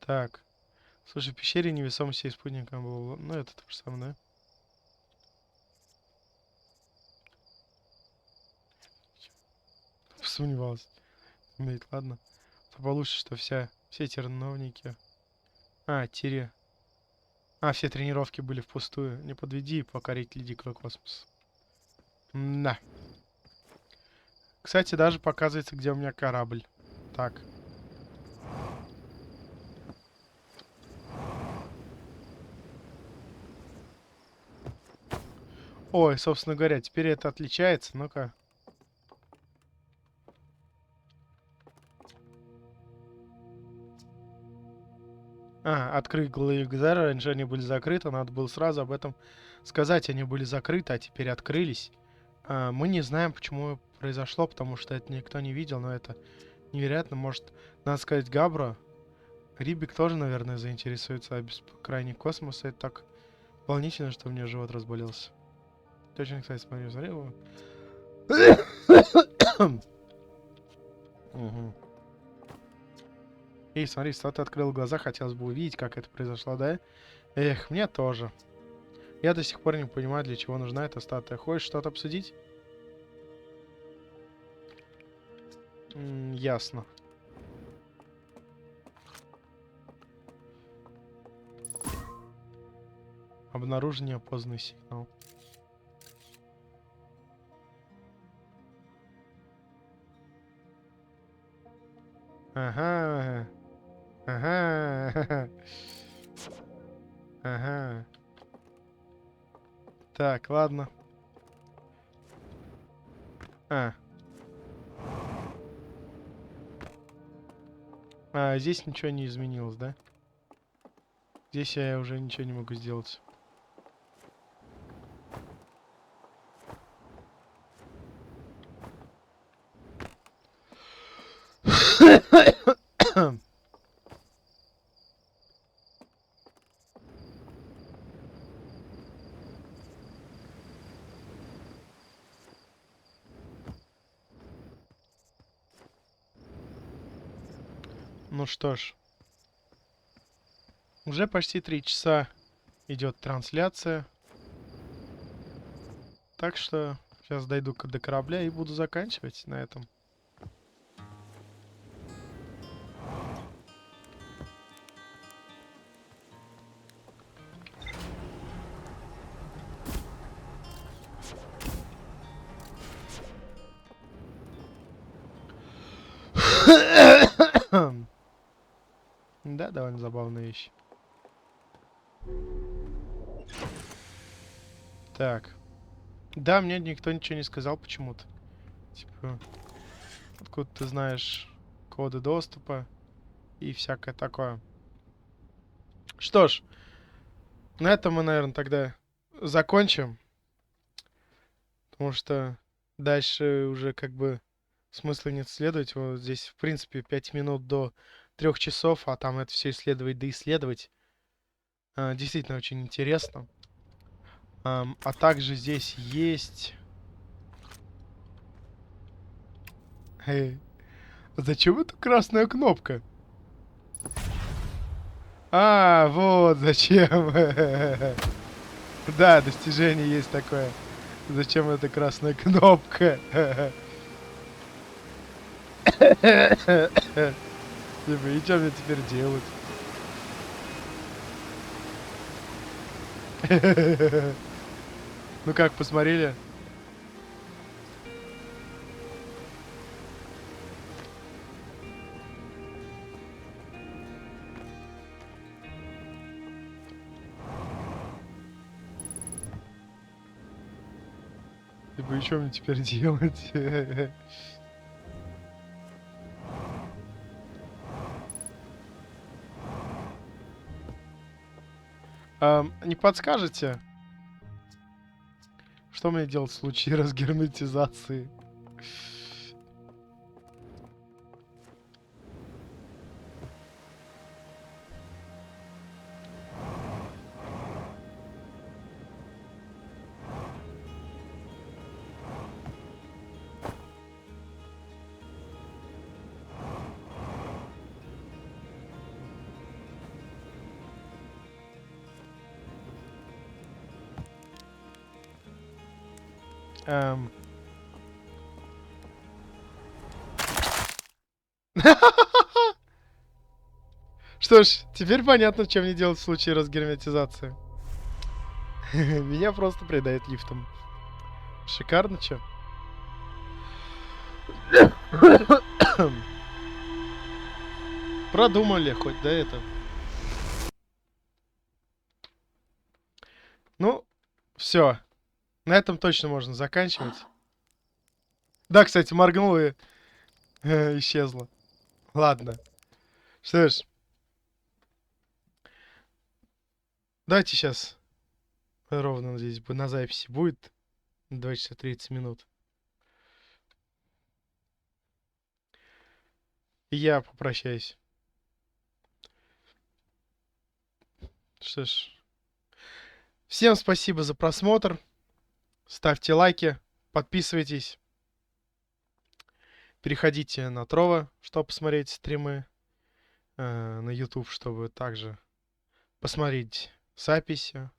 Так. Слушай, в пещере невесомости спутника было... Ну, это то же самое, да? Сомневался. Нет, ладно. То получше, что все терновники... А, все тренировки были впустую. Не подведи, покоритель дикого космоса. Да. Кстати, даже показывается, где у меня корабль. Так. Ой, собственно говоря, теперь это отличается. Ну-ка. Открыть глаза. Раньше они были закрыты. Надо было сразу об этом сказать. Они были закрыты, а теперь открылись. Мы не знаем, почему произошло, потому что это никто не видел, но это невероятно. Может, надо сказать Габро. Рибик тоже, наверное, заинтересуется о бескрайнем космосе. Это так волнительно, что у меня живот разболелся. Точно, кстати, смотри. Угу. Эй, смотри, что ты открыл глаза, хотелось бы увидеть, как это произошло, да? Эх, мне тоже. Я до сих пор не понимаю, для чего нужна эта статуя. Хочешь что-то обсудить? Ясно. Обнаружен неопознанный сигнал. Ага. Ага. Ага. Так, ладно. Здесь ничего не изменилось, да? Здесь я уже ничего не могу сделать. Ну что ж. Уже почти 3 часа идет трансляция. Так что сейчас дойду до корабля и буду заканчивать на этом. Да, довольно забавная вещь. Так. Да, мне никто ничего не сказал почему-то. Типа, откуда ты знаешь коды доступа и всякое такое. Что ж, на этом мы, наверное, тогда закончим. Потому что дальше уже как бы смысла нет исследовать. Вот здесь, в принципе, 5 минут до 3 часов, а там это все исследовать да исследовать. Действительно очень интересно. А также здесь есть... Зачем эта красная кнопка? Вот зачем. Да, достижение есть такое. Зачем эта красная кнопка? Типа, и что мне теперь делать? Ну как, посмотрели? Типа, и что мне теперь делать? Не подскажете, что мне делать в случае разгерметизации? Эм. Что ж, теперь понятно, что мне делать в случае разгерметизации. Меня просто придает лифтом. Шикарно, чё? Продумали хоть, да, это? Ну, все. На этом точно можно заканчивать. Да, кстати, моргнул и исчезла. Ладно. Что ж, давайте сейчас ровно здесь на записи будет 2 часа 30 минут. И я попрощаюсь. Что ж, всем спасибо за просмотр. Ставьте лайки, подписывайтесь. Переходите на Трова, чтобы посмотреть стримы. На YouTube, чтобы также посмотреть записи.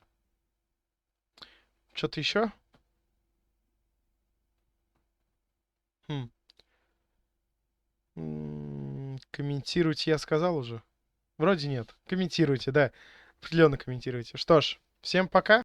Что-то еще? Комментируйте, я сказал уже. Вроде нет. Комментируйте, да. Определенно комментируйте. Что ж, Всем пока.